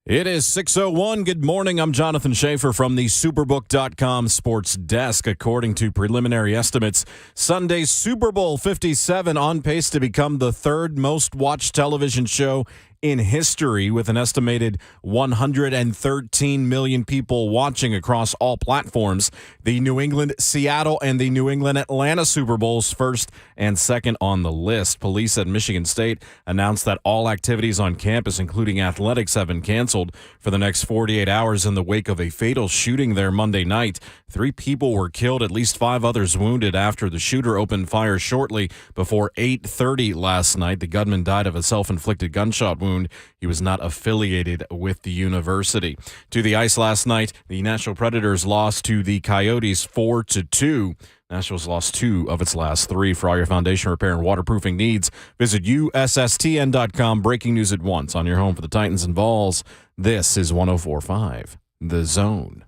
It is 6:01. Good morning. I'm Jonathan Schaefer from the Superbook.com sports desk. According to preliminary estimates, Sunday's Super Bowl 57 on pace to become the third most watched television show in history, with an estimated 113 million people watching across all platforms. The New England, Seattle, and the New England, Atlanta Super Bowls first and second on the list. Police at Michigan State announced that all activities on campus, including athletics, have been canceled for the next 48 hours in the wake of a fatal shooting there Monday night. 3 people were killed, at least 5 others wounded after the shooter opened fire shortly before 8:30 last night. The gunman died of a self-inflicted gunshot wound. He was not affiliated with the university. To the ice last night, the Nashville Predators lost to the Coyotes 4-2. Nashville's lost 2 of its last 3. For all your foundation repair and waterproofing needs, visit USSTN.com. Breaking news at once on your home for the Titans and Vols. This is 104.5 The Zone.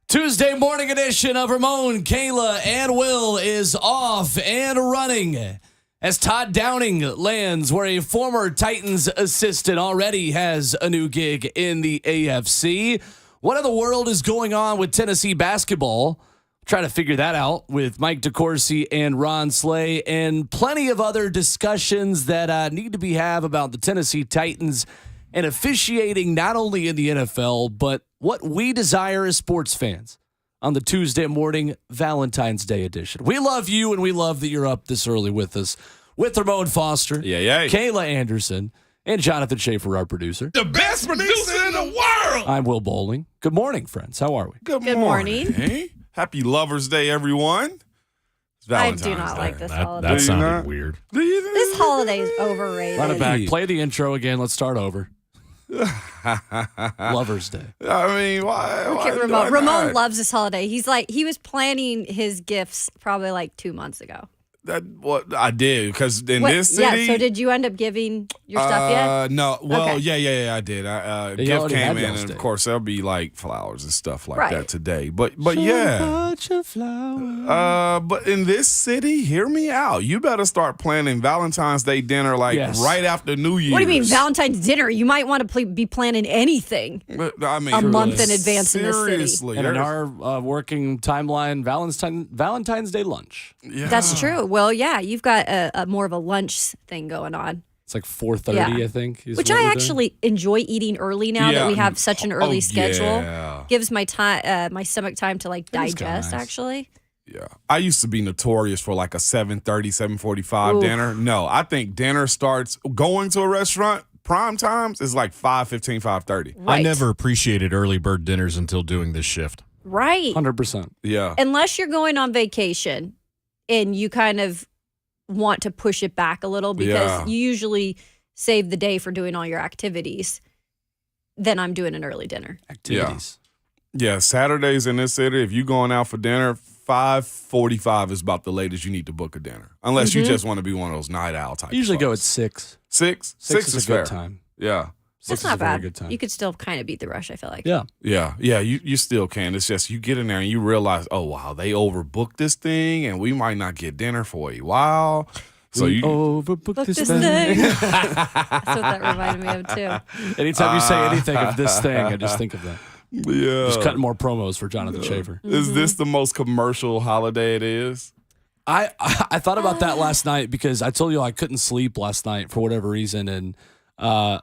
Tuesday morning edition of Ramon, Kayla, and Will is off and running as Todd Downing lands where a former Titans assistant already has a new gig in the AFC. What in the world is going on with Tennessee basketball? Try to figure that out with Mike DeCourcy and Ron Slay, and plenty of other discussions that need to be had about the Tennessee Titans and officiating not only in the NFL, but what we desire as sports fans on the Tuesday morning Valentine's Day edition. We love you, and we love that you're up this early with us. With Ramon Foster, Kayla Anderson, and Jonathan Schaefer, our producer. The best producer in the world! I'm Will Bowling. Good morning, friends. How are we? Good morning. Hey, happy Lover's Day, everyone. It's I Valentine's do not Day. like this holiday. That Do you sounded not? weird. This holiday is overrated. Run it back. Play the intro again. Let's start over. Lover's Day. I mean, why? Okay, why Ramon not? loves this holiday. He was planning his gifts probably like 2 months ago. That what I did because in What- this city. yeah, so did you end up giving your stuff yet? No. Well, Okay. yeah, I did. You Gift already came had in, y'all's and day. of course there'll be like flowers and stuff like Right. that today. But yeah. Bunch of flowers. But in this city, hear me out. You better start planning Valentine's Day dinner like Yes. right after New Year's. What do you mean Valentine's dinner? You might want to be planning anything I mean, a month in advance in this city. seriously. And in there's- our working timeline, Valentine's Day lunch. yeah. That's true. Well, yeah, you've got a more of a lunch thing going on, It's like 4:30, Yeah. I think. is which what I we're actually enjoy eating early now Yeah. that we have such an early schedule. Yeah. Gives my time, my stomach time to like That is kinda digest. nice. Actually, Yeah. I used to be notorious for like a 7:30, 7:45 Oof. dinner. No, I think dinner starts going to a restaurant. Prime times is like 5:15, 5:30. I Right. never appreciated early bird dinners until doing this shift. right. 100%. Yeah. Unless you're going on vacation and you kind of want to push it back a little because Yeah. you usually save the day for doing all your activities, then I'm doing an early dinner. Activities. Yeah. Saturdays in this city, if you're going out for dinner, 5:45 is about the latest you need to book a dinner. Unless you just want to be one of those night owl type. I usually go at folks. 6. 6? 6 is is a fair. good time. Yeah. 6 That's is a not very bad. good time. You could still kind of beat the rush, I feel like. Yeah. Yeah, you still can. It's just you get in there and you realize, oh wow, they overbooked this thing, and we might not get dinner for a while. So We you, overbooked Book this this thing. thing. That's what that reminded me of too. Anytime you say anything of this thing, I just think of that. yeah, Just cutting more promos for Jonathan Schaefer. Is this the most commercial holiday it is? I thought about that last night because I told you I couldn't sleep last night for whatever reason, and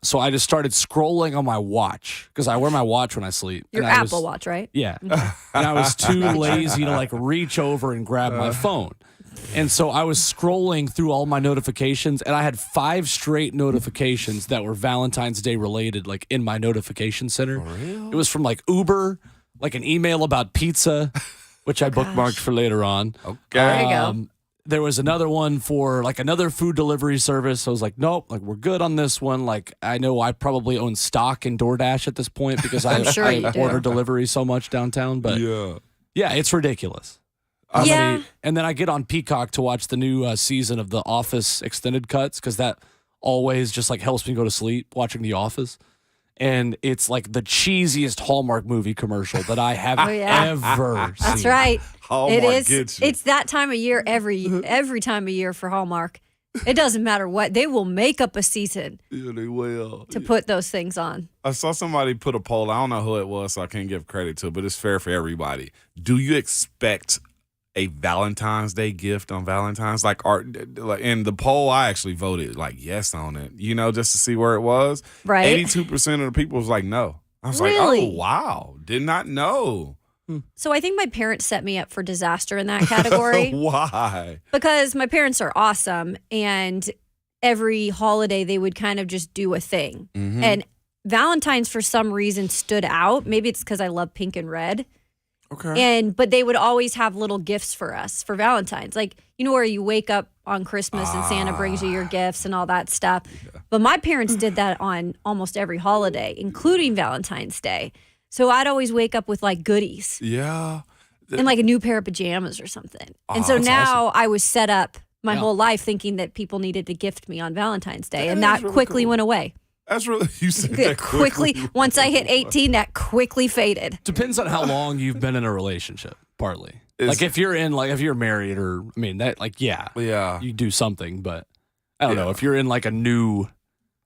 so I just started scrolling on my watch because I wear my watch when I sleep. Your and I was- Apple Watch, right? Yeah, and I was too lazy to like reach over and grab my phone. And so I was scrolling through all my notifications, and I had 5 straight notifications that were Valentine's Day related, like in my notification center. It was from like Uber, like an email about pizza, which I bookmarked for later on. Okay. There you go. there was another one for like another food delivery service. I was like, nope, like we're good on this one. Like I know I probably own stock in DoorDash at this point because I'm sure I you do. order delivery so much downtown. But yeah, it's ridiculous. Yeah. And then I get on Peacock to watch the new season of The Office extended cuts because that always just like helps me go to sleep watching The Office. And it's like the cheesiest Hallmark movie commercial that I have ever seen. That's right. Hallmark it is. gets you. It's that time of year every time of year for Hallmark. It doesn't matter what. They will make up a season Yeah, they will. to put those things on. I saw somebody put a poll. I don't know who it was, so I can't give credit to it, but it's fair for everybody. Do you expect a Valentine's Day gift on Valentine's? And the poll, I actually voted like yes on it, just to see where it was. Right. 82% of the people was like no. I was Really? like, oh, wow. Did not know. So I think my parents set me up for disaster in that category. Why? Because my parents are awesome, and every holiday they would kind of just do a thing. Mm-hmm. And Valentine's for some reason stood out. Maybe it's because I love pink and red. Okay. But they would always have little gifts for us for Valentine's. Like, where you wake up on Christmas and Santa brings you your gifts and all that stuff. Yeah. But my parents did that on almost every holiday, including Valentine's Day. So I'd always wake up with like goodies. Yeah. And like a new pair of pajamas or something. And so that's now awesome. I was set up my whole life thinking that people needed to gift me on Valentine's Day. And that really quickly cool. went away. That's really, you said It that quickly, once I hit 18, that quickly faded. Depends on how long you've been in a relationship, partly. Like if you're married or, Yeah. you do something, but I don't know. If you're in like a new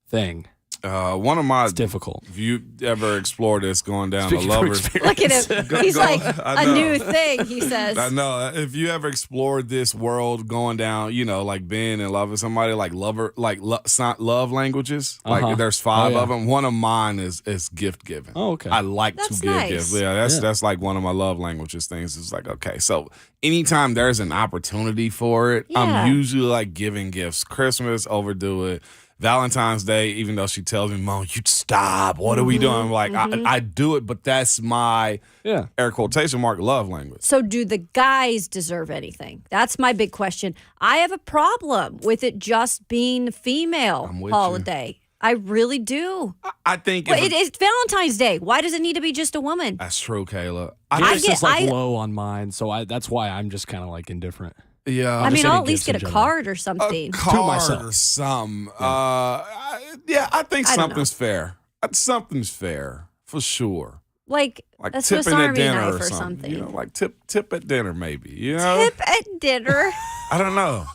thing, One of my, it's difficult. if you ever explore this going down Speaking the from lovers. experience. Look at him. He's like, I a know. new thing, he says. I know. If you ever explored this world going down, like being in love with somebody, like love languages, like there's 5 of them. One of mine is gift giving. Oh, okay. I like That's to give nice. gifts. Yeah, that's like one of my love languages things. It's like, okay, so anytime there's an opportunity for it, Yeah. I'm usually like giving gifts. Christmas, overdo it. Valentine's Day, even though she tells me, Mom, you stop. What are we doing? I'm like, I do it, but that's my air quotation mark love language. So do the guys deserve anything? That's my big question. I have a problem with it just being female I'm with holiday. I really do. I think Well, it's Valentine's Day. Why does it need to be just a woman? that's true, Kayla. It's just low on mine, so that's why I'm just kind of like indifferent. Yeah. I mean, just I'll any at least gifts get in a general. card or something. card myself. or something. I think I don't something's fair. Something's fair for sure. Like a Swiss tipping at Army dinner knife or or something. something. Like tip at dinner maybe. Tip at dinner. I don't know.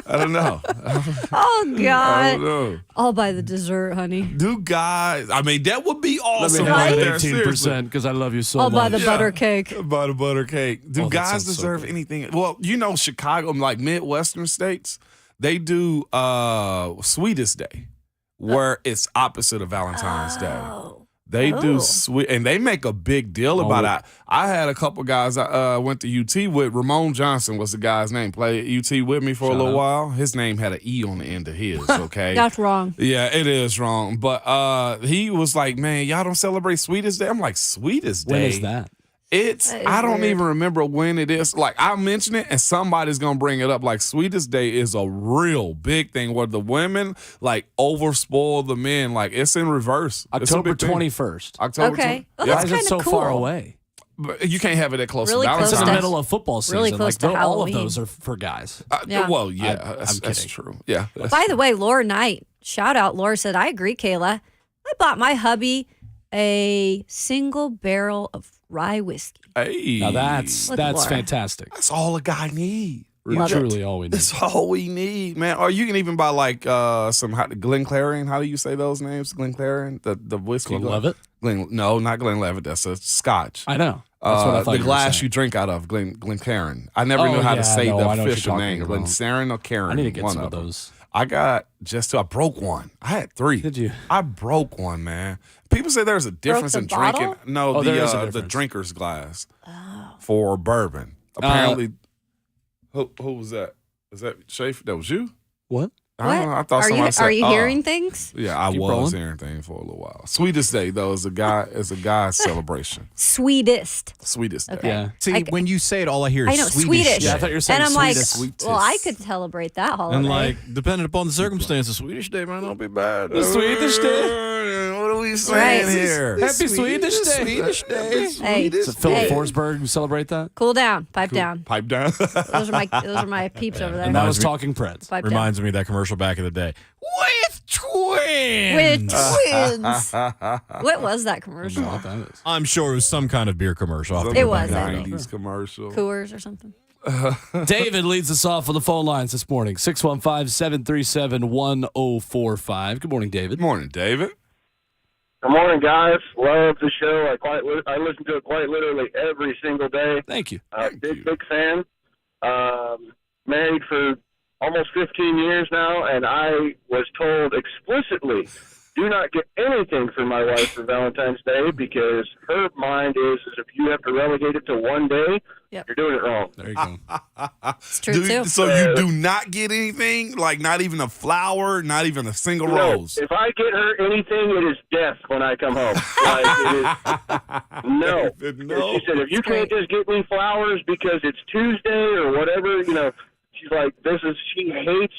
Oh, I God. don't know. I'll buy the dessert, honey. Do guys? I mean, that would be Let me awesome. have Right that there, seriously. 18% because I love you so I'll much. buy the butter cake. Buy the butter cake. Do Oh, that guys sounds so deserve good. anything? Well, Chicago, like Midwestern states, they do Sweetest Day, where it's opposite of Valentine's Day. They do sweet, and they make a big deal about it. I had a couple guys I went to UT with. Ramon Johnson was the guy's name. Played UT with me for a little while. His name had an E on the end of his, okay? That's wrong. Yeah, it is wrong. But he was like, man, y'all don't celebrate Sweetest Day? I'm like, Sweetest Day? When is that? I don't weird. even remember when it is. Like, I'll mention it and somebody's going to bring it up. Like, Sweetest Day is a real big thing where the women, like, overspoil the men. Like, it's in reverse. It's a October big thing. 21st. October Okay. 20 Well, Why that's is it kind so of cool. far away? But you can't have it that close Really to close It's in Valentine's. the to- middle of football season. really close to all of Halloween. those are for guys. Yeah. Well, yeah, I'm that's kidding. true. Yeah. By the way, Laura Knight, shout out. Laura said, I agree, Kayla. I bought my hubby a single barrel of rye whiskey. Hey. Now that's Look at Laura. fantastic. That's all a guy need. Love it. Truly all we need. That's all we need, man. Or you can even buy like some Glencairn. How do you say those names? Glencairn, the whiskey. Glenlivet? No, not Glenlivet. That's a Scotch. I know. That's what I thought the you were glass saying. you drink out of, Glencairn. I never Oh, knew how yeah, to say no, the I know what you're official talking name. about. Glencairn or Karen. I need to get one some of them. those. I got just two. I broke one. I had 3. Did you? I broke one, man. People say there's a difference the in drinking. bottle? No, Oh, there is a the difference. drinker's glass for bourbon. Apparently, who was that? Was that Schaefer? That was you? What? I What? don't know. I thought are somebody you said, are you hearing things? Yeah, I Keep was rolling. hearing things for a little while. Sweetest Day though is a guy celebration. Sweetest. Sweetest Day. Okay. Yeah. See, when you say it, all I hear is I know Swedish. Swedish. Yeah, I thought you were saying and I'm like, sweetest. well, I could celebrate that holiday. And like, depending upon the circumstances, Swedish Day might not be bad. The Swedish Day? What are we saying Right. here? Happy Swedish Day. Swedish Day. Hey, So Philip hey, Forsberg, you celebrate that? cool down, pipe down. Pipe down. Those are my peeps over there. And that was Reminds me- Talking Preds. Pipe down. Reminds me of that commercial back in the day. With With twins. twins. What was that commercial? What that is. I'm sure it was some kind of beer commercial. off the It top of was, my I head. think. 90s commercial. Coors or something. David leads us off on the phone lines this morning. 615-737-1045. Good morning, David. Morning, David. Good morning, guys. Love the show. I listen to it quite literally every single day. Thank you. Big fan. Married for almost 15 years now, and I was told explicitly, do not get anything for my wife for Valentine's Day because her mind is if you have to relegate it to one day, Yep. you're doing it wrong. There you go. It's true too. So you do not get anything? Like not even a flower, not even a single No, rose? if I get her anything, it is death when I come home. Like, it is, no. No. She said, if you can't just get me flowers because it's Tuesday or whatever, she's like, she hates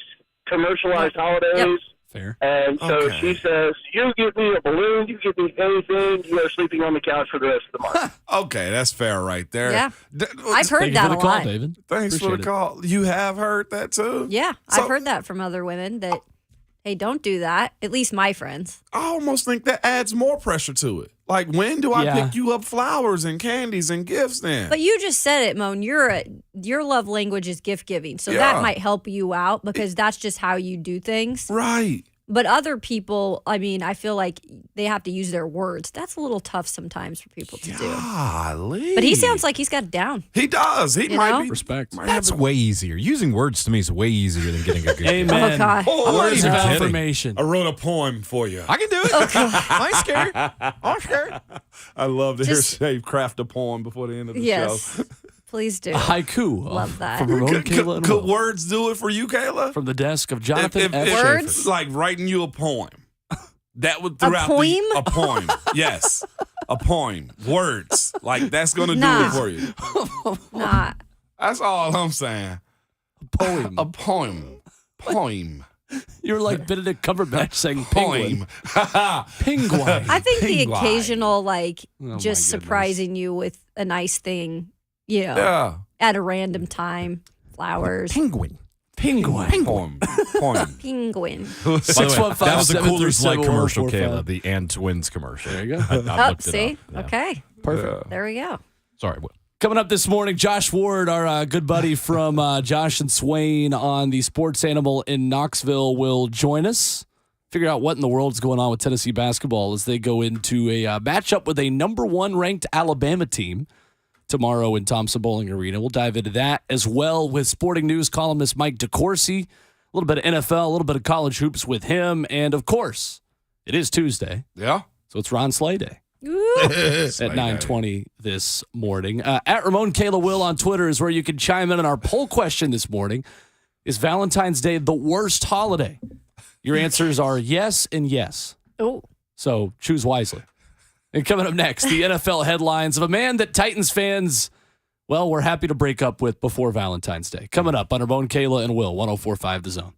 commercialized holidays. Fair. And so Okay. she says, you give me a balloon, you give me anything, you are sleeping on the couch for the rest of the month. Okay, that's fair right there. Yeah. D- I've heard Thank you that for a the call, lot. David. Thanks for Appreciate the it. call. You have heard that too? Yeah, So- I've heard that from other women that, hey, don't do that. At least my friends. I almost think that adds more pressure to it. Like, when do I Yeah. pick you up flowers and candies and gifts then? But you just said it, Moan. Your love language is gift giving, so Yeah. that might help you out because that's just how you do things. Right. But other people, I mean, I feel like they have to use their words. That's a little tough sometimes for people to do. Golly. But he sounds like he's got it down. He does. He You might know? be. Respect. might have That's a- way easier. Using words to me is way easier than getting a good gift. Amen. Oh, God. Oh, Words you're of kidding. affirmation. I wrote a poem for you. I can do it. I ain't scared. I'm scared. I love to Just- hear Shay craft a poem before the end of the Yes. show. Please do. A haiku. Love that. From Ramon, Kayla, and Could Will. words do it for you, Kayla? From the desk of Jonathan If- F. if- Schaefer. Words? Like writing you a poem. That would throughout poem? a poem. Yes. A poem. Words. Like that's gonna Nah. do it for you. Nah. That's all I'm saying. Poem. A poem. Poem. You're like Benedict Cumberbatch saying penguin. Poem. Penguin. I think the Penguin. occasional, like, Oh, my just goodness. surprising you with a nice thing, Yeah. at a random time. Flowers. Penguin. Penguin. Poem. Poem. Penguin. By the way, 615 that was a Coolers Light 737 commercial, 1045. Kayla. The and Twins commercial. There you go. I Oh, looked it see? up. Yeah. Okay. Perfect. There we go. Sorry. What? Coming up this morning, Josh Ward, our good buddy from Josh and Swain on the Sports Animal in Knoxville, will join us. Figure out what in the world's going on with Tennessee basketball as they go into a matchup with a number one ranked Alabama team tomorrow in Thompson Bowling Arena. We'll dive into that as well with sporting news columnist Mike DeCourcy. A little bit of NFL, a little bit of college hoops with him. And of course, it is Tuesday, Yeah. so it's Ron Slay Day Ooh. at 9:20 this morning. At Ramon Kayla Will on Twitter is where you can chime in on our poll question this morning. Is Valentine's Day the worst holiday? Your answers are yes and yes. Oh. So choose wisely. And coming up next, the NFL headlines of a man that Titans fans, well, we're happy to break up with before Valentine's Day. Coming up on Ramon, Kayla, and Will, 104.5 The Zone.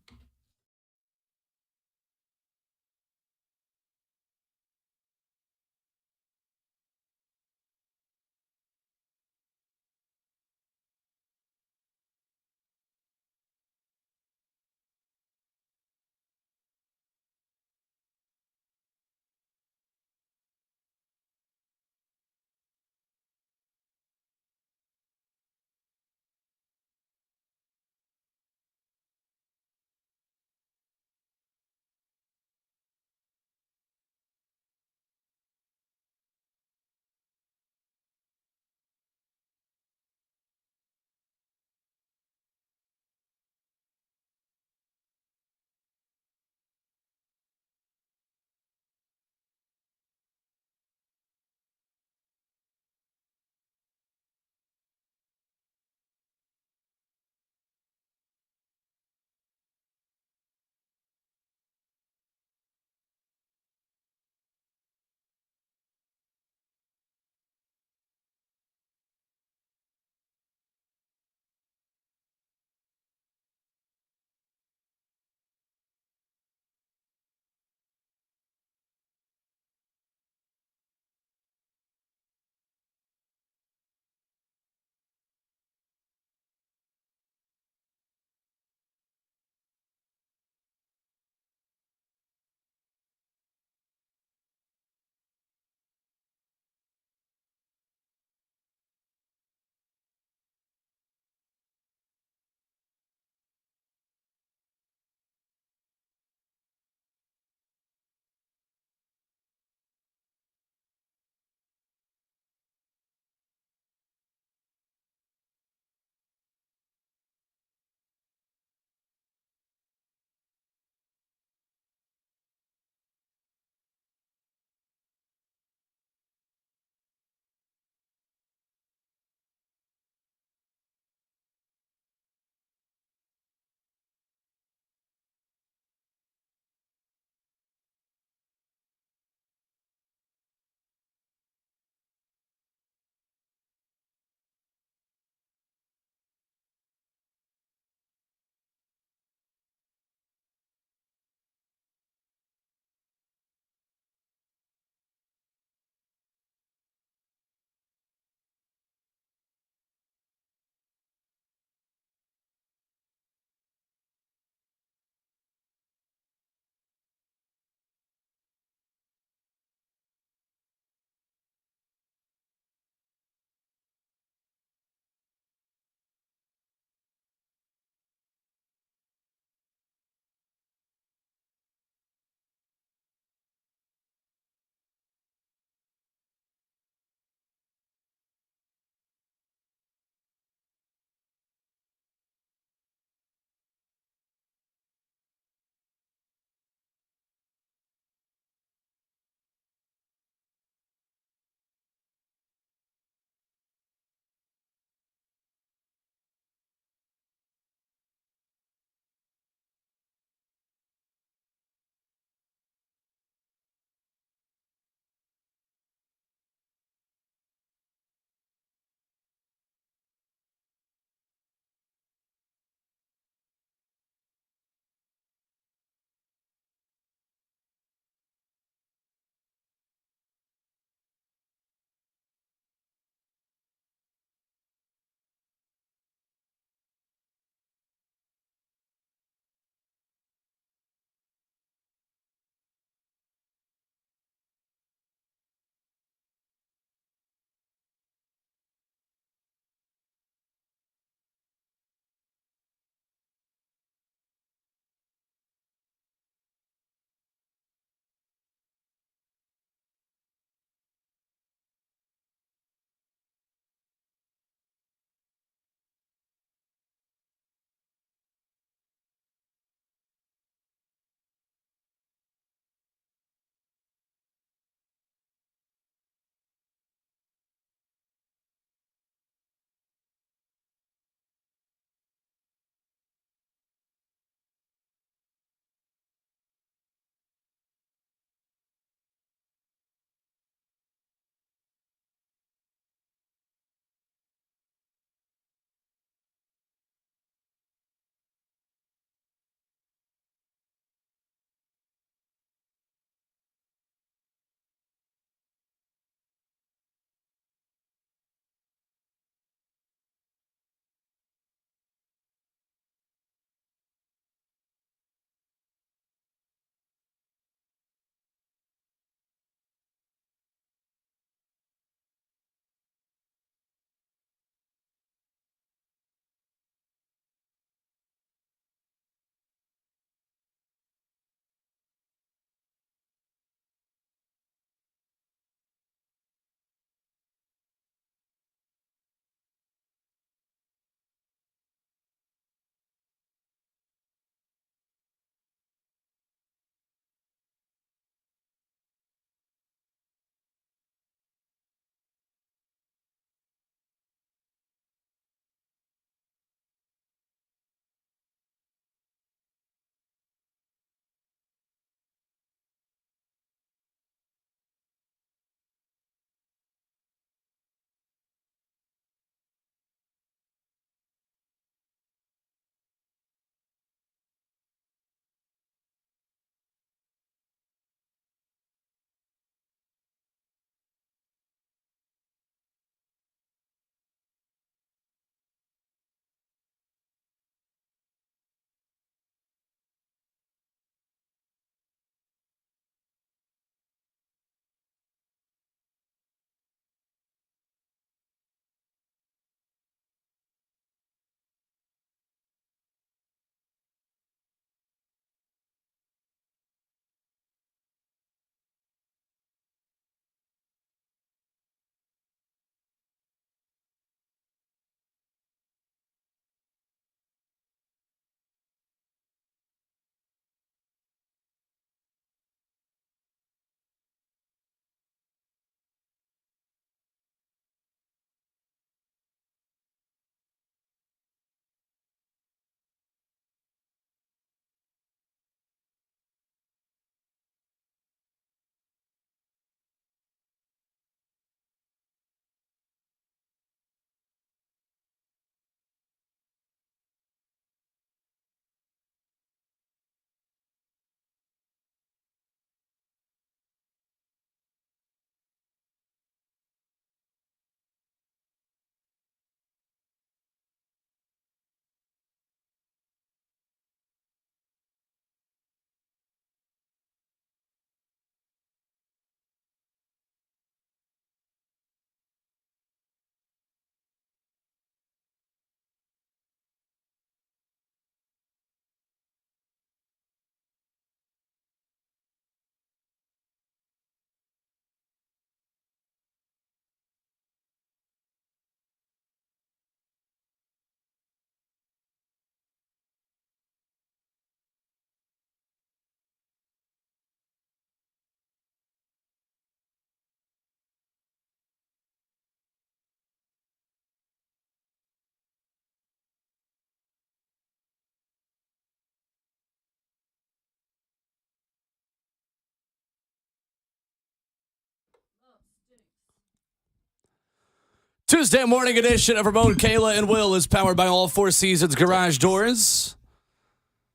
Tuesday morning edition of Ramon, Kayla, and Will is powered by All Four Seasons Garage Doors.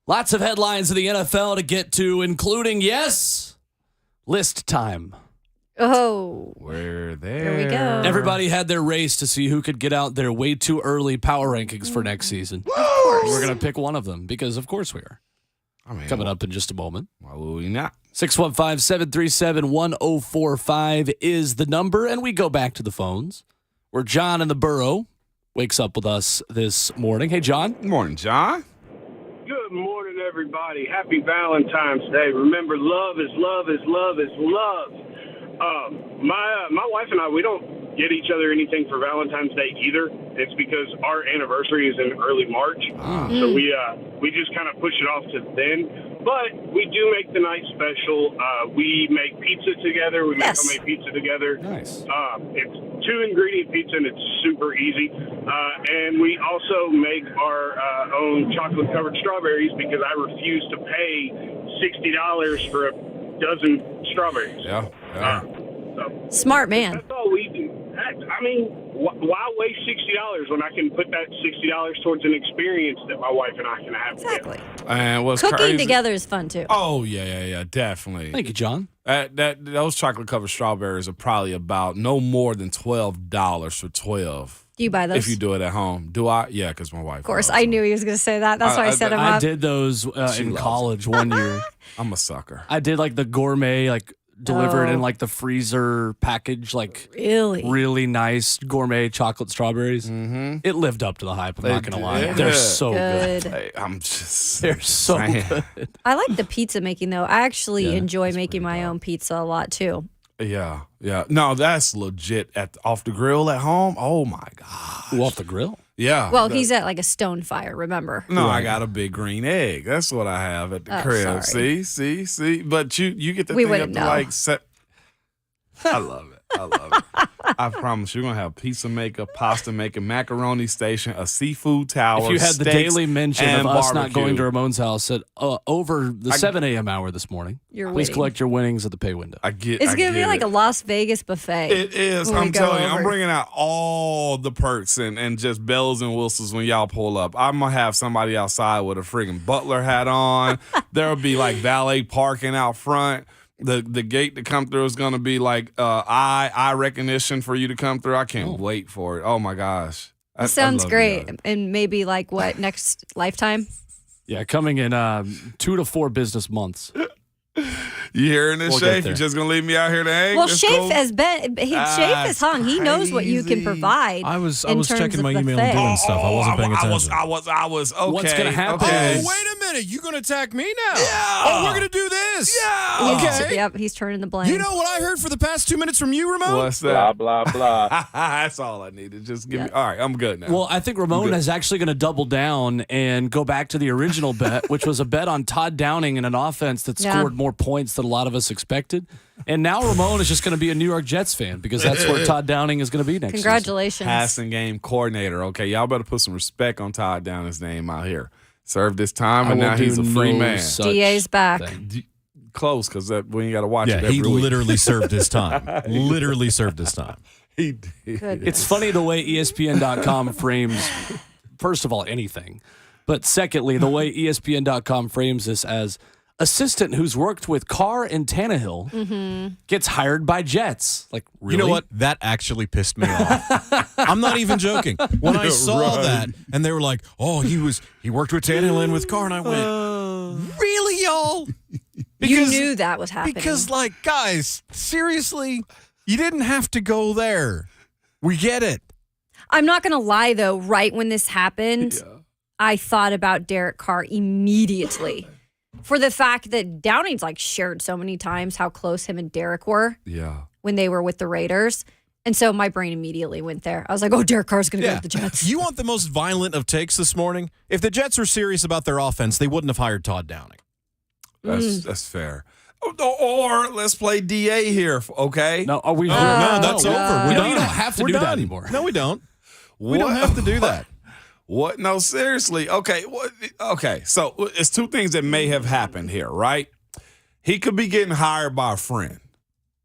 Lots of headlines in the NFL to get to, including, yes, list time. Oh, We're there. There we go. Everybody had their race to see who could get out their way too early power rankings for next season. We're going to pick one of them because, of course, we are. Coming up in just a moment. Why would we not? 615-737-1045 is the number, and we go back to the phones where John in the borough wakes up with us this morning. Hey, John. Good morning, John. Good morning, everybody. Happy Valentine's Day. Remember, love is love is love is love. My wife and I, we don't get each other anything for Valentine's Day either. It's because our anniversary is in early March, so we just kind of push it off to then. But we do make the night special. We make pizza together. We make homemade pizza together. Nice. It's 2-ingredient pizza, and it's super easy. And we also make our own chocolate-covered strawberries because I refuse to pay $60 for a dozen strawberries. Yeah. smart man. That's all we do. I mean, why waste $60 when I can put that $60 towards an experience that my wife and I can have Exactly. together? And what's Cooking crazy, together is fun too. Oh, yeah, definitely. Thank you, John. Those chocolate-covered strawberries are probably about no more than $12 for 12. Do you buy those? If you do it at home. Do I? Yeah, because my wife. Of course, I knew he was going to say that. That's why I set him I up. did those in loves college one year. I'm a sucker. I did like the gourmet, like delivered in like the freezer package, like really nice gourmet chocolate strawberries. Mm-hmm. It lived up to the hype. I'm not going to lie. did. They're so good. Hey, I'm just. They're so saying. good. I like the pizza making though. I actually enjoy making my own pizza a lot too. Yeah. No, that's legit. Off the grill at home. Oh my god. Ooh, off the grill? Yeah. Well, he's at like a stone fire. Remember? No, I got a big green egg. That's what I have at the crib. sorry. See. But you get the We thing up wouldn't to know. like set. I love it. I promise you're gonna have pizza maker, pasta maker, macaroni station, a seafood tower. If you had the steaks, daily mention of and us not barbecue. going to Ramon's house at over the 7 a.m. hour this morning, You're please winning. collect your winnings at the pay window. It's going to be like a Las Vegas buffet. It is. when we I'm go telling you, I'm over. bringing out all the perks and just bells and whistles when y'all pull up. I'm going to have somebody outside with a friggin' butler hat on. There'll be like valet parking out front. The gate to come through is going to be like eye recognition for you to come through. I can't wait for it. Oh, my gosh. I Sounds love great. it. And maybe like what, next lifetime? Yeah, coming in 2 to 4 business months. You hearing this, We'll get Shafe? there. You just going to leave me out here to hang? Well, That's Shafe cool? has been, Shafe is hung. He knows what you can crazy. provide. I was in terms checking of my email buffet. and doing stuff. I wasn't paying attention. I was okay. What's gonna happen okay. is- wait a minute. You're going to attack me now? Yeah. Oh, we're going to do this? Yeah. Okay. Yep, he's turning the blame. You know what I heard for the past 2 minutes from you, Ramon? What's that? Blah, blah, blah. That's all I needed. Just give me. All right, I'm good now. Well, I think Ramon is actually going to double down and go back to the original bet, which was a bet on Todd Downing and an offense that scored more points than a lot of us expected. And now Ramon is just going to be a New York Jets fan because that's where Todd Downing is going to be next season. Congratulations. Passing game coordinator. Okay, y'all better put some respect on Todd Downing's name out here. Served this time, I and will now he's do a free no man. such DA's back. thing. Close, because we ain't got to watch Yeah, it every he week. literally served his time. Literally served his time. He did. Good. It's funny the way ESPN.com frames, first of all, anything. But secondly, the way ESPN.com frames this as assistant who's worked with Carr and Tannehill gets hired by Jets. Like, really? You know what? That actually pissed me off. I'm not even joking. When I saw that, and they were like, "Oh, he worked with Tannehill and with Carr," and I went, "Really, y'all?" You knew that was happening. Because, like, guys, seriously, you didn't have to go there. We get it. I'm not going to lie, though. Right when this happened, I thought about Derek Carr immediately for the fact that Downing's like shared so many times how close him and Derek were when they were with the Raiders. And so my brain immediately went there. I was like, oh, Derek Carr's going to go with the Jets. You want the most violent of takes this morning? If the Jets were serious about their offense, they wouldn't have hired Todd Downing. That's fair. Or let's play DA here, okay? No, are we? No, that's over. We're You done. don't have to We're do that done. anymore. No, we don't. We don't have to do that. What? No, seriously. Okay. Okay. So it's two things that may have happened here, right? He could be getting hired by a friend.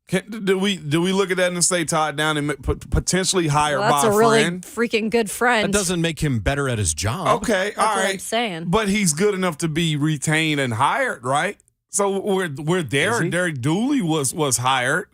Do we look at that and say Todd Downing potentially hired Well, that's by a really friend? freaking good friend. That doesn't make him better at his job. Okay, That's all what right. I'm saying. But he's good enough to be retained and hired, right? So we're there. Is he? Derek Dooley was hired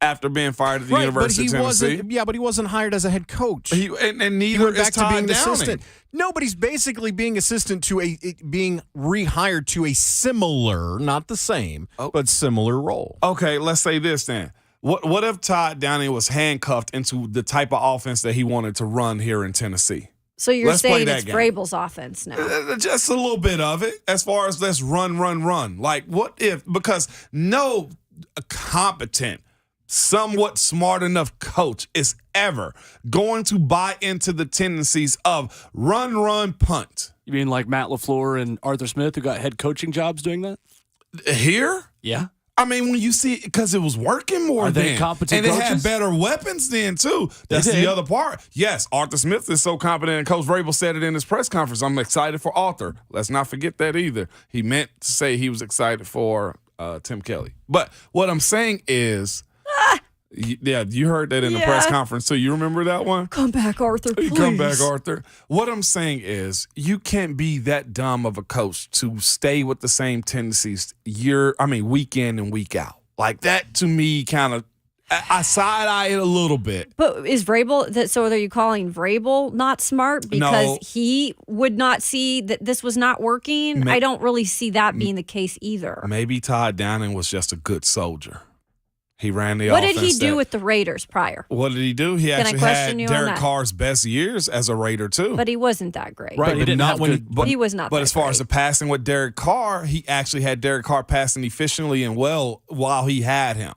after being fired at the University of Tennessee. But he wasn't hired as a head coach. And He neither went is back to Todd being the Downing. assistant. Nobody's basically being assistant to being rehired to a similar, not the same, but similar role. Okay, let's say this then. What if Todd Downing was handcuffed into the type of offense that he wanted to run here in Tennessee? So you're Let's play saying that it's game. Vrabel's offense now. Just a little bit of it, as far as let's run. Like, what if, because no competent, somewhat smart enough coach is ever going to buy into the tendencies of run, punt. You mean like Matt LaFleur and Arthur Smith, who got head coaching jobs doing that? Here? Yeah. I mean, when you see it, because it was working more Are they then. competent and they coaches? had better weapons then, too. That's did. the other part. Yes, Arthur Smith is so competent, and Coach Vrabel said it in his press conference. I'm excited for Arthur. Let's not forget that either. He meant to say he was excited for Tim Kelly. But what I'm saying is, yeah, you heard that in the press conference, too. You remember that one? Come back, Arthur, please. Come back, Arthur. What I'm saying is, you can't be that dumb of a coach to stay with the same tendencies week in and week out. Like, that to me kind of, I side eye it a little bit. But is Vrabel, so are you calling Vrabel not smart because No. he would not see that this was not working? I don't really see that being the case either. Maybe Todd Downing was just a good soldier. He ran the What offense. did he do with the Raiders prior? What did he do? He I actually question had you on Derek that? Carr's best years as a Raider, too. But he wasn't that great. Right. But He didn't not have when good- But he was not But that as far great. as the passing with Derek Carr, he actually had Derek Carr passing efficiently and well while he had him.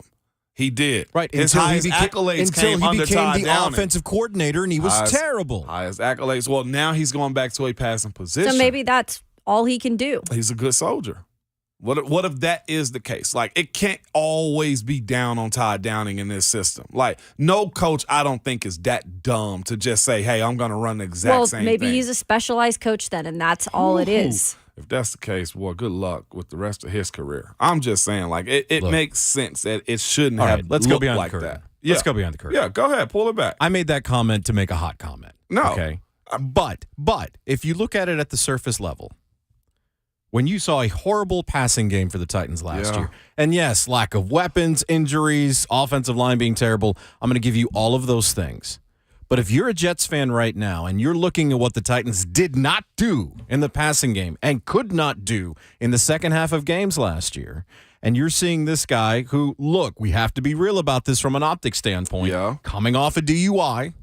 He did. Right. His until highest he became, accolades until came he under became Todd the Downing. offensive coordinator, and he was Highest- terrible. Highest accolades. Well, now he's going back to a passing position. So maybe that's all he can do. He's a good soldier. What if that is the case? Like, it can't always be down on Todd Downing in this system. Like, no coach, I don't think, is that dumb to just say, hey, I'm going to run the exact same Maybe thing. he's a specialized coach then, and that's all it is. If that's the case, boy, good luck with the rest of his career. I'm just saying, like, it Look. makes sense that it shouldn't All have right, let's go looked beyond like the curtain. that. Yeah. Let's go beyond the curtain. Yeah, go ahead. Pull it back. I made that comment to make a hot comment. No. Okay. But if you look at it at the surface level, when you saw a horrible passing game for the Titans last Yeah. year, and yes, lack of weapons, injuries, offensive line being terrible, I'm going to give you all of those things. But if you're a Jets fan right now and you're looking at what the Titans did not do in the passing game and could not do in the second half of games last year, and you're seeing this guy who, look, we have to be real about this from an optics standpoint, Yeah. coming off a DUI,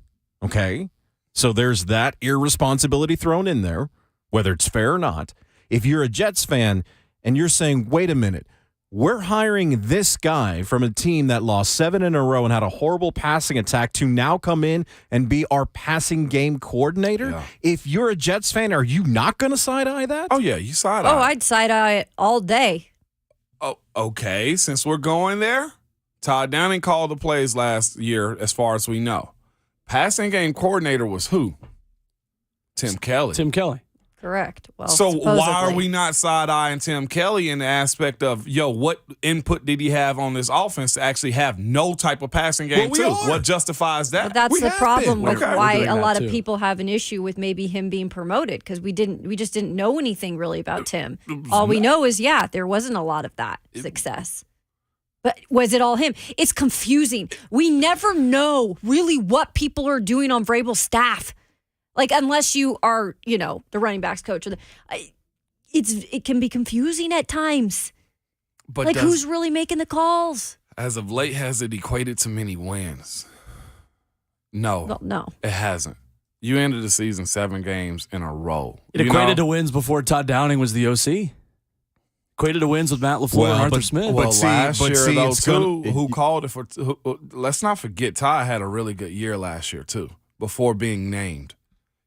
okay? So there's that irresponsibility thrown in there, whether it's fair or not. If you're a Jets fan and you're saying, wait a minute, we're hiring this guy from a team that lost 7 in a row and had a horrible passing attack to now come in and be our passing game coordinator. Yeah. If you're a Jets fan, are you not going to side-eye that? Oh, yeah, you side Oh, eye. I'd side eye it all day. Oh, okay. Since we're going there, Todd Downing called the plays last year, as far as we know. Passing game coordinator was who? Tim Kelly. Tim Kelly. Correct. Well, So why are supposedly. we not side-eyeing Tim Kelly in the aspect of, what input did he have on this offense to actually have no type of passing game, Well, we too? are. What justifies that? But that's We the have problem been. with Okay. why We're doing a that lot of too. people have an issue with maybe him being promoted because we just didn't know anything really about Tim. All we know is there wasn't a lot of that success. But was it all him? It's confusing. We never know really what people are doing on Vrabel's staff. Like, unless you are, the running backs coach. Or it can be confusing at times. But Like, who's really making the calls? as of late, has it equated to many wins? No, Well, no. it hasn't. You ended the season 7 games in a row. It equated to wins before Todd Downing was the OC. Equated to wins with Matt LaFleur and Arthur Smith. Well, But see- last but year, see, though, it's too, gonna- who called it for? Let's not forget, Ty had a really good year last year too, before being named.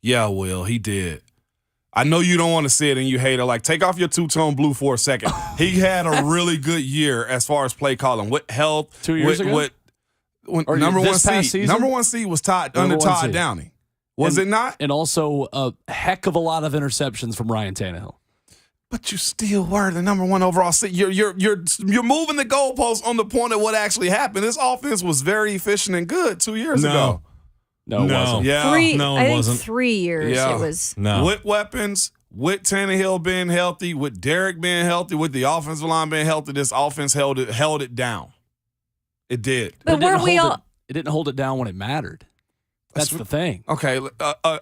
Yeah, Will, he did. I know you don't want to see it and you hate it. Like, take off your two-tone blue for a second. He had a really good year as far as play calling with health. 2 years ago? When Or number this one past seed. season? Number one seed was Todd Number under one Todd seed. Downing. Was And- it not? And also a heck of a lot of interceptions from Ryan Tannehill. But you still were the number one overall seed. You're moving the goalposts on the point of what actually happened. This offense was very efficient and good 2 years ago. No, it wasn't. Yeah. I think wasn't. 3 years Yeah. it was. No. With weapons, with Tannehill being healthy, with Derek being healthy, with the offensive line being healthy, this offense held it down. It did. But weren't we all? It didn't hold it down when it mattered. That's the thing. Okay,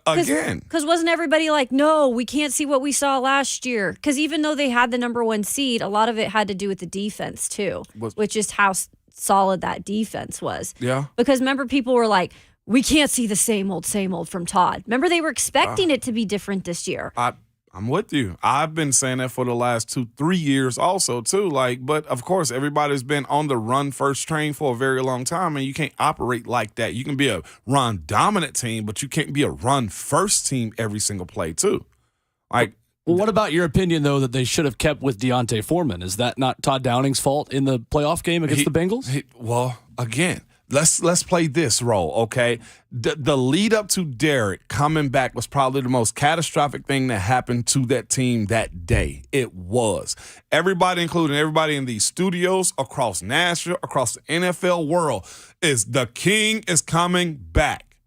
again. Because wasn't everybody like, no, we can't see what we saw last year? Because even though they had the number one seed, a lot of it had to do with the defense too, which is how solid that defense was. Yeah. Because remember, people were like, we can't see the same old from Todd. Remember, they were expecting it to be different this year. I'm with you. I've been saying that for the last 2-3 years also too. But of course, everybody's been on the run first train for a very long time, and you can't operate like that. You can be a run dominant team, but you can't be a run first team every single play too. Well, what about your opinion though that they should have kept with Deontay Foreman? Is that not Todd Downing's fault in the playoff game against the Bengals? Again. Let's play this role, okay? The lead up to Derek coming back was probably the most catastrophic thing that happened to that team that day. It was. Everybody, including everybody in these studios across Nashville, across the NFL world, is the king is coming back.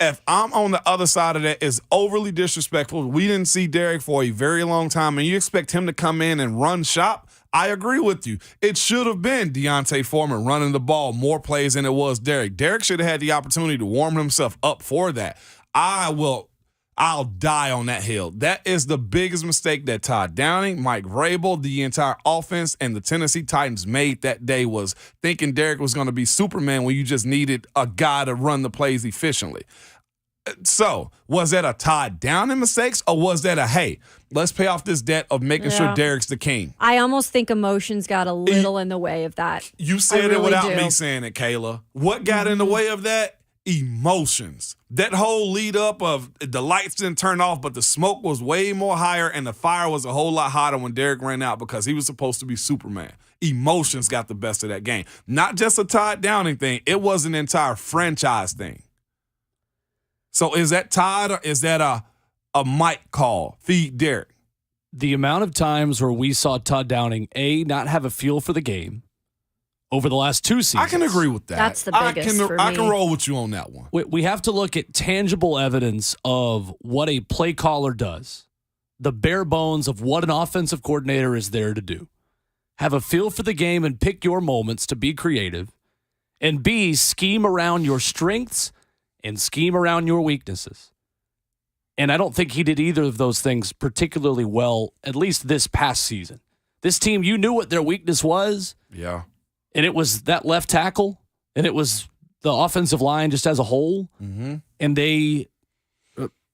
If I'm on the other side of that, it's overly disrespectful. We didn't see Derek for a very long time, and you expect him to come in and run shop? I agree with you. It should have been Deontay Foreman running the ball more plays than it was Derek. Derek should have had the opportunity to warm himself up for that. I'll die on that hill. That is the biggest mistake that Todd Downing, Mike Vrabel, the entire offense, and the Tennessee Titans made that day, was thinking Derek was going to be Superman when you just needed a guy to run the plays efficiently. So, was that a Todd Downing mistakes, or was that a, hey, let's pay off this debt of making sure Derek's the king? I almost think emotions got a little in the way of that. You said it without me saying it, Kayla. What got in the way of that? Emotions. That whole lead up of the lights didn't turn off, but the smoke was way more higher and the fire was a whole lot hotter when Derek ran out because he was supposed to be Superman. Emotions got the best of that game. Not just a Todd Downing thing. It was an entire franchise thing. So is that Todd or is that a Mike call? Feed Derek. The amount of times where we saw Todd Downing, not have a feel for the game over the last 2 seasons. I can agree with that. That's the biggest for me. I can roll with you on that one. We have to look at tangible evidence of what a play caller does, the bare bones of what an offensive coordinator is there to do. Have a feel for the game and pick your moments to be creative, and B, scheme around your strengths and scheme around your weaknesses. And I don't think he did either of those things particularly well, at least this past season. This team, you knew what their weakness was. Yeah. And it was that left tackle, and it was the offensive line just as a whole. Mm-hmm. And they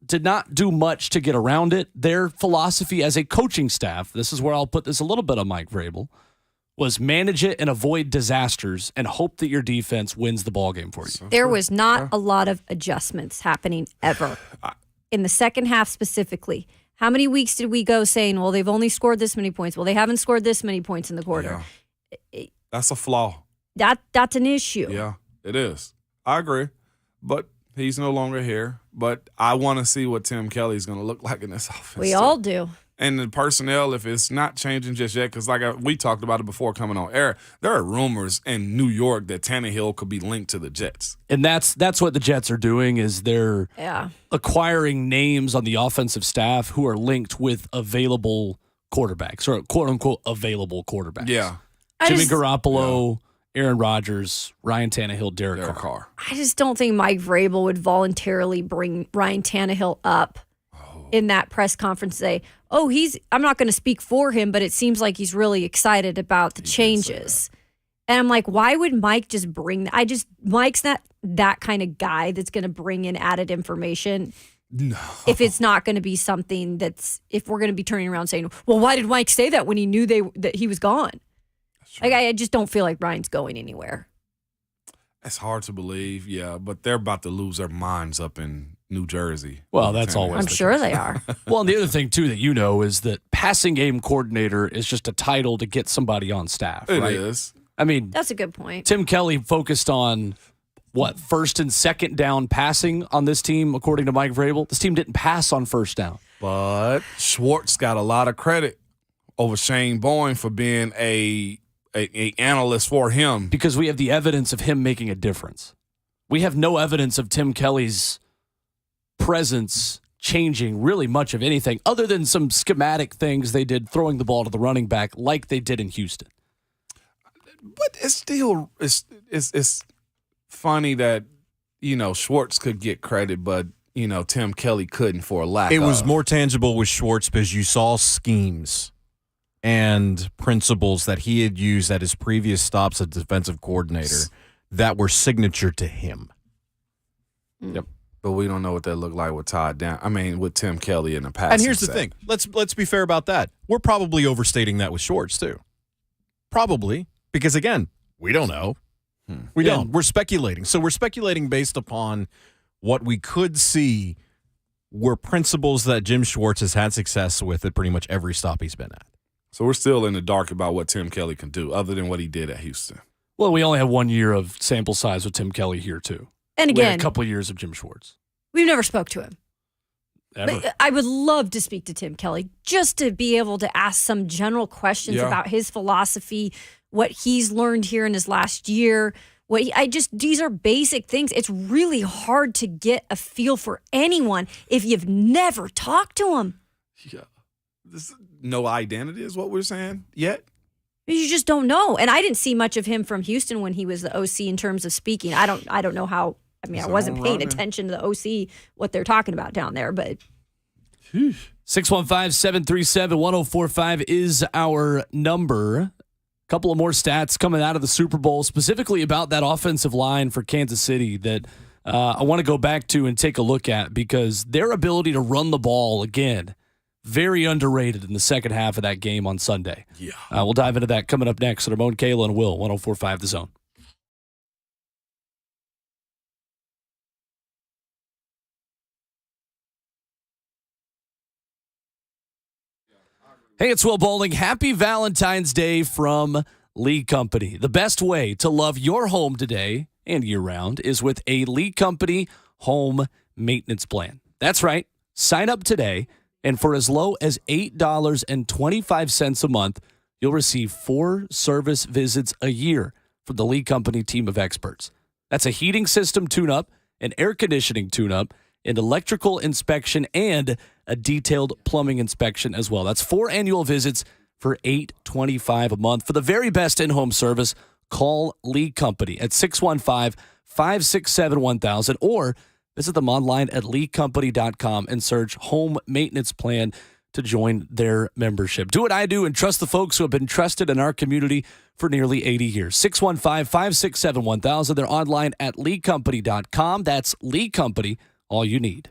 did not do much to get around it. Their philosophy as a coaching staff, this is where I'll put this a little bit on Mike Vrabel, was manage it and avoid disasters and hope that your defense wins the ballgame for you. There was not a lot of adjustments happening ever. In the second half specifically, how many weeks did we go saying, well, they've only scored this many points? Well, they haven't scored this many points in the quarter. Yeah. That's a flaw. That's an issue. Yeah, it is. I agree. But he's no longer here. But I want to see what Tim Kelly's going to look like in this offense. We all do. And the personnel, if it's not changing just yet, because we talked about it before coming on air, there are rumors in New York that Tannehill could be linked to the Jets. And that's what the Jets are doing, is they're acquiring names on the offensive staff who are linked with available quarterbacks, or quote-unquote available quarterbacks. Yeah. Jimmy Garoppolo, Aaron Rodgers, Ryan Tannehill, Derek Carr. I just don't think Mike Vrabel would voluntarily bring Ryan Tannehill up in that press conference today. I'm not going to speak for him, but it seems like he's really excited about the changes. And I'm like, why would Mike just bring that? Mike's not that kind of guy that's going to bring in added information. No. If it's not going to be something if we're going to be turning around saying, well, why did Mike say that when he knew that he was gone? Like, I just don't feel like Ryan's going anywhere. It's hard to believe, yeah, but they're about to lose their minds up in New Jersey. Well, that's always I'm sure they are. Well, and the other thing, too, that you know is that passing game coordinator is just a title to get somebody on staff, It right? is. I mean, that's a good point. Tim Kelly focused on, first and second down passing on this team, according to Mike Vrabel. This team didn't pass on first down. But Schwartz got a lot of credit over Shane Boyne for being a analyst for him. Because we have the evidence of him making a difference. We have no evidence of Tim Kelly's presence changing really much of anything other than some schematic things they did throwing the ball to the running back like they did in Houston. But it's still it's funny that, Schwartz could get credit, but, Tim Kelly couldn't for a lack of. It was more tangible with Schwartz because you saw schemes and principles that he had used at his previous stops as defensive coordinator that were signature to him. Yep. But we don't know what that looked like with with Tim Kelly in the past. And here's the thing. Let's be fair about that. We're probably overstating that with Schwartz too. Probably. Because again, we don't know. We don't. We're speculating. So we're speculating based upon what we could see were principles that Jim Schwartz has had success with at pretty much every stop he's been at. So we're still in the dark about what Tim Kelly can do other than what he did at Houston. Well, we only have 1 year of sample size with Tim Kelly here, too. And We had again, a couple of years of Jim Schwartz. we've never spoke to him. Ever. But I would love to speak to Tim Kelly just to be able to ask some general questions Yeah. about his philosophy, what he's learned here in his last year. These are basic things. It's really hard to get a feel for anyone if you've never talked to him. Yeah. No identity is what we're saying yet. You just don't know. And I didn't see much of him from Houston when he was the OC in terms of speaking. I don't know how. I mean, I wasn't paying attention to the OC, what they're talking about down there, but 615-737-1045 is our number. Couple of more stats coming out of the Super Bowl, specifically about that offensive line for Kansas City that I want to go back to and take a look at because their ability to run the ball, again, very underrated in the second half of that game on Sunday. Yeah. We'll dive into that coming up next. Ramon, Kayla, and Will, 104.5 The Zone. Hey, it's Will Bowling. Happy Valentine's Day from Lee Company. The best way to love your home today and year-round is with a Lee Company home maintenance plan. That's right. Sign up today, and for as low as $8.25 a month, you'll receive 4 service visits a year from the Lee Company team of experts. That's a heating system tune-up, an air conditioning tune-up, an electrical inspection, and a detailed plumbing inspection as well. That's 4 annual visits for $8.25 a month. For the very best in-home service, call Lee Company at 615-567-1000 or visit them online at leecompany.com and search Home Maintenance Plan to join their membership. Do what I do and trust the folks who have been trusted in our community for nearly 80 years. 615-567-1000. They're online at leecompany.com. That's Lee Company, all you need.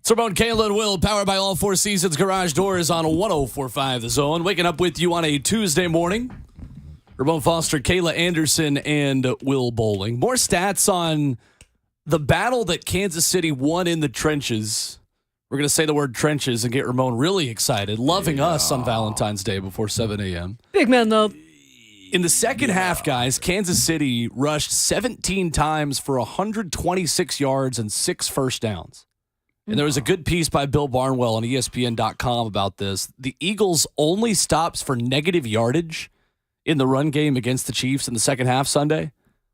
It's Ramon, Kayla, and Will, powered by All Four Seasons Garage Doors on 104.5 The Zone. Waking up with you on a Tuesday morning. Ramon Foster, Kayla Anderson, and Will Bowling. More stats on the battle that Kansas City won in the trenches. We're going to say the word trenches and get Ramon really excited, loving us on Valentine's Day before 7 a.m. Big man love. In the second half, guys, Kansas City rushed 17 times for 126 yards and 6 first downs. And there was a good piece by Bill Barnwell on ESPN.com about this. The Eagles' only stops for negative yardage in the run game against the Chiefs in the second half Sunday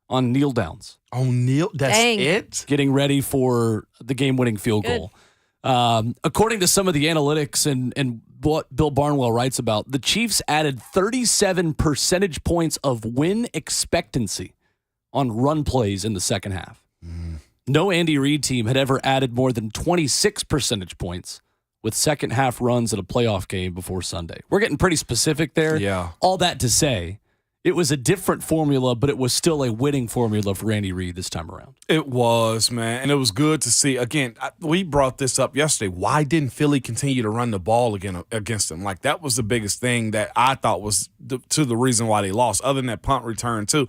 on kneel downs. Oh, Neil, that's Dang. it? Getting ready for the game-winning field goal. According to some of the analytics and what Bill Barnwell writes about, the Chiefs added 37 percentage points of win expectancy on run plays in the second half. No Andy Reid team had ever added more than 26 percentage points with second half runs in a playoff game before Sunday. We're getting pretty specific there. Yeah. All that to say, it was a different formula, but it was still a winning formula for Andy Reid this time around. It was, man. And it was good to see. Again, we brought this up yesterday. Why didn't Philly continue to run the ball again against them? Like, that was the biggest thing that I thought was the reason why they lost, other than that punt return, too.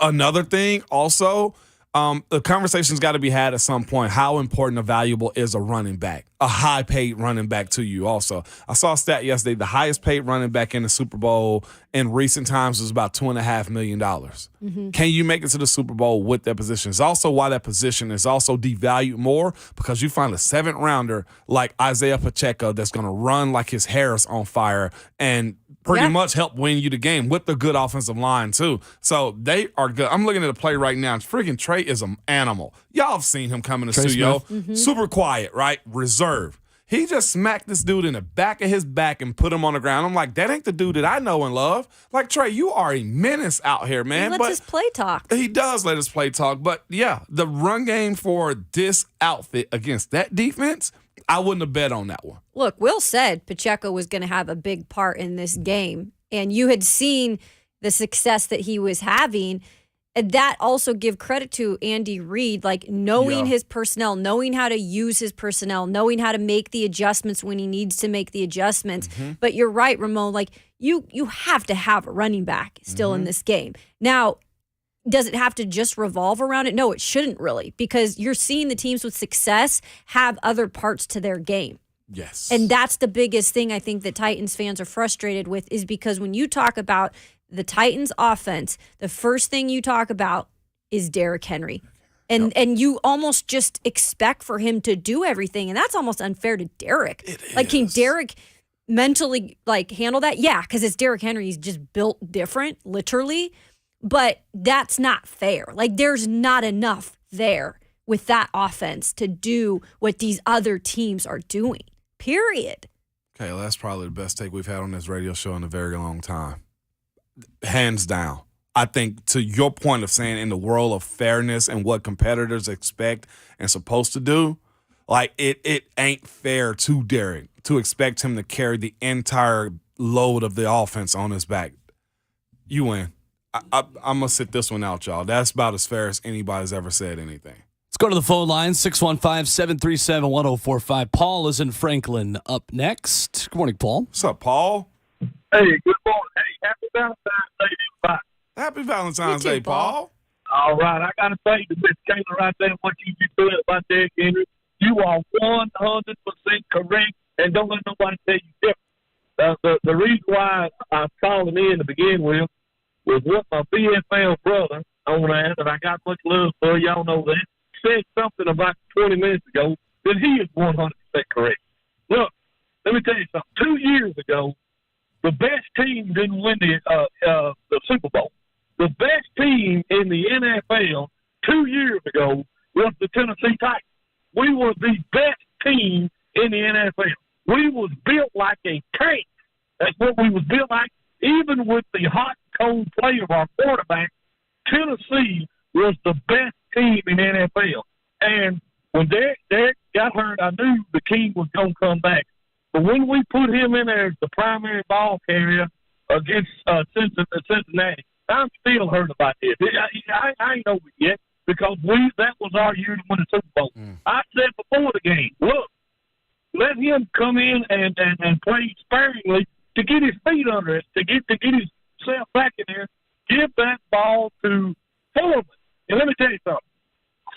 Another thing also, the conversation's got to be had at some point. How important or valuable is a running back, a high-paid running back to you also? I saw a stat yesterday. The highest-paid running back in the Super Bowl in recent times was about $2.5 million. Mm-hmm. Can you make it to the Super Bowl with that position? It's also why that position is also devalued more, because you find a seventh-rounder like Isaiah Pacheco that's going to run like his hair is on fire and pretty much help win you the game with the good offensive line, too. So they are good. I'm looking at a play right now. Freaking Trey is an animal. Y'all have seen him come in the studio. Super quiet, right? Reserved. He just smacked this dude in the back of his back and put him on the ground. I'm like, that ain't the dude that I know and love. Like, Trey, you are a menace out here, man. He lets us play talk. He does let us play talk. But, yeah, the run game for this outfit against that defense, I wouldn't have bet on that one. Look, Will said Pacheco was going to have a big part in this game, and you had seen the success that he was having. And that also give credit to Andy Reid, like knowing his personnel, knowing how to use his personnel, knowing how to make the adjustments when he needs to make the adjustments. Mm-hmm. But you're right, Ramon, like you have to have a running back still in this game. Now, does it have to just revolve around it? No, it shouldn't really, because you're seeing the teams with success have other parts to their game. Yes. And that's the biggest thing I think that Titans fans are frustrated with, is because when you talk about the Titans offense, the first thing you talk about is Derrick Henry. And you almost just expect for him to do everything. And that's almost unfair to Derrick. Like, can Derrick mentally handle that? Yeah, because it's Derrick Henry. He's just built different, literally. But that's not fair. Like, there's not enough there with that offense to do what these other teams are doing, period. Okay, well, that's probably the best take we've had on this radio show in a very long time. Hands down. I think, to your point of saying, in the world of fairness and what competitors expect and supposed to do, like, it ain't fair to Derrick to expect him to carry the entire load of the offense on his back. You win. I'm going to sit this one out, y'all. That's about as fair as anybody's ever said anything. Let's go to the phone line, 615-737-1045. Paul is in Franklin up next. Good morning, Paul. What's up, Paul? Hey, good morning. Hey, happy Valentine's Day, everybody. Happy Valentine's You too, Day, Paul. All right, I got to thank the Miss Kayla right there, what you just said about Derrick Henry. You are 100% correct, and don't let nobody tell you different. The reason why I'm calling in to begin with was what my BFL brother on there that I got much love for, y'all know that, said something about 20 minutes ago that he is 100% correct. Look, let me tell you something. 2 years ago, the best team didn't win the Super Bowl. The best team in the NFL 2 years ago was the Tennessee Titans. We were the best team in the NFL. We was built like a tank. That's what we was built like. Even with the hot, cold play of our quarterback, Tennessee was the best team in the NFL. And when Derrick got hurt, I knew the king was going to come back. But when we put him in there as the primary ball carrier against Cincinnati, I'm still hurt about this. I ain't over it yet. because that was our year to win the Super Bowl. I said before the game, look, let him come in and play sparingly to get his feet under it, to get himself back in there. Give that ball to Foreman. And let me tell you something.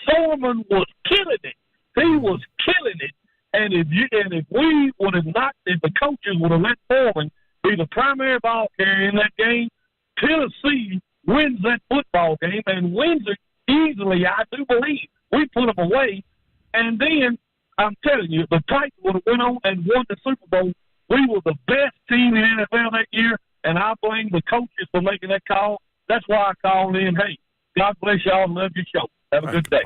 Foreman was killing it. He was killing it. And if we would have if the coaches would have let Foreman be the primary ball carrier in that game, Tennessee wins that football game and wins it easily, I do believe. We put them away. And then, I'm telling you, if the Titans would have went on and won the Super Bowl, we were the best team in the NFL that year, and I blame the coaches for making that call. That's why I called in. Hey, God bless y'all and love your show. Have a good day.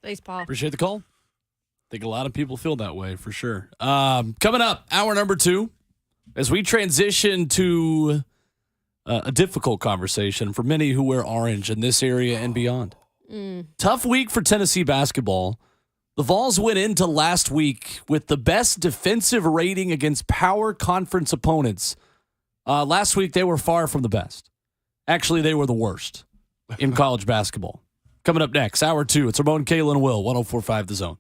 Thanks, Paul. Appreciate the call. I think a lot of people feel that way for sure. Coming up, hour number 2, as we transition to a difficult conversation for many who wear orange in this area and beyond. Tough week for Tennessee basketball. The Vols went into last week with the best defensive rating against power conference opponents. Last week, they were far from the best. Actually, they were the worst in college basketball. Coming up next, hour 2, it's Ramon, Kayla, and Will, 104.5 The Zone.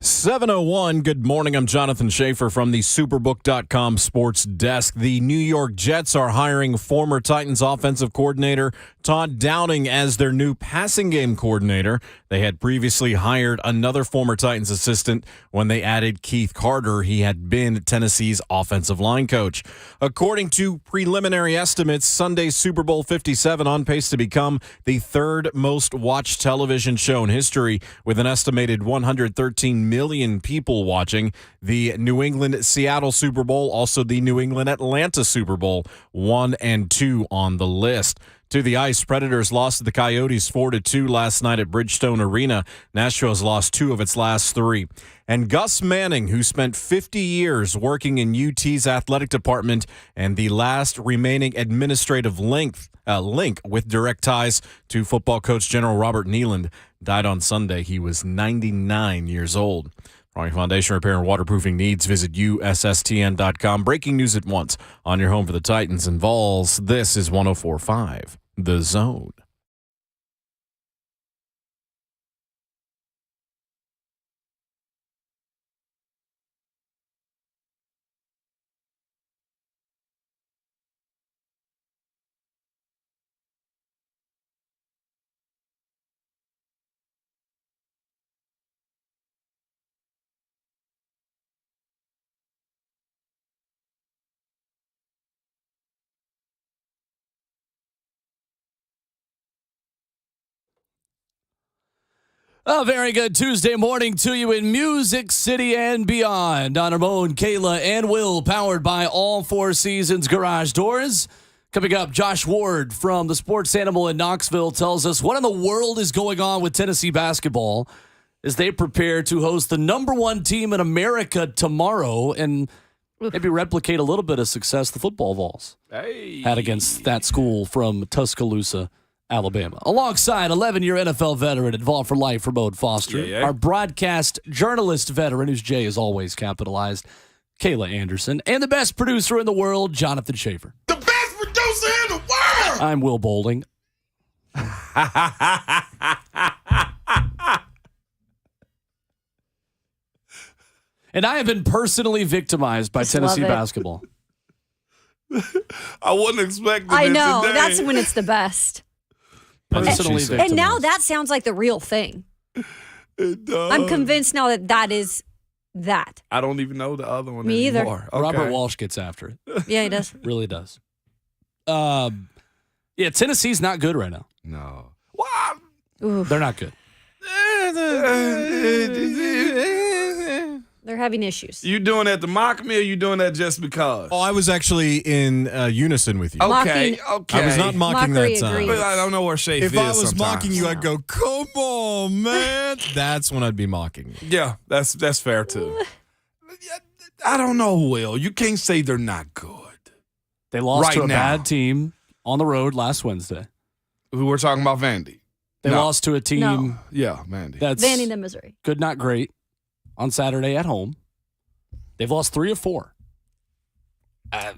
7:01. Good morning. I'm Jonathan Schaefer from the Superbook.com sports desk. The New York Jets are hiring former Titans offensive coordinator Todd Downing as their new passing game coordinator. They had previously hired another former Titans assistant when they added Keith Carter. He had been Tennessee's offensive line coach. According to preliminary estimates, Sunday's Super Bowl 57 on pace to become the third most watched television show in history, with an estimated 113 million people watching. The New England-Seattle Super Bowl, also the New England-Atlanta Super Bowl, 1 and 2 on the list. To the ice, Predators lost to the Coyotes 4-2 last night at Bridgestone Arena. Nashville's lost 2 of its last 3. And Gus Manning, who spent 50 years working in UT's athletic department and the last remaining administrative link with direct ties to football coach General Robert Nealand, died on Sunday. He was 99 years old. For your foundation repair and waterproofing needs, visit USSTN.com. Breaking news at once on your home for the Titans and Vols. This is 104.5 The Zone. A very good Tuesday morning to you in Music City and beyond. On Ramon, Kayla, and Will, powered by All Four Seasons Garage Doors. Coming up, Josh Ward from the Sports Animal in Knoxville tells us what in the world is going on with Tennessee basketball as they prepare to host the number 1 team in America tomorrow and maybe replicate a little bit of success the football Vols had against that school from Tuscaloosa, Alabama. Alongside 11-year NFL veteran and Vol for Life, Ramon Foster, our broadcast journalist veteran, whose J is always capitalized, Kayla Anderson, and the best producer in the world, Jonathan Schaefer. The best producer in the world! I'm Will Boulding. And I have been personally victimized by Tennessee basketball. I wasn't expecting I it know. today. That's when it's the best. Personally victimized. And now that sounds like the real thing. It does. I'm convinced now that is that. I don't even know the other one Me either. anymore. Okay. Robert Walsh gets after it. Yeah, he does. Really does. Yeah, Tennessee's not good right now. No. Wow. They're not good. They're having issues. You doing that to mock me, or you doing that just because? Oh, I was actually in unison with you. Okay. I was not mocking Mockery that time. agrees. But I don't know where Shafe is. If I was sometimes. mocking you, I'd go, come on, man. That's when I'd be mocking you. Yeah, that's fair too. I don't know, Will. You can't say they're not good. They lost Right to a now. bad team on the road last Wednesday. We were talking about Vandy. They No. lost to a team No. Yeah, Vandy. that's Vandy, the Missouri. good, not great, on Saturday at home. They've lost 3 of 4. They're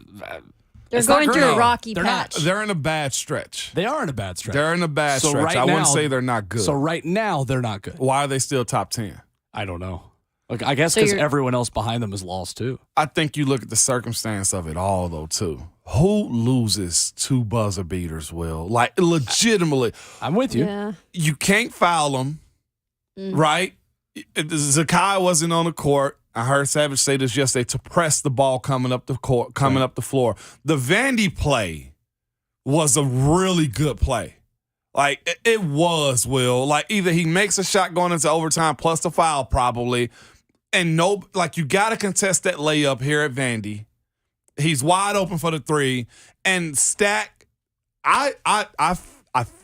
It's not going through great. a rocky They're not. patch. They're in a bad stretch. They are in a bad stretch. They're in a bad So stretch. right I wouldn't now- say they're not good. So right now, they're not good. Why are they still top 10? I don't know. Look, I guess So because you're- everyone else behind them is lost too. I think you look at the circumstance of it all, though, too. Who loses 2 buzzer beaters, Will? Like, legitimately. I'm with you. Yeah. You can't foul them, right? Zakai wasn't on the court. I heard Savage say this yesterday, to press the ball coming up the court, coming up the floor. The Vandy play was a really good play. Like, it was, Will. Like, either he makes a shot going into overtime plus the foul probably, and you got to contest that layup here at Vandy. He's wide open for the 3. And Stack, I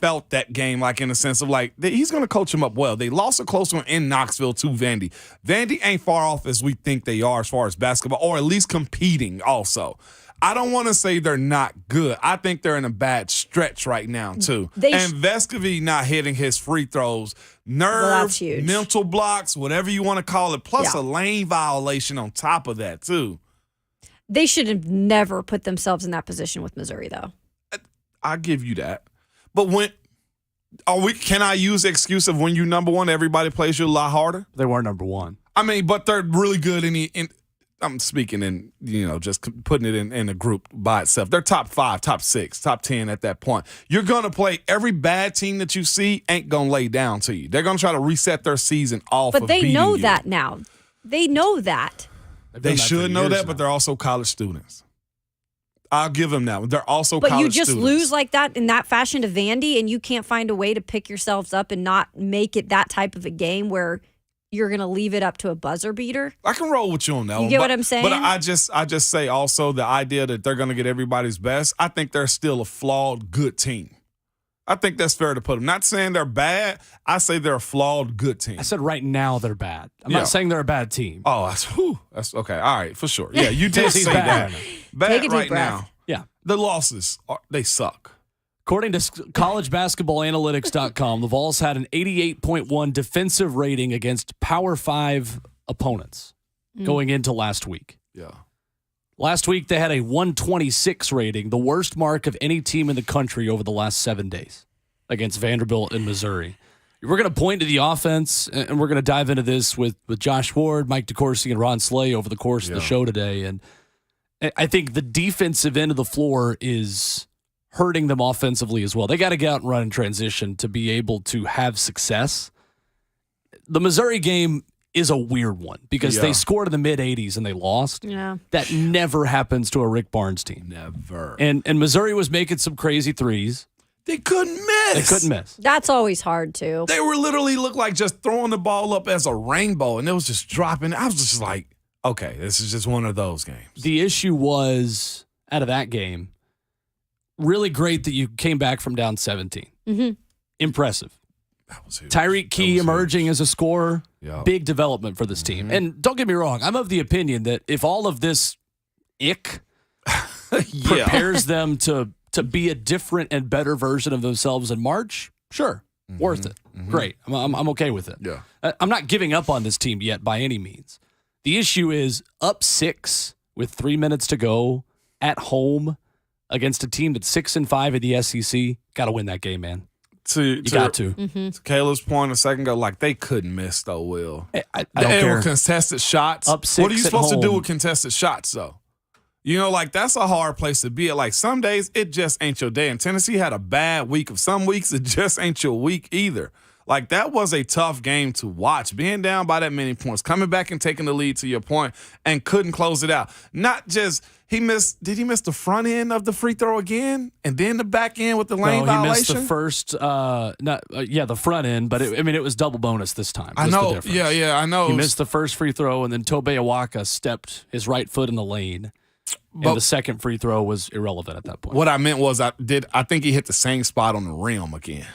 felt that game, like, in the sense of, like, he's going to coach him up well. They lost a close one in Knoxville to Vandy. Vandy ain't far off as we think they are as far as basketball, or at least competing also. I don't want to say they're not good. I think they're in a bad stretch right now, too. And Vescovy not hitting his free throws, that's huge. mental blocks, whatever you want to call it, plus a lane violation on top of that, too. They should have never put themselves in that position with Missouri, though. I'll give you that. But can I use the excuse of when you number 1, everybody plays you a lot harder? They were number 1. I mean, but they're really good in I'm speaking in, just putting it in a group by itself. They're top 5, top 6, top 10 at that point. You're going to play every bad team that you see ain't going to lay down to you. They're going to try to reset their season off But of they beating know you. that now. They know that. They should know that, but they're also college students. I'll give them that. They're also But college you just students. lose like that in that fashion to Vandy, and you can't find a way to pick yourselves up and not make it that type of a game where you're going to leave it up to a buzzer beater. I can roll with you on that one. You get what I'm saying? But I just say also the idea that they're going to get everybody's best, I think they're still a flawed good team. I think that's fair to put them. Not saying they're bad. I say they're a flawed good team. I said right now they're bad. I'm not saying they're a bad team. Oh, that's okay. All right, for sure. Yeah, you did Tennessee's say bad. that. Bad Take a deep right breath. now. Yeah. The losses, they suck. According to collegebasketballanalytics.com, the Vols had an 88.1 defensive rating against Power 5 opponents going into last week. Yeah. Last week, they had a 126 rating, the worst mark of any team in the country over the last 7 days against Vanderbilt and Missouri. We're going to point to the offense, and we're going to dive into this with Josh Ward, Mike DeCourcy, and Ron Slay over the course of the show today. And I think the defensive end of the floor is hurting them offensively as well. They got to get out and run in transition to be able to have success. The Missouri game is a weird one because they scored in the mid-80s and they lost. Yeah. That never happens to a Rick Barnes team. Never. And Missouri was making some crazy threes. They couldn't miss. They couldn't miss. That's always hard, too. They were literally looked like just throwing the ball up as a rainbow, and it was just dropping. I was just like, okay, this is just one of those games. The issue was, out of that game, really great that you came back from down 17. Mm-hmm. Impressive. That was huge. Tyreek Key emerging as a scorer, big development for this team. And don't get me wrong, I'm of the opinion that if all of this prepares them to be a different and better version of themselves in March, sure, worth it. Great. I'm okay with it. Yeah. I'm not giving up on this team yet by any means. The issue is up 6 with 3 minutes to go at home against a team that's 6-5 in the SEC. Got to win that game, man. You got to. To Caleb's point a second ago, like they couldn't miss though, Will. I don't care. With contested shots. Up 6 what are you at supposed to do home. with contested shots though? Like that's a hard place to be at. Like some days it just ain't your day. And Tennessee had a bad week. Of some weeks it just ain't your week either. Like that was a tough game to watch. Being down by that many points, coming back and taking the lead to your point, and couldn't close it out. Not just did he miss the front end of the free throw again, and then the back end with the lane violation? He missed the first, the front end, but it was double bonus this time. I know. I know. He missed the first free throw, and then Tobe Awaka stepped his right foot in the lane. And the second free throw was irrelevant at that point. What I meant was I think he hit the same spot on the rim again.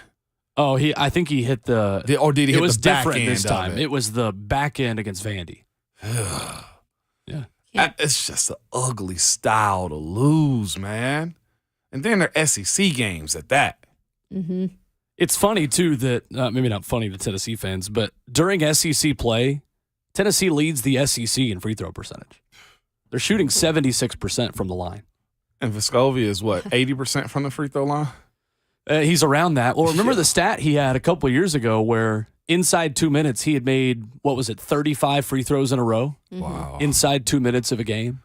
Oh, I think he hit or did he hit the back different end this time. of it? It was the back end against Vandy. Yeah. It's just an ugly style to lose, man. And then they're SEC games at that. Mm-hmm. It's funny, too, that maybe not funny to Tennessee fans, but during SEC play, Tennessee leads the SEC in free throw percentage. They're shooting 76% from the line. And Vescovi is what, 80% from the free throw line? He's around that. Well, remember the stat he had a couple of years ago where inside 2 minutes he had made, 35 free throws in a row? Wow. Inside 2 minutes of a game.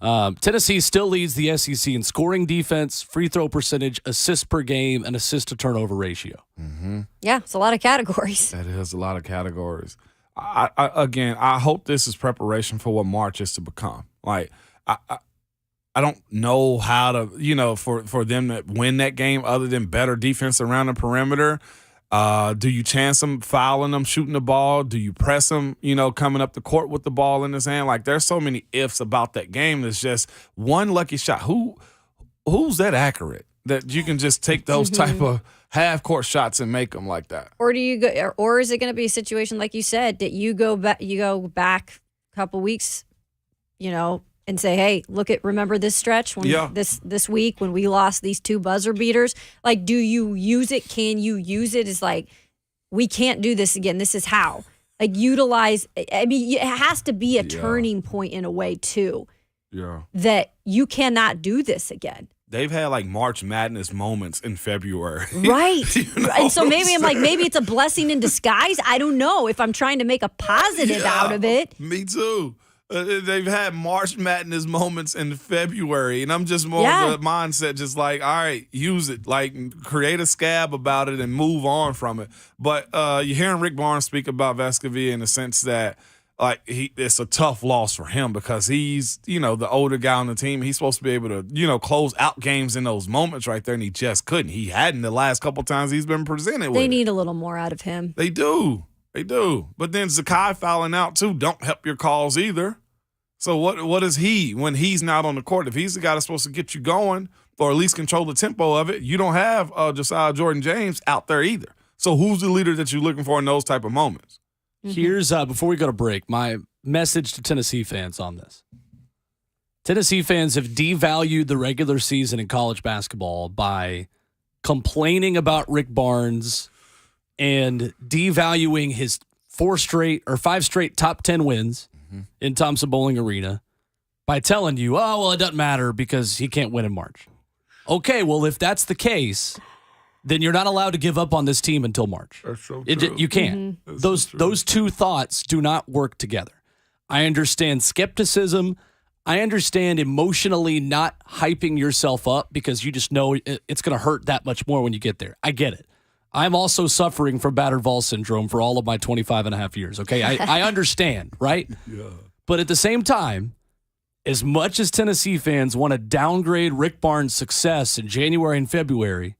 Tennessee still leads the SEC in scoring defense, free throw percentage, assists per game, and assist to turnover ratio. Mm-hmm. Yeah, it's a lot of categories. That is a lot of categories. I hope this is preparation for what March is to become. Like, I don't know how to, for them to win that game other than better defense around the perimeter. Do you chance them fouling them, shooting the ball? Do you press them, coming up the court with the ball in his hand? Like, there's so many ifs about that game. There's just one lucky shot. Who's that accurate that you can just take those type of half-court shots and make them like that? Or do you go? Or is it going to be a situation like you said that you go back a couple weeks, and say, hey, remember this stretch this week when we lost these 2 buzzer beaters? Like, do you use it? Can you use it? It's like, we can't do this again. This is how. Like, utilize. I mean, it has to be a turning point in a way too. Yeah. That you cannot do this again. they've had like March Madness moments in February. Right. You know And so what maybe I'm like, saying? maybe it's a blessing in disguise. I don't know if I'm trying to make a positive out of it. Me too. They've had March Madness moments in February, and I'm just more Yeah. of the mindset, just like, all right, use it, like create a scab about it and move on from it. But you're hearing Rick Barnes speak about Vescovi in the sense that, like, it's a tough loss for him because he's, the older guy on the team. He's supposed to be able to, close out games in those moments right there, and he just couldn't. He hadn't the last couple times he's been presented with. They it. need a little more out of him. They do. They do. But then Zakai fouling out too don't help your calls either. So what is he when he's not on the court? If he's the guy that's supposed to get you going or at least control the tempo of it, you don't have Josiah Jordan-James out there either. So who's the leader that you're looking for in those type of moments? Here's, before we go to break, my message to Tennessee fans on this. Tennessee fans have devalued the regular season in college basketball by complaining about Rick Barnes and devaluing his 5 straight top 10 wins in Thompson Bowling Arena by telling you, oh, well, it doesn't matter because he can't win in March. Okay, well, if that's the case, then you're not allowed to give up on this team until March. That's so true. You can't. Those two thoughts do not work together. I understand skepticism. I understand emotionally not hyping yourself up because you just know it's going to hurt that much more when you get there. I get it. I'm also suffering from battered Vol syndrome for all of my 25 and a half years, okay? I understand, right? Yeah. But at the same time, as much as Tennessee fans want to downgrade Rick Barnes' success in January and February,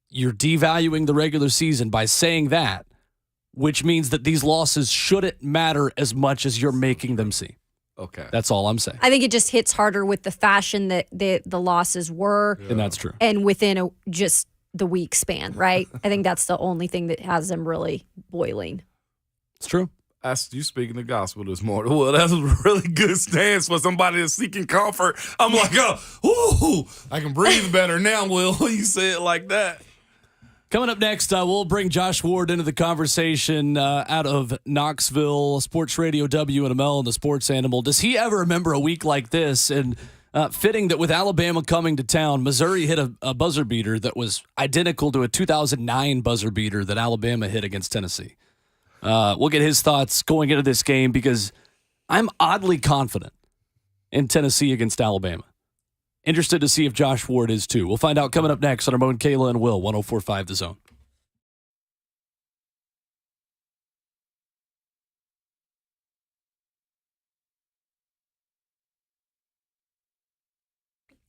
you're devaluing the regular season by saying that, which means that these losses shouldn't matter as much as you're making them seem. Okay. That's all I'm saying. I think it just hits harder with the fashion that the losses were. And that's true. And within just the week span, right? I think that's the only thing that has them really boiling. It's true. That's you speaking the gospel this morning. Well, that's a really good stance for somebody that's seeking comfort. I'm like, I can breathe better now, Will, when you say it like that. Coming up next, we'll bring Josh Ward into the conversation out of Knoxville, Sports Radio WNML, and the Sports Animal. Does he ever remember a week like this? And fitting that with Alabama coming to town, Missouri hit a buzzer beater that was identical to a 2009 buzzer beater that Alabama hit against Tennessee. We'll get his thoughts going into this game because I'm oddly confident in Tennessee against Alabama. Interested to see if Josh Ward is too. We'll find out coming up next on Ramon, Kayla, and Will, 104.5 The Zone.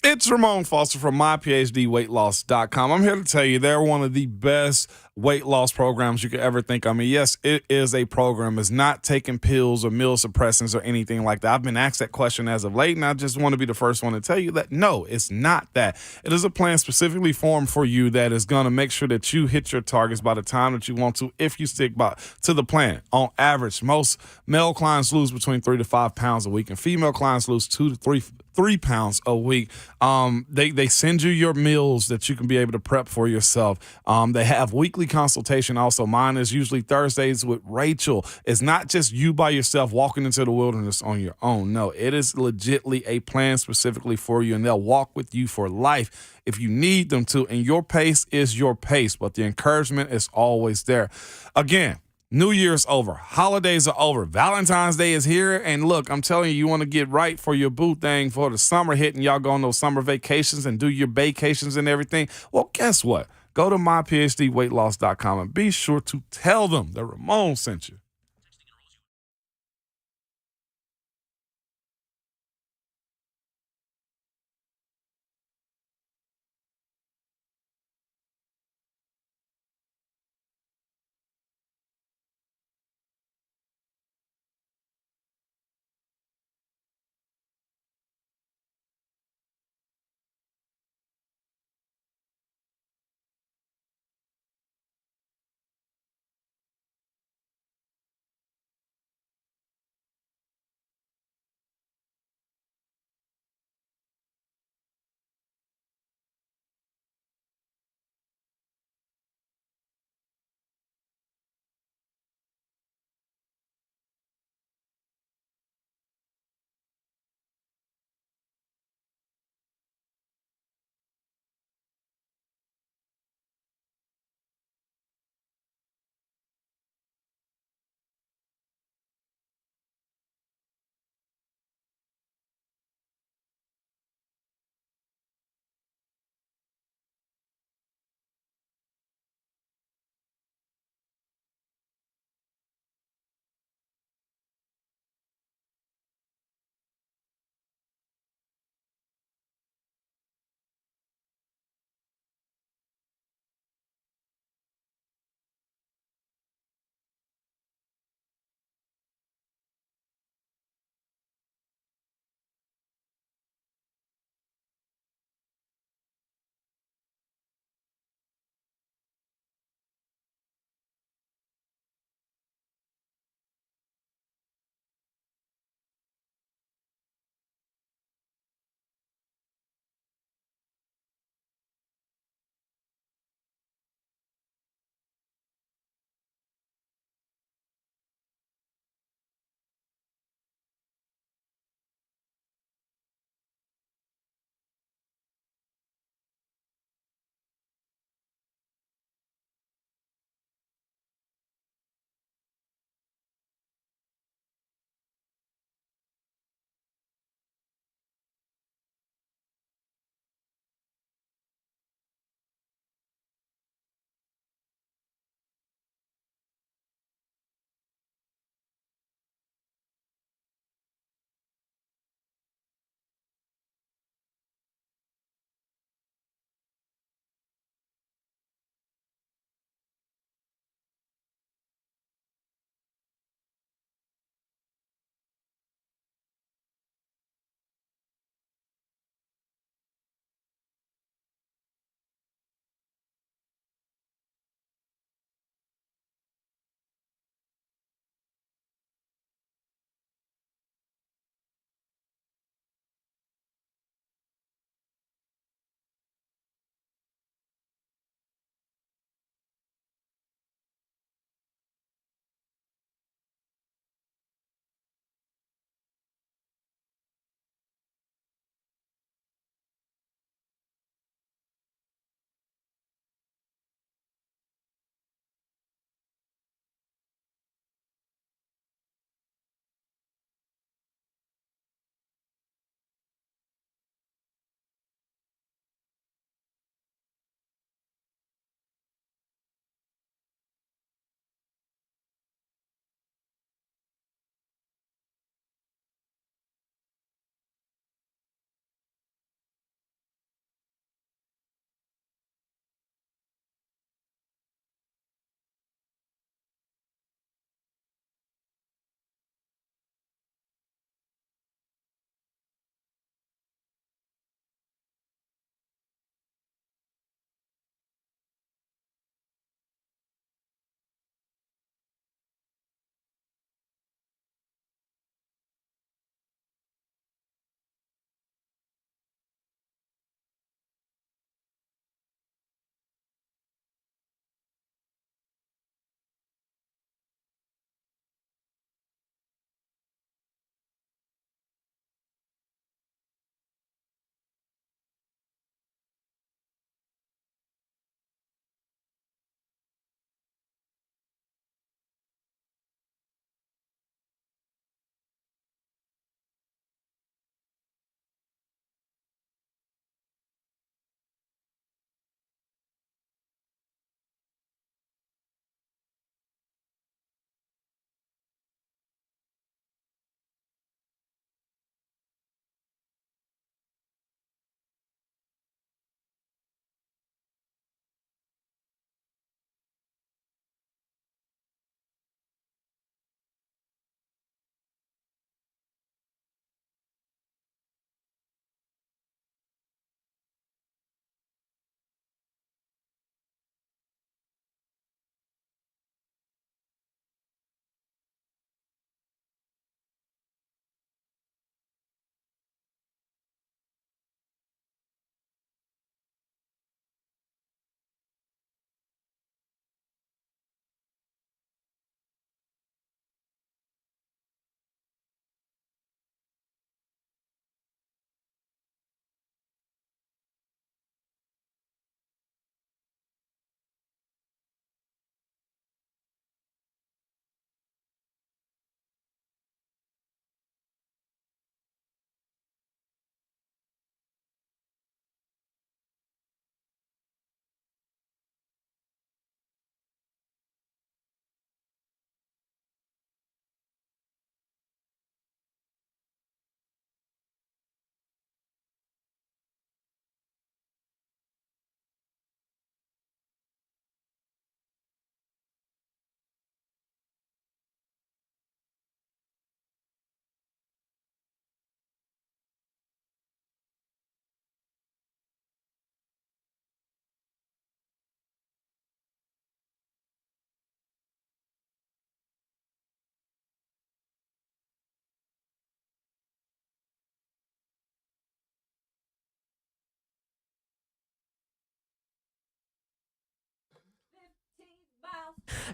It's Ramon Foster from MyPhDWeightLoss.com. I'm here to tell you they're one of the best weight loss programs you could ever think. I mean, yes, it is a program. It's not taking pills or meal suppressants or anything like that. I've been asked that question as of late, and I just want to be the first one to tell you that no, it's not that. It is a plan specifically formed for you that is going to make sure that you hit your targets by the time that you want to if you stick to the plan. On average, most male clients lose between 3 to 5 pounds a week, and female clients lose 2 to 3 pounds a week. They send you your meals that you can be able to prep for yourself. They have weekly consultation also. Mine is usually Thursdays with Rachel. It's not just you by yourself walking into the wilderness on your own. No, it is legitly a plan specifically for you, and they'll walk with you for life if you need them to. And your pace is your pace, but the encouragement is always there. Again, New Year's over. Holidays are over. Valentine's Day is here. And look, I'm telling you, you want to get right for your boo thing for the summer hitting. Y'all go on those summer vacations and do your vacations and everything. Well, guess what? Go to MyPhDWeightLoss.com and be sure to tell them that Ramon sent you.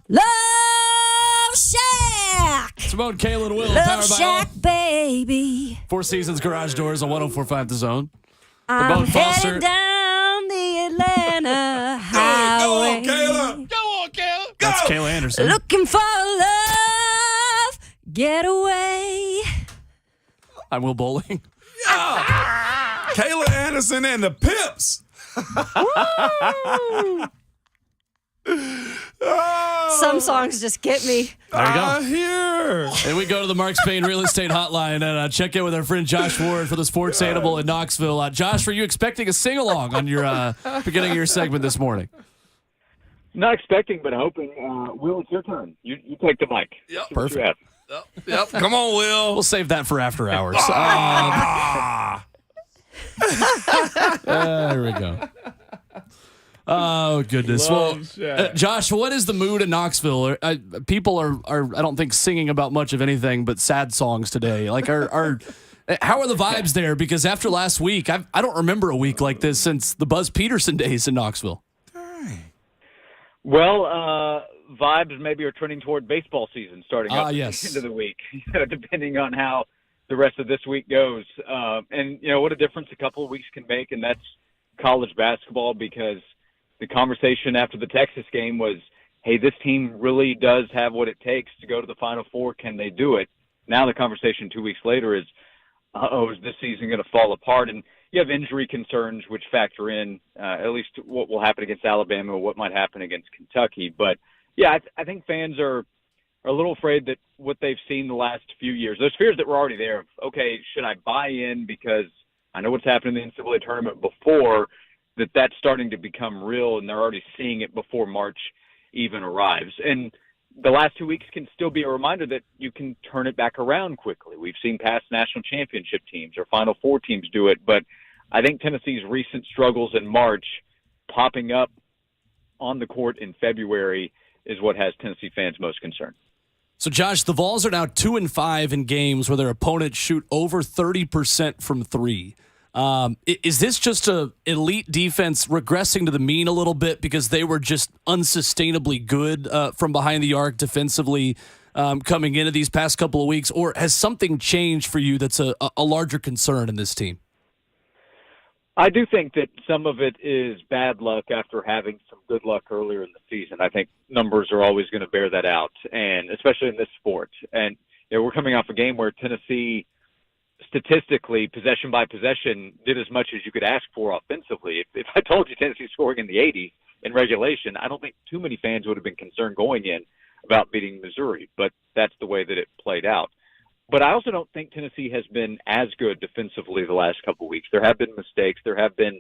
Love Shack. It's Ramon, Kayla, and Will. Love Powered by Shack, baby. Four Seasons Garage Doors on 104.5 The Zone. I'm Foster. headed down the Atlanta highway. That's Kayla Anderson. Looking for love, get away. I'm Will Bowling. Kayla Anderson and the Pips. Some songs just get me. There you go. I hear. And we go to the Mark Spain Real Estate Hotline and check in with our friend Josh Ward for the Sports Animal in Knoxville. Josh, were you expecting a sing-along on your beginning of your segment this morning? Not expecting, but hoping. Will, it's your turn. You take the mic. Yep. Perfect. Yep. Come on, Will. We'll save that for after hours. There we go. Oh, goodness. Well, Josh, what is the mood in Knoxville? People are, I don't think, singing about much of anything but sad songs today. Like, how are the vibes there? Because after last week, I don't remember a week like this since the Buzz Peterson days in Knoxville. Well, vibes maybe are trending toward baseball season starting up at the end of the week, depending on how the rest of this week goes. And, what a difference a couple of weeks can make, and that's college basketball, because the conversation after the Texas game was, hey, this team really does have what it takes to go to the Final Four. Can they do it? Now the conversation 2 weeks later is, is this season going to fall apart? And you have injury concerns, which factor in at least what will happen against Alabama or what might happen against Kentucky. But, yeah, I think fans are a little afraid that what they've seen the last few years, those fears that were already there, okay, should I buy in because I know what's happened in the NCAA tournament before, that's starting to become real, and they're already seeing it before March even arrives. And the last 2 weeks can still be a reminder that you can turn it back around quickly. We've seen past national championship teams or Final Four teams do it, but I think Tennessee's recent struggles in March popping up on the court in February is what has Tennessee fans most concerned. So, Josh, the Vols are now 2-5 in games where their opponents shoot over 30% from three. Is this just a elite defense regressing to the mean a little bit because they were just unsustainably good from behind the arc defensively coming into these past couple of weeks, or has something changed for you that's a larger concern in this team? I do think that some of it is bad luck after having some good luck earlier in the season. I think numbers are always going to bear that out, and especially in this sport. And we're coming off a game where Tennessee statistically, possession by possession, did as much as you could ask for offensively. If I told you Tennessee scoring in the 80s in regulation, I don't think too many fans would have been concerned going in about beating Missouri, but that's the way that it played out. But I also don't think Tennessee has been as good defensively the last couple of weeks. There have been mistakes. There have been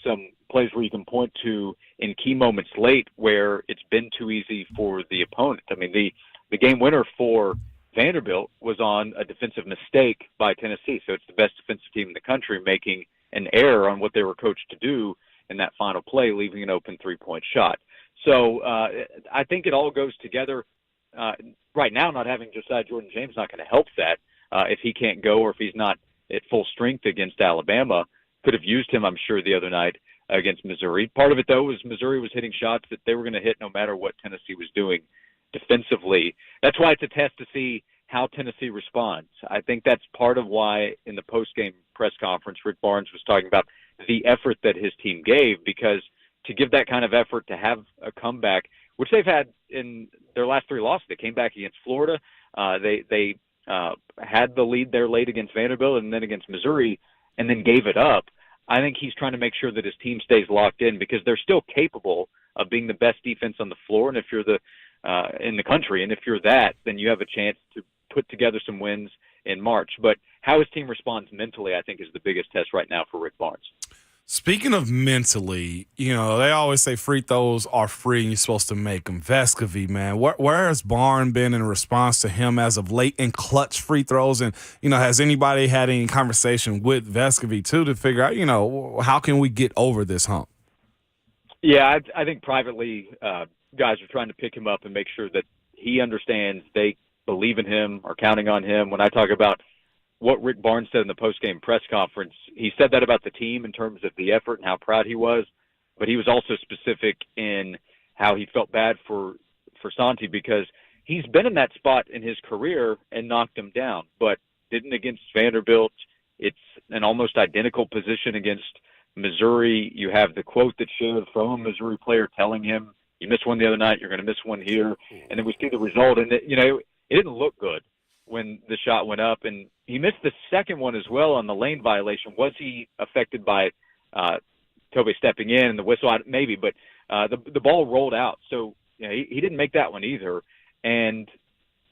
some plays where you can point to in key moments late where it's been too easy for the opponent. I mean, the game winner for Vanderbilt was on a defensive mistake by Tennessee. So it's the best defensive team in the country making an error on what they were coached to do in that final play, leaving an open three-point shot. So I think it all goes together. Right now, not having Josiah Jordan-James not going to help that if he can't go or if he's not at full strength against Alabama. Could have used him, I'm sure, the other night against Missouri. Part of it, though, was Missouri was hitting shots that they were going to hit no matter what Tennessee was doing defensively. That's why it's a test to see how Tennessee responds. I think that's part of why in the post-game press conference, Rick Barnes was talking about the effort that his team gave, because to give that kind of effort, to have a comeback, which they've had in their last three losses. They came back against Florida. They had the lead there late against Vanderbilt and then against Missouri and then gave it up. I think he's trying to make sure that his team stays locked in because they're still capable of being the best defense on the floor. And if you're in the country, and if you're that, then you have a chance to put together some wins in March. But how his team responds mentally, I think, is the biggest test right now for Rick Barnes. Speaking of mentally, they always say free throws are free and you're supposed to make them. Vescovy, man, where has Barnes been in response to him as of late in clutch free throws? And, has anybody had any conversation with Vescovy, too, to figure out, how can we get over this hump? Yeah, I think privately guys are trying to pick him up and make sure that he understands they believe in him, are counting on him. When I talk about what Rick Barnes said in the post-game press conference, he said that about the team in terms of the effort and how proud he was, but he was also specific in how he felt bad for for Santi because he's been in that spot in his career and knocked him down, but didn't against Vanderbilt. It's an almost identical position against Missouri. You have the quote that showed from a Missouri player telling him, you missed one the other night, you're going to miss one here. And then we see the result. And, it didn't look good when the shot went up. And he missed the second one as well on the lane violation. Was he affected by Tobe stepping in and the whistle? Maybe, but the ball rolled out. So he didn't make that one either. And,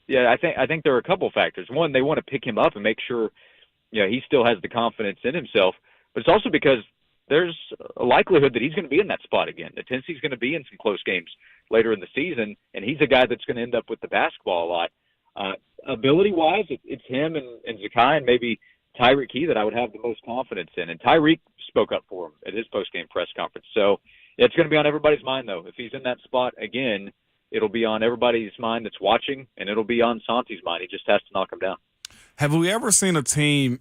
I think there are a couple factors. One, they want to pick him up and make sure he still has the confidence in himself. But it's also because there's a likelihood that he's going to be in that spot again. That Tennessee's going to be in some close games later in the season, and he's a guy that's going to end up with the basketball a lot. Ability-wise, it's him and Zakai and maybe Tyreek Key that I would have the most confidence in. And Tyreek spoke up for him at his post-game press conference. So it's going to be on everybody's mind, though. If he's in that spot again, it'll be on everybody's mind that's watching, and it'll be on Santi's mind. He just has to knock him down. Have we ever seen a team,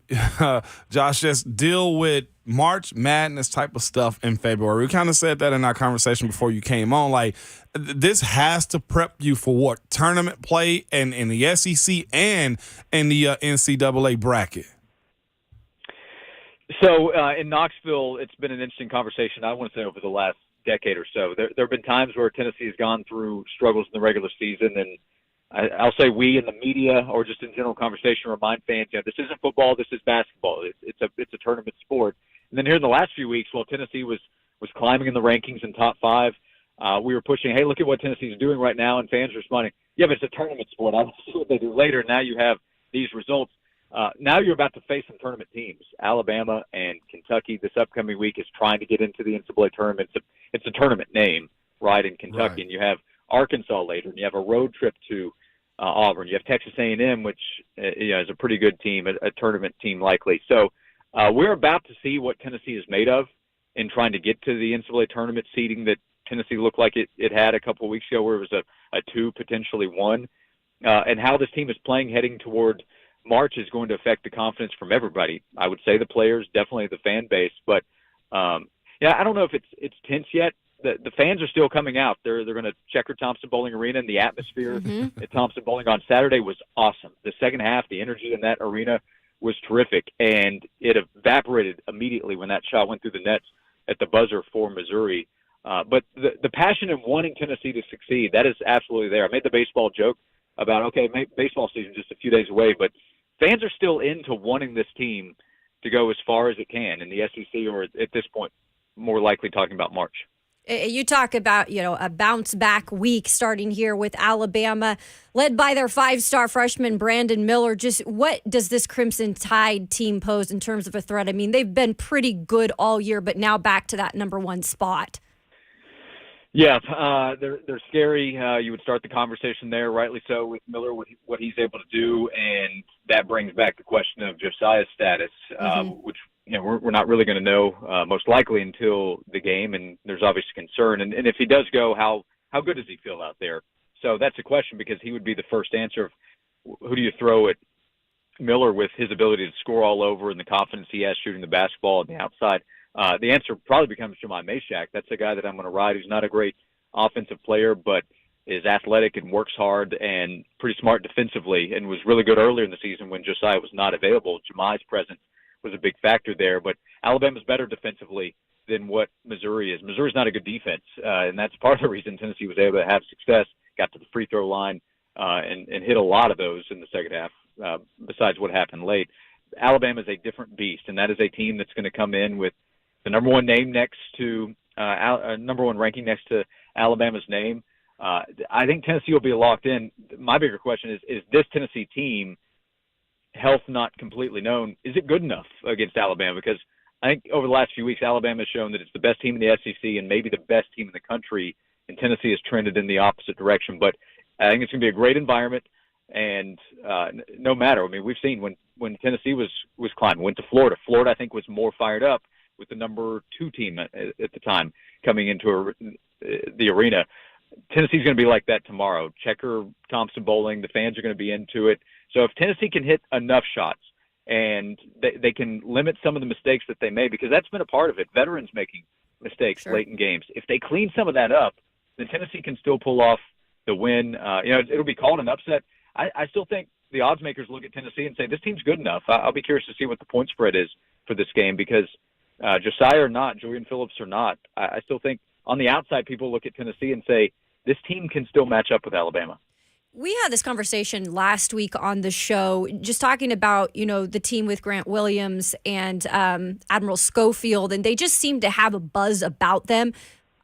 Josh, just deal with March Madness type of stuff in February? We kind of said that in our conversation before you came on. Like, this has to prep you for what? Tournament play and in the SEC and in the NCAA bracket. So in Knoxville, it's been an interesting conversation, I want to say, over the last decade or so. There have been times where Tennessee has gone through struggles in the regular season, and I'll say we in the media or just in general conversation remind fans, this isn't football, this is basketball. It's a tournament sport. And then here in the last few weeks, while Tennessee was climbing in the rankings in top 5, we were pushing, hey, look at what Tennessee's doing right now, and fans responding, yeah, but it's a tournament sport. I'll see what they do later. Now you have these results. Now you're about to face some tournament teams. Alabama and Kentucky this upcoming week is trying to get into the NCAA tournament. It's a tournament name, right, in Kentucky. Right. And you have Arkansas later, and you have a road trip to Auburn. You have Texas A&M, which is a pretty good team, a tournament team likely. So we're about to see what Tennessee is made of in trying to get to the NCAA tournament seeding that Tennessee looked like it had a couple of weeks ago, where it was a 2, potentially 1. And how this team is playing heading toward March is going to affect the confidence from everybody. I would say the players, definitely the fan base. But, I don't know if it's tense yet. The fans are still coming out. They're going to checker Thompson Bowling Arena, and the atmosphere at Thompson Bowling on Saturday was awesome. The second half, the energy in that arena was terrific, and it evaporated immediately when that shot went through the nets at the buzzer for Missouri. But the passion in wanting Tennessee to succeed, that is absolutely there. I made the baseball joke about, baseball season just a few days away, but fans are still into wanting this team to go as far as it can in the SEC, or at this point, more likely talking about March. You talk about, a bounce-back week starting here with Alabama, led by their 5-star freshman Brandon Miller. Just what does this Crimson Tide team pose in terms of a threat? I mean, they've been pretty good all year, but now back to that number 1 spot. Yeah, they're scary. You would start the conversation there, rightly so, with Miller, what he's able to do, and that brings back the question of Josiah's status, which we're not really going to know most likely until the game, and there's obviously concern. And if he does go, how good does he feel out there? So that's a question, because he would be the first answer of who do you throw at Miller with his ability to score all over and the confidence he has shooting the basketball on the outside. The answer probably becomes Jemai Meshack. That's a guy that I'm going to ride, who's not a great offensive player, but is athletic and works hard and pretty smart defensively, and was really good earlier in the season when Josiah was not available. Jemai's presence was a big factor there, but Alabama's better defensively than what Missouri is. Missouri's not a good defense, and that's part of the reason Tennessee was able to have success, got to the free throw line, and hit a lot of those in the second half, besides what happened late. Alabama's a different beast, and that is a team that's going to come in with the number 1 name next to number 1 ranking next to Alabama's name. I think Tennessee will be locked in. My bigger question is this Tennessee team, health not completely known, is it good enough against Alabama? Because I think over the last few weeks, Alabama has shown that it's the best team in the SEC and maybe the best team in the country, and Tennessee has trended in the opposite direction. But I think it's going to be a great environment, and no matter. I mean, we've seen when Tennessee was climbing, went to Florida. Florida, I think, was more fired up with the number 2 team at the time coming into the arena. Tennessee's going to be like that tomorrow. Checker Thompson Bowling, the fans are going to be into it. So if Tennessee can hit enough shots and they can limit some of the mistakes that they made, because that's been a part of it, veterans making mistakes late in games. If they clean some of that up, then Tennessee can still pull off the win. It'll be called an upset. I still think the odds makers look at Tennessee and say, this team's good enough. I'll be curious to see what the point spread is for this game because Josiah or not, Julian Phillips or not, I still think on the outside people look at Tennessee and say, this team can still match up with Alabama. We had this conversation last week on the show, just talking about, the team with Grant Williams and Admiral Schofield, and they just seem to have a buzz about them.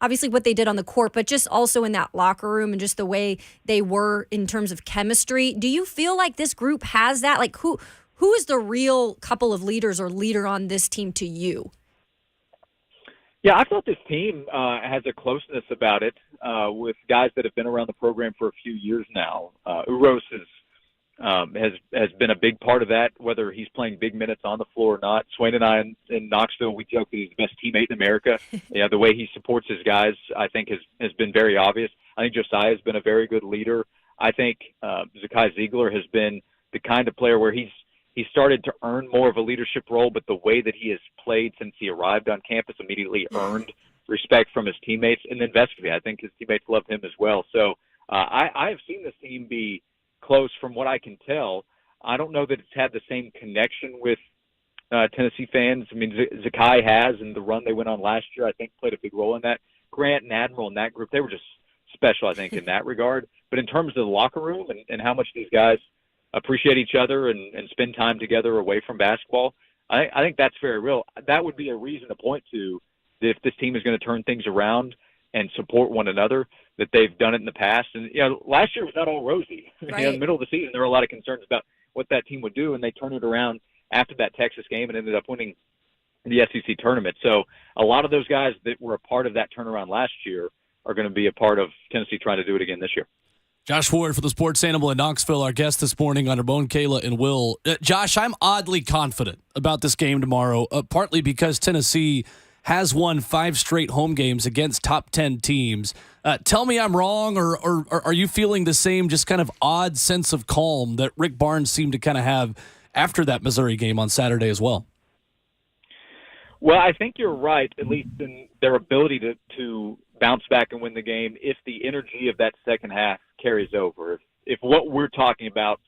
Obviously what they did on the court, but just also in that locker room and just the way they were in terms of chemistry. Do you feel like this group has that? Like who is the real couple of leaders or leader on this team to you? Yeah, I thought this team has a closeness about it with guys that have been around the program for a few years now. Uros has been a big part of that, whether he's playing big minutes on the floor or not. Swain and I in Knoxville, we joke that he's the best teammate in America. The way he supports his guys, I think, has been very obvious. I think Josiah has been a very good leader. I think Zakai Ziegler has been the kind of player where he started to earn more of a leadership role, but the way that he has played since he arrived on campus immediately earned respect from his teammates. And then Vescovy, I think his teammates love him as well. So I have seen this team be close from what I can tell. I don't know that it's had the same connection with Tennessee fans. I mean, Zakai has, and the run they went on last year, I think, played a big role in that. Grant and Admiral in that group, they were just special, I think, in that regard. But in terms of the locker room and how much these guys appreciate each other and spend time together away from basketball, I think that's very real. That would be a reason to point to if this team is going to turn things around and support one another, that they've done it in the past. And, last year was not all rosy. Right. In the middle of the season, there were a lot of concerns about what that team would do, and they turned it around after that Texas game and ended up winning the SEC tournament. So a lot of those guys that were a part of that turnaround last year are going to be a part of Tennessee trying to do it again this year. Josh Ward for the Sports Animal in Knoxville, our guest this morning on Ramon, Kayla, and Will. Josh, I'm oddly confident about this game tomorrow, partly because Tennessee has won 5 straight home games against top 10 teams. Tell me I'm wrong, or are you feeling the same just kind of odd sense of calm that Rick Barnes seemed to kind of have after that Missouri game on Saturday as well? Well, I think you're right, at least in their ability to bounce back and win the game if the energy of that second half carries over. If what we're talking about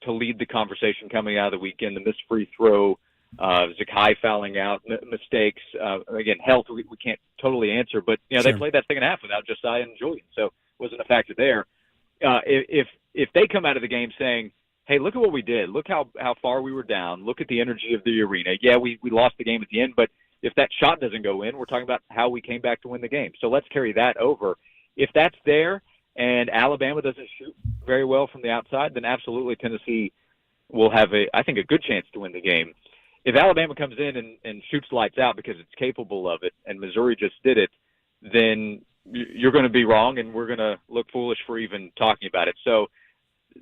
to lead the conversation coming out of the weekend, the missed free throw, Zakai fouling out, mistakes, again, health, we can't totally answer, but they played that second half without Josiah and Julian, so it wasn't a factor there. If they come out of the game saying, hey, look at what we did, look how far we were down, look at the energy of the arena. Yeah, we lost the game at the end, but if that shot doesn't go in, we're talking about how we came back to win the game. So let's carry that over. If that's there and Alabama doesn't shoot very well from the outside, then absolutely Tennessee will have, I think, a good chance to win the game. If Alabama comes in and shoots lights out because it's capable of it and Missouri just did it, then you're going to be wrong and we're going to look foolish for even talking about it. So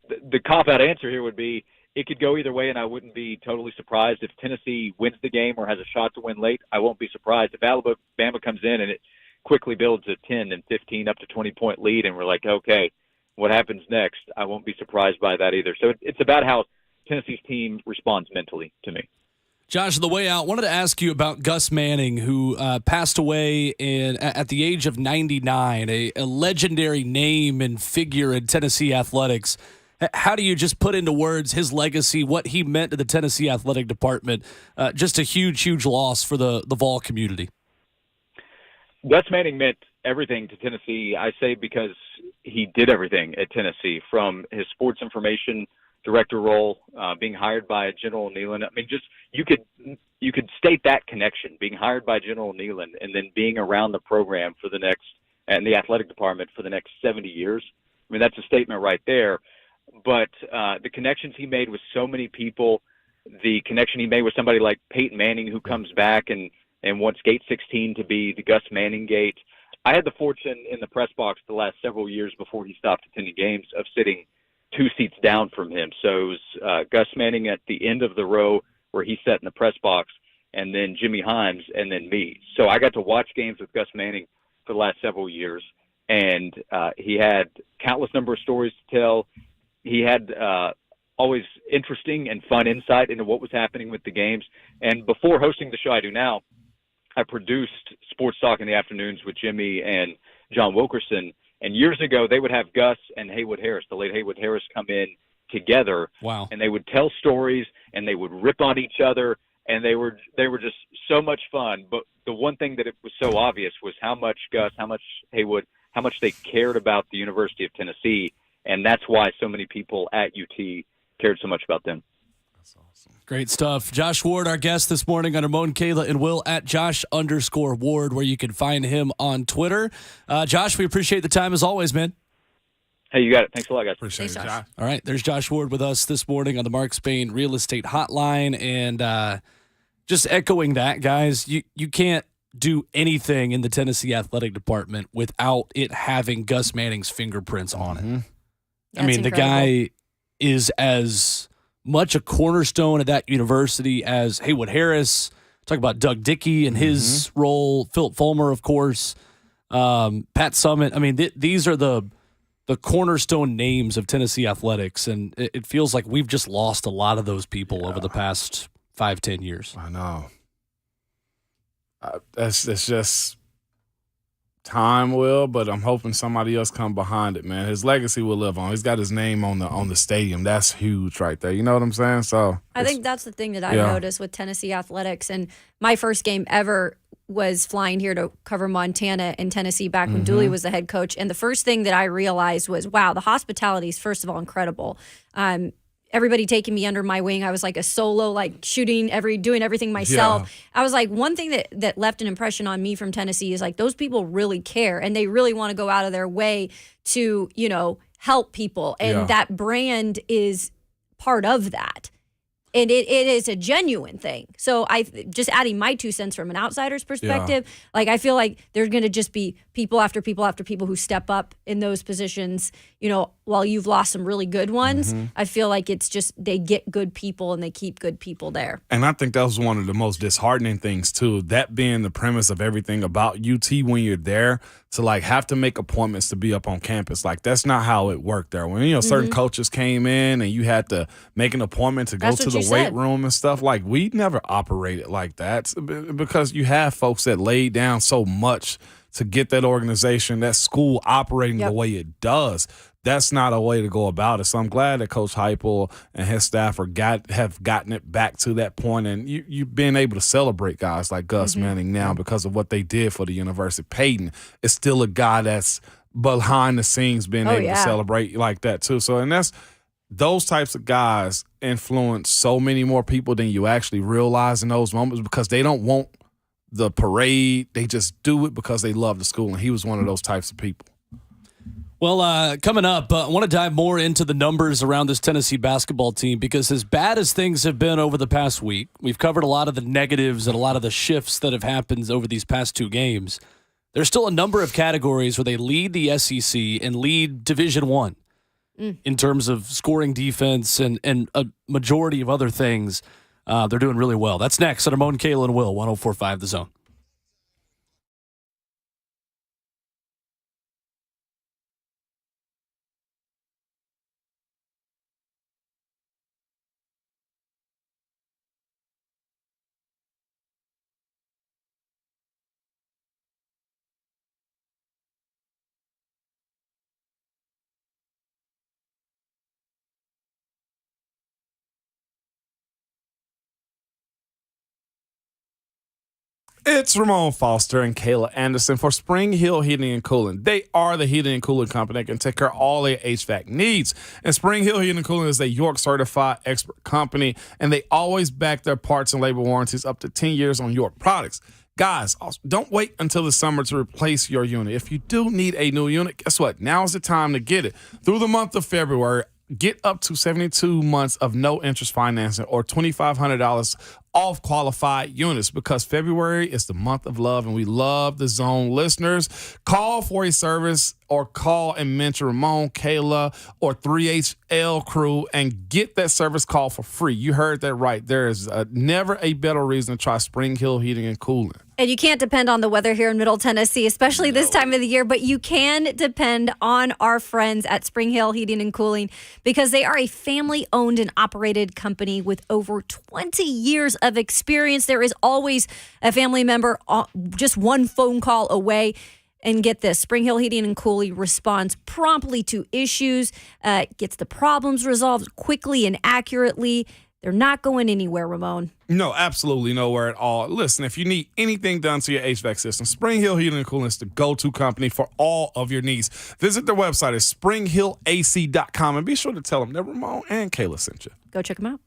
the cop-out answer here would be it could go either way, and I wouldn't be totally surprised if Tennessee wins the game or has a shot to win late. I won't be surprised if Alabama comes in and it quickly builds a 10 and 15 up to 20-point lead, and we're like, okay, what happens next? I won't be surprised by that either. So it's about how Tennessee's team responds mentally to me. Josh, on the way out, wanted to ask you about Gus Manning, who passed away at the age of 99, a legendary name and figure in Tennessee athletics. How do you just put into words his legacy, what he meant to the Tennessee athletic department? Just a huge, huge loss for the Vol community. Gus Manning meant everything to Tennessee, I say, because he did everything at Tennessee, from his sports information director role, being hired by General Nealon. I mean, just you could state that connection, being hired by General Nealon and then being around the program and the athletic department for the next 70 years. I mean, that's a statement right there. But the connections he made with so many people, the connection he made with somebody like Peyton Manning, who comes back and wants Gate 16 to be the Gus Manning Gate. I had the fortune in the press box the last several years before he stopped attending games of sitting 2 seats down from him. So it was Gus Manning at the end of the row where he sat in the press box, and then Jimmy Himes, and then me. So I got to watch games with Gus Manning for the last several years, and he had countless number of stories to tell. He had always interesting and fun insight into what was happening with the games. And before hosting the show I do now, I produced Sports Talk in the afternoons with Jimmy and John Wilkerson. And years ago, they would have Gus and Haywood Harris, the late Haywood Harris, come in together. Wow. And they would tell stories, and they would rip on each other, and they were just so much fun. But the one thing that it was so obvious was how much Gus, how much Haywood, how much they cared about the University of Tennessee, and that's why so many people at UT cared so much about them. Great stuff. Josh Ward, our guest this morning on Ramon, Kayla, and Will at Josh_Ward, where you can find him on Twitter. Josh, we appreciate the time as always, man. Hey, you got it. Thanks a lot, guys. Appreciate it, Josh. All right, there's Josh Ward with us this morning on the Mark Spain Real Estate Hotline. And just echoing that, guys, you can't do anything in the Tennessee Athletic Department without it having Gus Manning's fingerprints on it. I mean, That's the guy is as much a cornerstone of that university as Haywood Harris. Talk about Doug Dickey and his role, Philip Fulmer, of course, Pat Summitt. I mean, these are the cornerstone names of Tennessee athletics, and it feels like we've just lost a lot of those people over the past 5-10 years. I know. That's just time will, but I'm hoping somebody else come behind it, man. His legacy will live on. He's got his name on the stadium. That's huge right there. You know what I'm saying? So I think that's the thing that I noticed with Tennessee athletics. And my first game ever was flying here to cover Montana and Tennessee back when Dooley was the head coach. And the first thing that I realized was, wow, the hospitality is, first of all, incredible. Everybody taking me under my wing. I was like a solo, like shooting, doing everything myself. Yeah. I was like, one thing that left an impression on me from Tennessee is like those people really care and they really want to go out of their way to, help people. And that brand is part of that. And it is a genuine thing. So I just adding my 2 cents from an outsider's perspective, like I feel like there's going to just be people after people after people who step up in those positions. While you've lost some really good ones, I feel like it's just they get good people and they keep good people there. And I think that was one of the most disheartening things too. That being the premise of everything about UT when you're there, to like have to make appointments to be up on campus. Like that's not how it worked there. When certain coaches came in and you had to make an appointment to go to the weight room and stuff, like we never operated like that because you have folks that laid down so much to get that organization, that school operating the way it does. That's not a way to go about it. So I'm glad that Coach Heupel and his staff have gotten it back to that point, and you've been able to celebrate guys like Gus Manning now because of what they did for the university. Peyton is still a guy that's behind the scenes being able to celebrate like that too. So, and that's those types of guys influence so many more people than you actually realize in those moments because they don't want the parade. They just do it because they love the school, and he was one of those types of people. Well, coming up, I want to dive more into the numbers around this Tennessee basketball team because as bad as things have been over the past week, we've covered a lot of the negatives and a lot of the shifts that have happened over these past 2 games. There's still a number of categories where they lead the SEC and lead Division I in terms of scoring defense and a majority of other things. They're doing really well. That's next on Ramon, Kayla, and Will, 104.5 The Zone. It's Ramon Foster and Kayla Anderson for Spring Hill Heating and Cooling. They are the heating and cooling company that can take care of all their HVAC needs. And Spring Hill Heating and Cooling is a York certified expert company, and they always back their parts and labor warranties up to 10 years on York products. Guys, don't wait until the summer to replace your unit. If you do need a new unit, guess what? Now's the time to get it. Through the month of February, get up to 72 months of no interest financing or $2,500 off qualified units because February is the month of love and we love the Zone listeners. Call for a service or call and mention Ramon, Kayla, or 3HL crew and get that service call for free. You heard that right. There is never a better reason to try Spring Hill Heating and Cooling. And you can't depend on the weather here in Middle Tennessee, especially this time of the year, but you can depend on our friends at Spring Hill Heating and Cooling because they are a family-owned and operated company with over 20 years of experience. There is always a family member just one phone call away. And get this, Spring Hill Heating and Cooling responds promptly to issues, gets the problems resolved quickly and accurately. They're not going anywhere, Ramon. No, absolutely nowhere at all. Listen, if you need anything done to your HVAC system, Spring Hill Heating and Cooling is the go-to company for all of your needs. Visit their website at springhillac.com and be sure to tell them that Ramon and Kayla sent you. Go check them out.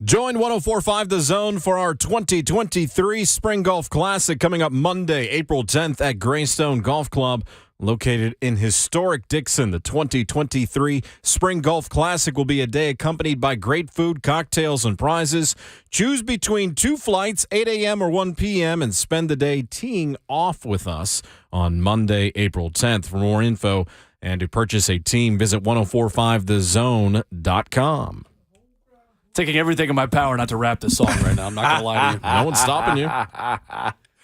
Join 104.5 The Zone for our 2023 Spring Golf Classic coming up Monday, April 10th at Greystone Golf Club, located in historic Dixon. The 2023 Spring Golf Classic will be a day accompanied by great food, cocktails, and prizes. Choose between 2 flights, 8 a.m. or 1 p.m., and spend the day teeing off with us on Monday, April 10th. For more info and to purchase a team, visit 1045thezone.com. Taking everything in my power not to rap this song right now. I'm not going to lie to you. No one's stopping you.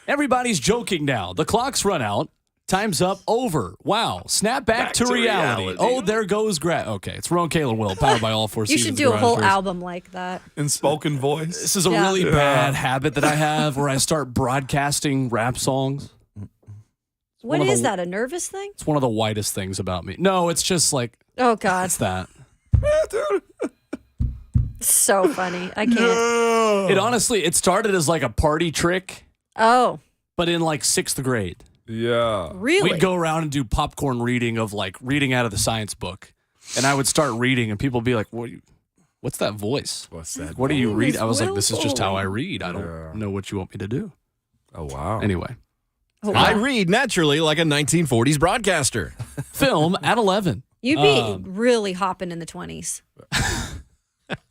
Everybody's joking now. The clock's run out. Time's up. Over. Wow. Snap back to reality. Oh, there goes Okay, it's Ramon, Kayla, and Will, powered by all 4 You seasons. should do a Garage whole Doors. album like that. In spoken voice. This is a really bad habit that I have where I start broadcasting rap songs. What is that, a nervous thing? It's one of the whitest things about me. No, it's just like, Oh, God. it's that. So funny. I can't. It honestly, it started as like a party trick, Oh, but in like 6th grade. Yeah. really? We'd go around and do popcorn reading of like reading out of the science book. And I would start reading and people would be like, what's that voice? What's that? What do you read? is I was like, this is just how I Will. read. I don't know what you want me to do. Oh, wow. Anyway, Oh, I wow. read naturally like a 1940s broadcaster. film at 11. You'd be really hopping in the 20s.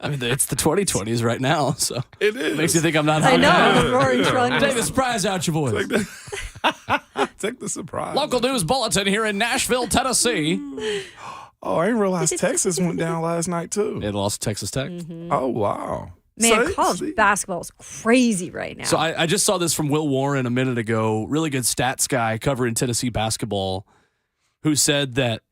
I mean, it's the 2020s right now, so It is. makes you think I'm not I hungry. know. The roaring Take trunk. the surprise out your voice. Take the surprise. Local news bulletin here in Nashville, Tennessee. Oh, I didn't realize Texas went down last night, too. It lost to Texas Tech. Oh, wow. Man, See? college basketball is crazy right now. So I just saw this from Will Warren a minute ago. Really good stats guy covering Tennessee basketball, who said that.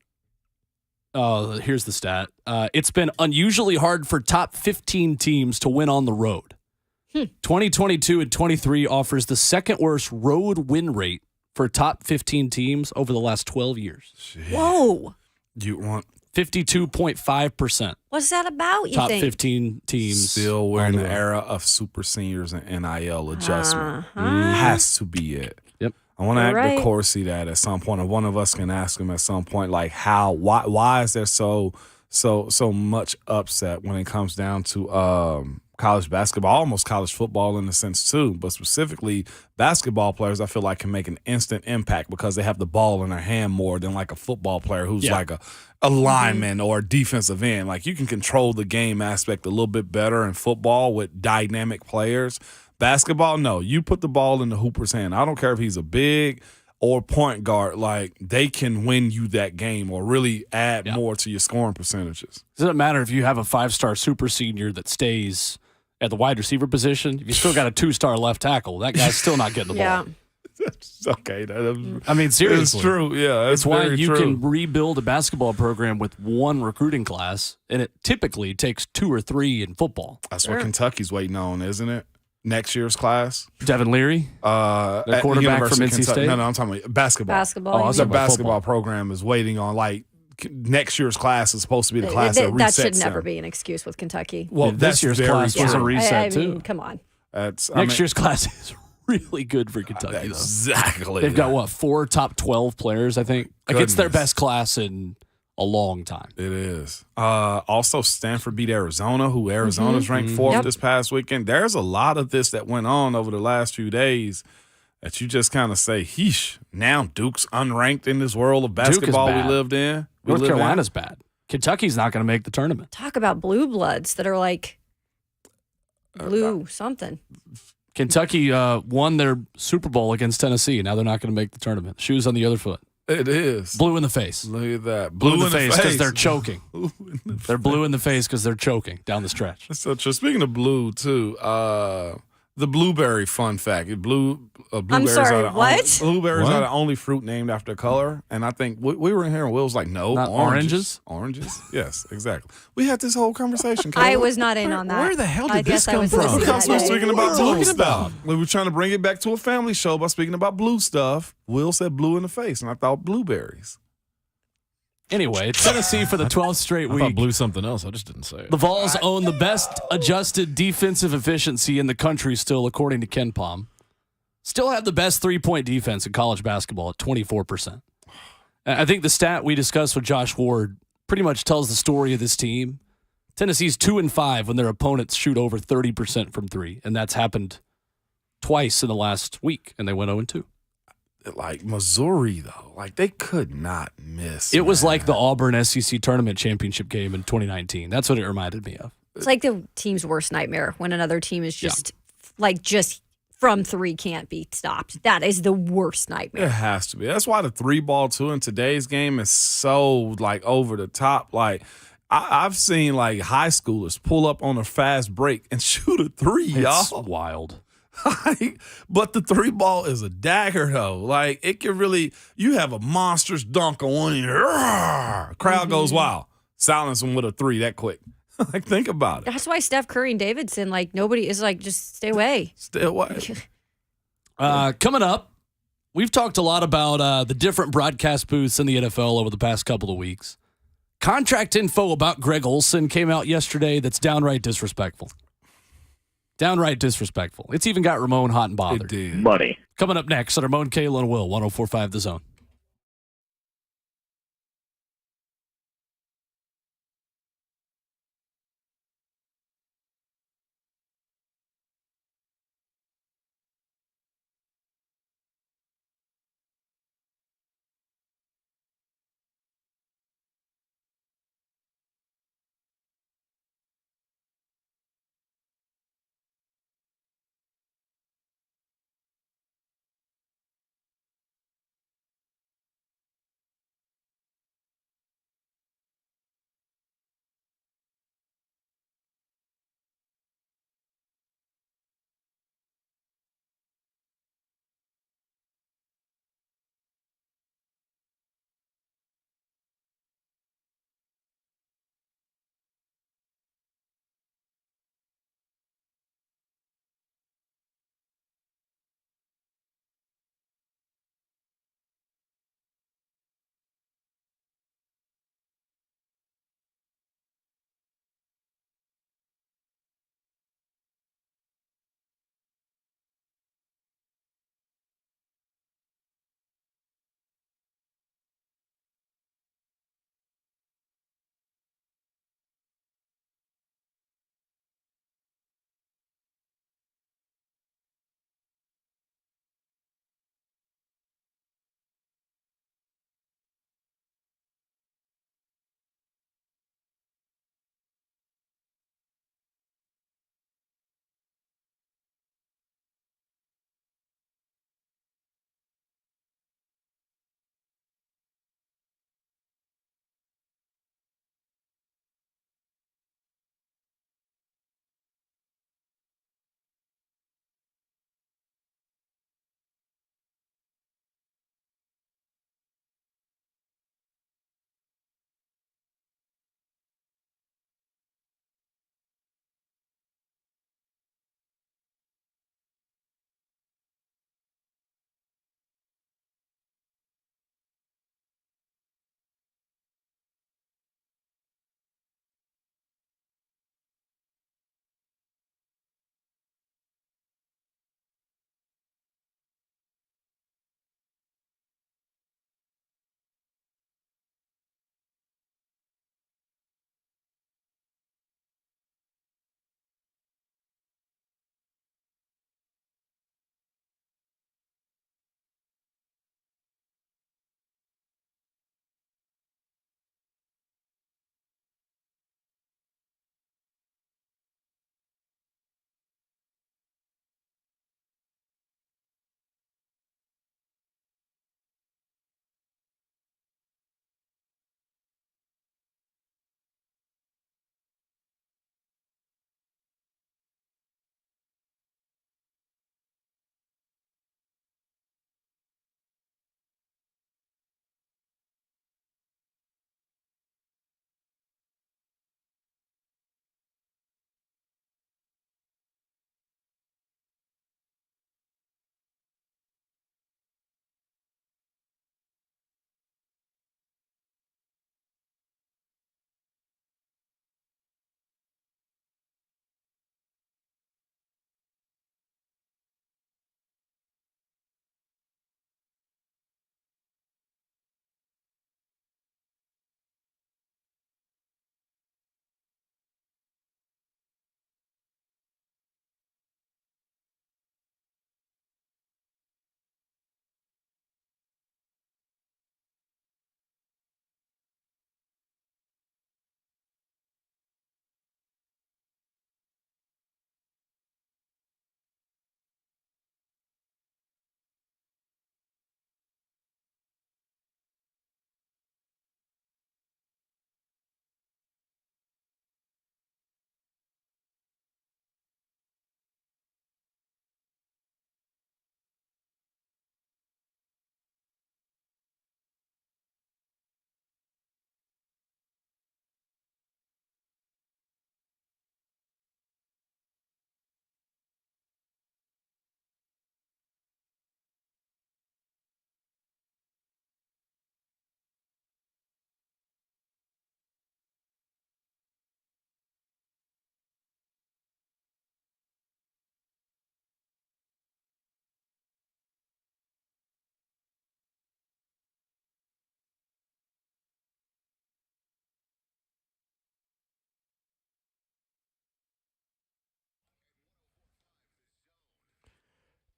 Here's the stat. It's been unusually hard for top 15 teams to win on the road. 2022 and 23 offers the second worst road win rate for top 15 teams over the last 12 years. Whoa. You want 52.5%. What's that about, you Top think? 15 teams. still we're on in the the road. era of super seniors and NIL adjustment. Uh-huh. Has to be it. Yep. I want to ask Right. DeCourcy that at some point, or one of us can ask him at some point, like why is there so much upset when it comes down to college basketball, almost college football in a sense too, but specifically basketball players, I feel like can make an instant impact because they have the ball in their hand more than like a football player who's like a lineman or a defensive end. Like you can control the game aspect a little bit better in football with dynamic players. Basketball, no. You put the ball in the hooper's hand. I don't care if he's a big or point guard. Like, they can win you that game or really add more to your scoring percentages. Doesn't matter if you have a 5-star super senior that stays at the wide receiver position. If you still got a 2-star left tackle, that guy's still not getting the ball. Yeah. Okay. I mean, seriously. It's true. Yeah. It's why very you true. can rebuild a basketball program with one recruiting class, and it typically takes 2 or 3 in football. That's what Kentucky's waiting on, isn't it? Next year's class. Devin Leary, Their quarterback from University of NC Kentucky. State? No, I'm talking about basketball. Basketball. Oh, I you was The mean? talking about basketball football. program is waiting on, like, next year's class is supposed to be the class that resets that should never them. be an excuse with Kentucky. Well, this that's year's very class was a true. reset I too. mean, come on. Next year's class is really good for Kentucky, though. Exactly. They've got, 4 top 12 players, I think. Like, it's their Goodness. best class in a long time. It is. Also, Stanford beat Arizona, who Arizona's ranked 4th this past weekend. There's a lot of this that went on over the last few days that you just kind of say, heesh, now Duke's unranked in this world of basketball we bad. lived in. North Carolina's bad. Kentucky's not going to make the tournament. Talk about blue bloods that are like blue something. Kentucky won their Super Bowl against Tennessee. Now they're not going to make the tournament. Shoes on the other foot. It is. Blue in the face. Look at that. Blue in the face because they're choking. They're blue in the face because they're choking down the stretch. So speaking of blue, too, the blueberry fun fact. Blueberries sorry, are the what? Blueberries are the only fruit named after a color. And I think we were in here and Will was like, no, Not oranges. Oranges? Yes, exactly. We had this whole conversation. I Caleb. was not in on that. where the hell I did this guess I come was from? listening Because that we're day. speaking about What are you blue talking about? stuff. We were trying to bring it back to a family show by speaking about blue stuff. Will said blue in the face, and I thought blueberries. Anyway, Tennessee for the 12th straight I thought week. blue something else. I just didn't say it. The Vols own the best adjusted defensive efficiency in the country still, according to Ken Palm. Still have the best 3-point defense in college basketball at 24%. I think the stat we discussed with Josh Ward pretty much tells the story of this team. Tennessee's 2-5 when their opponents shoot over 30% from three, and that's happened twice in the last week, and they went 0-2. Like Missouri, though, like they could not miss. It was like the Auburn SEC tournament championship game in 2019. That's what it reminded me of. It's like the team's worst nightmare when another team is just from three can't be stopped. That is the worst nightmare. It has to be. That's why the 3-ball too in today's game is so like over the top. Like I've seen like high schoolers pull up on a fast break and shoot a three, It's y'all. wild. But the 3-ball is a dagger, though. Like, it can really, you have a monstrous dunk on one, and crowd goes wild. Silence them with a 3 that quick. Like, think about it. That's why Steph Curry and Davidson, like, nobody is like, just stay away. Stay away. Coming up, we've talked a lot about the different broadcast booths in the NFL over the past couple of weeks. Contract info about Greg Olson came out yesterday that's downright disrespectful. Downright disrespectful. It's even got Ramon hot and bothered. It did. Money. Coming up next on Ramon, Kayla, and Will, 104.5 The Zone.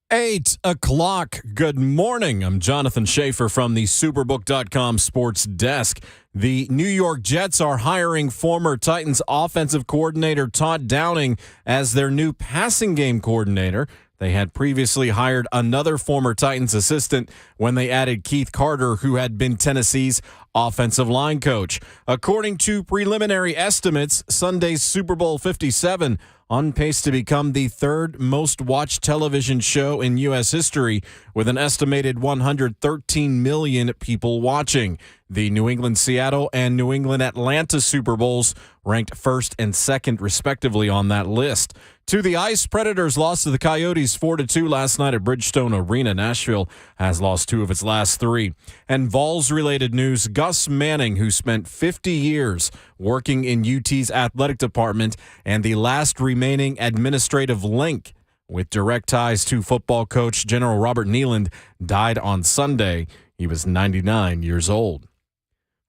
8 o'clock. Good morning. I'm Jonathan Schaefer from the Superbook.com sports desk. The New York Jets are hiring former Titans offensive coordinator Todd Downing as their new passing game coordinator. They had previously hired another former Titans assistant when they added Keith Carter, who had been Tennessee's offensive line coach. According to preliminary estimates, Sunday's Super Bowl 57 on pace to become the third most watched television show in U.S. history, with an estimated 113 million people watching. The New England-Seattle and New England-Atlanta Super Bowls ranked first and second, respectively, on that list. To the ice, Predators lost to the Coyotes 4-2 last night at Bridgestone Arena. Nashville has lost 2 of its last 3. And Vols-related news, Gus Manning, who spent 50 years working in UT's athletic department and the last remaining administrative link with direct ties to football coach General Robert Nealand, died on Sunday. He was 99 years old.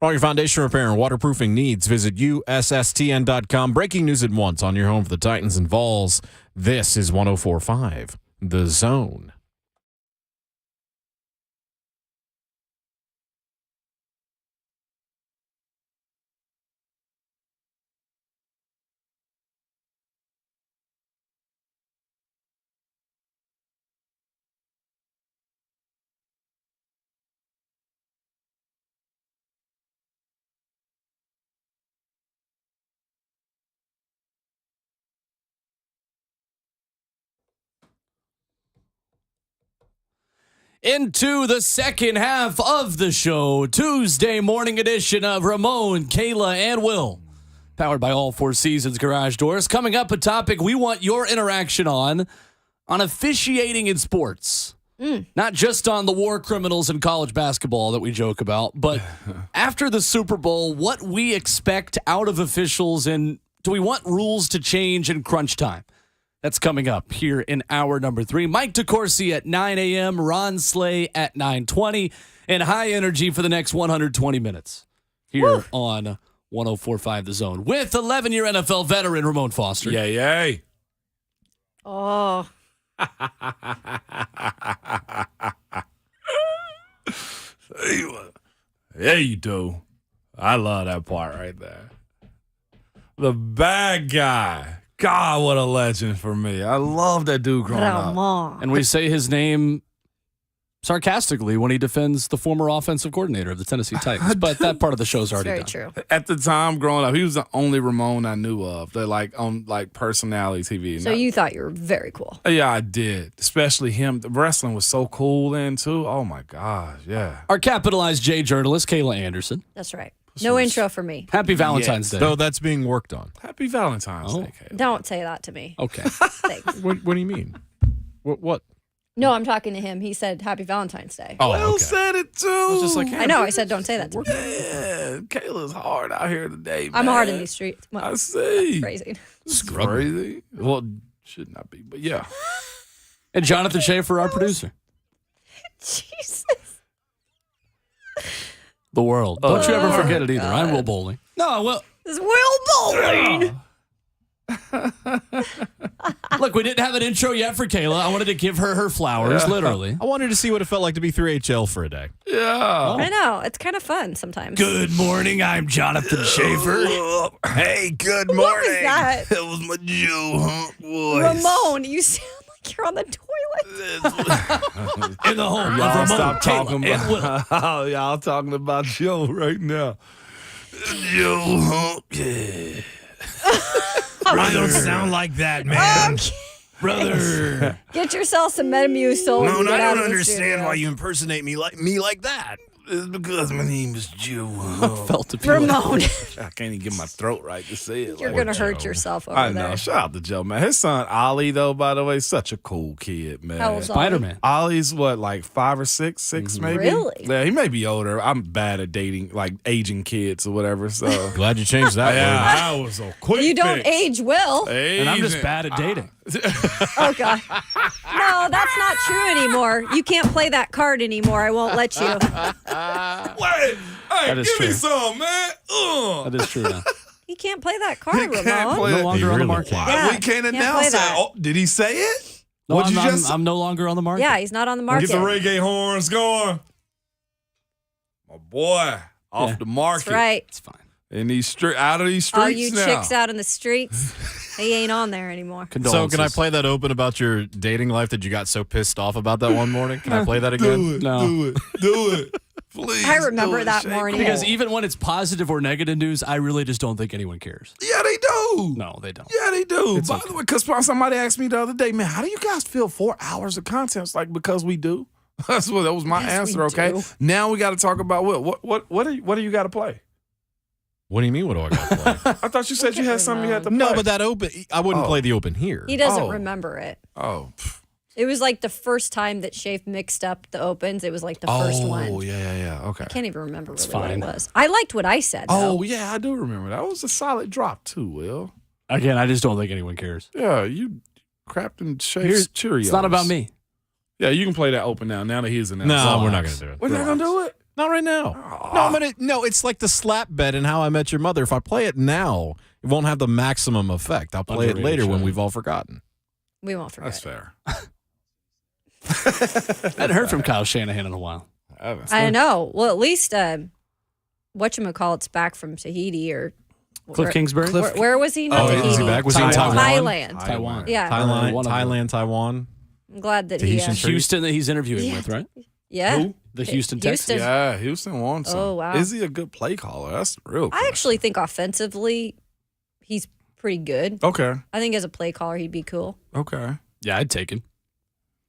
For all your foundation repair and waterproofing needs, visit USSTN.com. Breaking news at once on your home for the Titans and Vols. This is 104.5 The Zone. Into the second half of the show, Tuesday morning edition of Ramon, Kayla, and Will. Powered by All Four Seasons Garage Doors. Coming up, a topic we want your interaction on officiating in sports. Not just on the war criminals in college basketball that we joke about, but after the Super Bowl, what we expect out of officials, and do we want rules to change in crunch time? That's coming up here in hour number 3. Mike DeCourcy at 9 a.m., Ron Slay at 9:20, and high energy for the next 120 minutes here on 104.5 The Zone with 11-year NFL veteran Ramon Foster. Yay, yay. Oh. Yeah, you do. I love that part right there. The bad guy. God, what a legend for me. I love that dude growing up. Ramon. And we say his name sarcastically when he defends the former offensive coordinator of the Tennessee Titans. But that part of the show's already Very done. true. At the time growing up, he was the only Ramon I knew of. They're like on like personality TV. So you thought you were very cool. Yeah, I did. Especially him. The wrestling was so cool then too. Oh my gosh, yeah. Our capitalized J journalist, Kayla Anderson. That's right. No intro for me. Happy Valentine's Day. So that's being worked on. Happy Valentine's Day, Kayla. Don't say that to me. Okay. Thanks. What do you mean? What? No, I'm talking to him. He said Happy Valentine's Day. Oh, Will okay. said it too. I was just like, I know. I said don't say that to me. Yeah, Kayla's hard out here today, man. I'm hard in these streets. Well, I see. crazy. It's crazy. Well, should not be, but yeah. And Jonathan Schaefer, our producer. Jesus. The world. Don't you ever forget it either. I'm Will Bowling. No, well, This is Will Bowling. look, we didn't have an intro yet for Kayla. I wanted to give her flowers, literally. I wanted to see what it felt like to be through HL for a day. Yeah. I know. It's kind of fun sometimes. Good morning. I'm Jonathan Schaefer. Hey, good What was that? That was my Joe Hunt voice. Ramon, you sound like you're on the toilet. In the home of Y'all Ramon, stop Kayla, talking and Will. about y'all talking about Joe right now. Joe Hunt, yeah. I don't sound like that, man. Okay. Brother. Get yourself some Metamucil. No, and I get out don't of the understand studio. why you impersonate me like that. It's because my name is Joe Hunt. Felt to feel it. Ramon, I can't even get my throat right to say it. you're like gonna hurt Joe. yourself over I know. there. Shout out to Joe, man. His son Ollie, though, by the way, such a cool kid, man. How old's Spider-Man. Ollie's what, like 5 or 6, 6 maybe? Really? Yeah, he may be older. I'm bad at dating, like aging kids or whatever. So Glad you changed that word. yeah, I was a quick. You don't fix. age Will. And I'm just bad at dating. Oh God. No, that's not true anymore. You can't play that card anymore. I won't let you. Wait, hey, That give is me true. some, man. That is true now. You can't play that card, He can't Ramon. play No it. longer on the really market. Why? Yeah, We can't can't announce play that. that. Oh, did he say it? No, What'd you just? I'm no longer on the market. Yeah, he's not on the market. Get the reggae horns going. My boy, off the market. That's right. It's fine. In these out of these streets All you now. chicks out in the streets, he ain't on there anymore. So Condolences. can I play that open about your dating life that you got so pissed off about that one morning? Can I play that again? No. Do it. Please. I remember do it, that Shake. morning. Because even when it's positive or negative news, I really just don't think anyone cares. Yeah, they do. No, they don't. Yeah, they do. It's By okay. the way, because somebody asked me the other day, man, how do you guys feel 4 hours of content? It's like, because we do. That was my answer. Okay. do. Now we got to talk about what do you got to play? What do you mean? What do I got to play? I thought you said you had something you had to play. No, but that open, I wouldn't Oh. play the open here. He doesn't Oh. remember it. Oh. It was like the first time that Shafe mixed up the opens. It was like the first one. Oh, yeah. Okay. I can't even remember really fine. what it was. I liked what I said. Though. Oh, yeah, I do remember. That was a solid drop, too, Will. Again, I just don't think anyone cares. Yeah, you crapped and Shafe's Cheerios. It's not about me. Yeah, you can play that open now. Now that he's announced. No, we're not going to do it. We're not going to do it? Not right now. No, I'm gonna. No, it's like the slap bet in How I Met Your Mother. If I play it now, it won't have the maximum effect. I'll play Underrated it later when show. we've all forgotten. We won't forget. That's fair. I hadn't heard from Kyle Shanahan in a while. I know. Well, at least whatchamacallit's back from Tahiti or Cliff Kingsbury? Where was he? Not Oh, Tahiti. is he back? Was he in Taiwan? Thailand. Taiwan. Yeah. Thailand, One of them. Thailand, Taiwan. I'm glad that Tahitian he. tree. Houston that he's interviewing Yeah. with, right? Yeah. Who? The Houston Texans. Houston. Yeah, Houston won some. Oh, wow. Is he a good play caller? That's the real I question. actually think offensively, he's pretty good. Okay. I think as a play caller, he'd be cool. Okay. Yeah, I'd take him.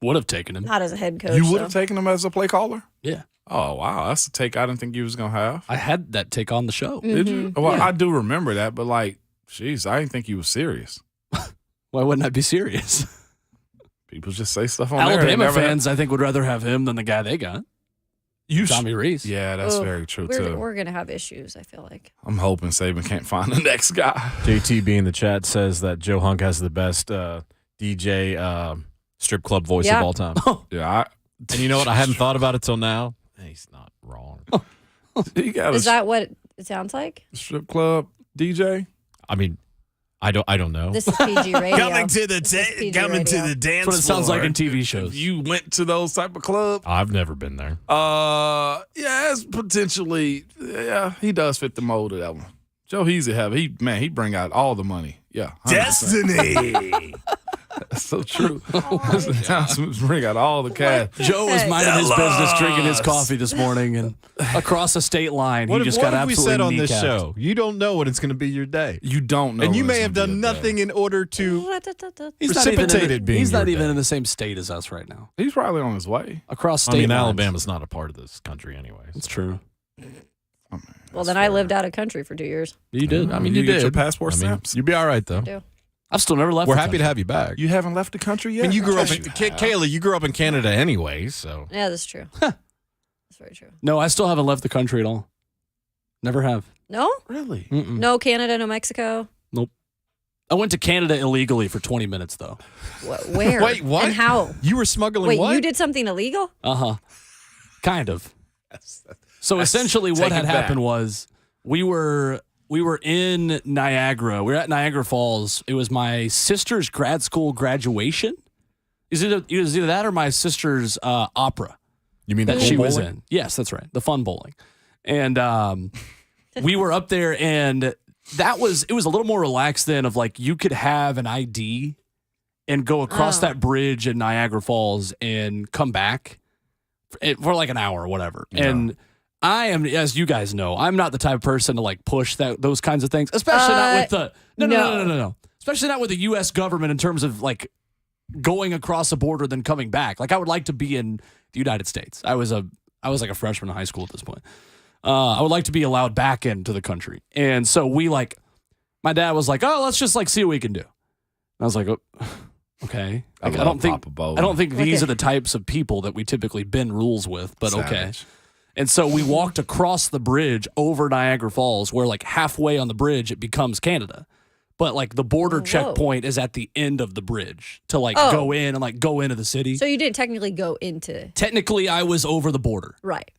Would have taken him. Not as a head coach. You would have though. taken him as a play caller? Yeah. Oh, wow. That's a take I didn't think you was going to have. I had that take on the show. Did you? Well, Yeah. I do remember that, but like, jeez, I didn't think you was serious. Why wouldn't I be serious? People just say stuff on there. They Alabama never- fans, I think, would rather have him than the guy they got, You Tommy Rees. Yeah, that's Ugh. very true, We're, too. we're going to have issues, I feel like. I'm hoping Saban can't find the next guy. JTB in the chat says that Joe Hunk has the best DJ strip club voice Yeah. of all time. Yeah. And you know what? I hadn't thought about it till now. He's not wrong. He got Is that what it sounds like? strip club DJ. I mean, I don't know. This is PG radio. to the This is PG coming to radio. the dance That's what it sounds like in floor. TV shows. You went to those type of clubs? I've never been there. Yeah, it's potentially. Yeah, he does fit the mold of that one. Joe Heasy he bring out all the money. Yeah, 100%. Destiny. That's so true. His announcements bring out all the cash. Joe was minding his Dallas. business, drinking his coffee this morning, and across a state line, What he if, just what got have we absolutely said on this kneecapped. show? You don't know when it's going to be your day. You don't know, And you when may it's have gonna done be a day. nothing in order to. He's not even Precipitated in, being he's not your even day. in the same state as us right now. He's probably on his way. Across state I mean, lines. Alabama's not a part of this country, anyways. That's true. Oh, man, Well, that's then I fair. lived out of country for 2 years. You did. I mean, you get did. your passport I mean, stamps. you'd be all right though. do. I've still never left. We're the happy to country. have you back. You haven't left the country I yet. mean, you grew up Yes, in you have. Kayla. You grew up in Canada, anyway. So Yeah, that's true. That's very true. No, I still haven't left the country at all. Never have. No? Really? Mm-mm. No Canada, no Mexico. I went to Canada illegally for 20 minutes, though. Where? Wait, what? And how? you were smuggling Wait, what? you did something illegal? Uh-huh. Kind of. So That's- essentially what take had it back. happened was we were in Niagara. We were at Niagara Falls. It was my sister's grad school graduation. It was either that or my sister's opera You mean that the she pool was bowling? in. Yes, that's right. The fun bowling. And we were up there, and it was a little more relaxed then of like you could have an ID and go across Oh. that bridge in Niagara Falls and come back for like an hour or whatever. And I am, as you guys know, I'm not the type of person to like push those kinds of things, especially not with the no. Especially not with the U.S. government in terms of like going across a border then coming back. Like I would like to be in the United States. I was like a freshman in high school at this point. I would like to be allowed back into the country. And so my dad was like, oh, let's just like see what we can do. And I was like, oh, okay. Like, I don't think these are the types of people that we typically bend rules with, but okay. Savage. And so we walked across the bridge over Niagara Falls, where like halfway on the bridge it becomes Canada. But like the border Whoa. checkpoint is at the end of the bridge to like Oh. go in and like go into the city. So you didn't technically go into. Technically, I was over the border, Right.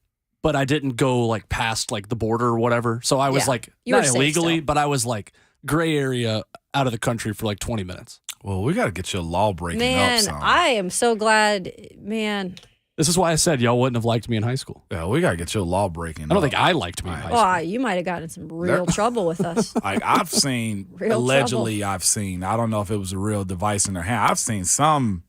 but I didn't go like past like the border or whatever. So I was Yeah. like You were not safe illegally, still. but I was like gray area out of the country for like 20 minutes. Well, we got to get your law breaking up, Man, son. I am so glad, man. This is why I said y'all wouldn't have liked me in high school. Yeah, we got to get your law breaking up. I don't think I liked me in high school. Well, you might have gotten in some real trouble with us. Like I've seen, Real allegedly, I don't know if it was a real device in their hand. I've seen some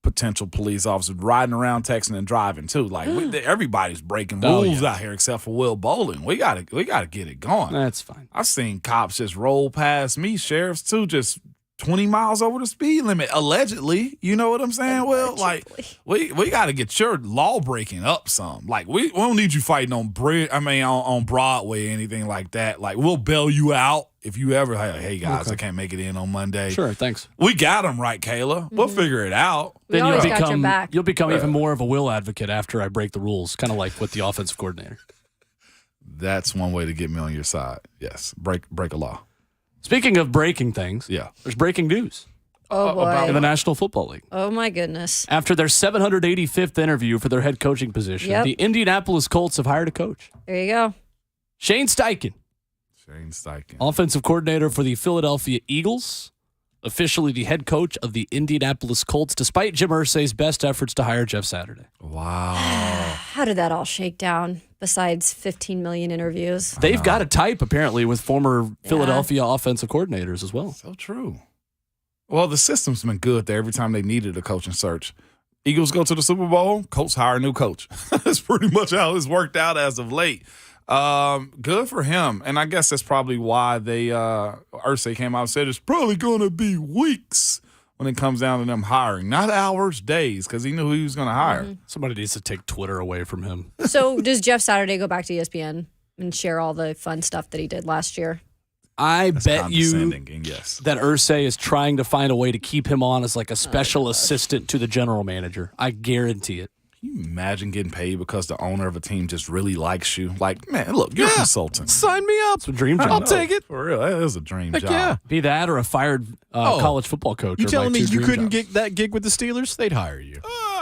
potential police officers riding around, texting and driving too. Like everybody's breaking rules out here except for Will Bowling. We gotta get it going. That's fine. I've seen cops just roll past me, sheriffs too, just 20 miles over the speed limit, allegedly. You know what I'm saying? Well, like we got to get your law breaking up some. Like we don't need you fighting on on Broadway or anything like that. Like we'll bail you out if you ever hey guys, I can't make it in on Monday. Sure, thanks. We got them right, Kayla. We'll figure it out. We always got your back. You'll become even more of a Will advocate after I break the rules, kind of like with the offensive coordinator. That's one way to get me on your side. Yes, break a law. Speaking of breaking things, there's breaking news Oh, boy. in the National Football League. Oh, my goodness. After their 785th interview for their head coaching position, the Indianapolis Colts have hired a coach. There you go. Shane Steichen, offensive coordinator for the Philadelphia Eagles, officially the head coach of the Indianapolis Colts, despite Jim Irsay's best efforts to hire Jeff Saturday. Wow. How did that all shake down besides 15 million interviews? They've got a type, apparently, with former Philadelphia offensive coordinators as well. So true. Well, the system's been good there every time they needed a coaching search. Eagles go to the Super Bowl, Colts hire a new coach. That's pretty much how it's worked out as of late. Good for him. And I guess that's probably why Irsay came out and said it's probably going to be weeks when it comes down to them hiring. Not hours, days, because he knew who he was going to hire. Mm-hmm. Somebody needs to take Twitter away from him. So does Jeff Saturday go back to ESPN and share all the fun stuff that he did last year? I bet you yes. that Irsay is trying to find a way to keep him on as like a special assistant to the general manager. I guarantee it. Can you imagine getting paid because the owner of a team just really likes you? Like, man, look, you're a consultant. Sign me up. It's a dream job. I'll take it. For real, that is a dream job. Yeah. Be that or a fired college football coach. You are telling my me two you dream couldn't jobs. get that gig with the Steelers? They'd hire you.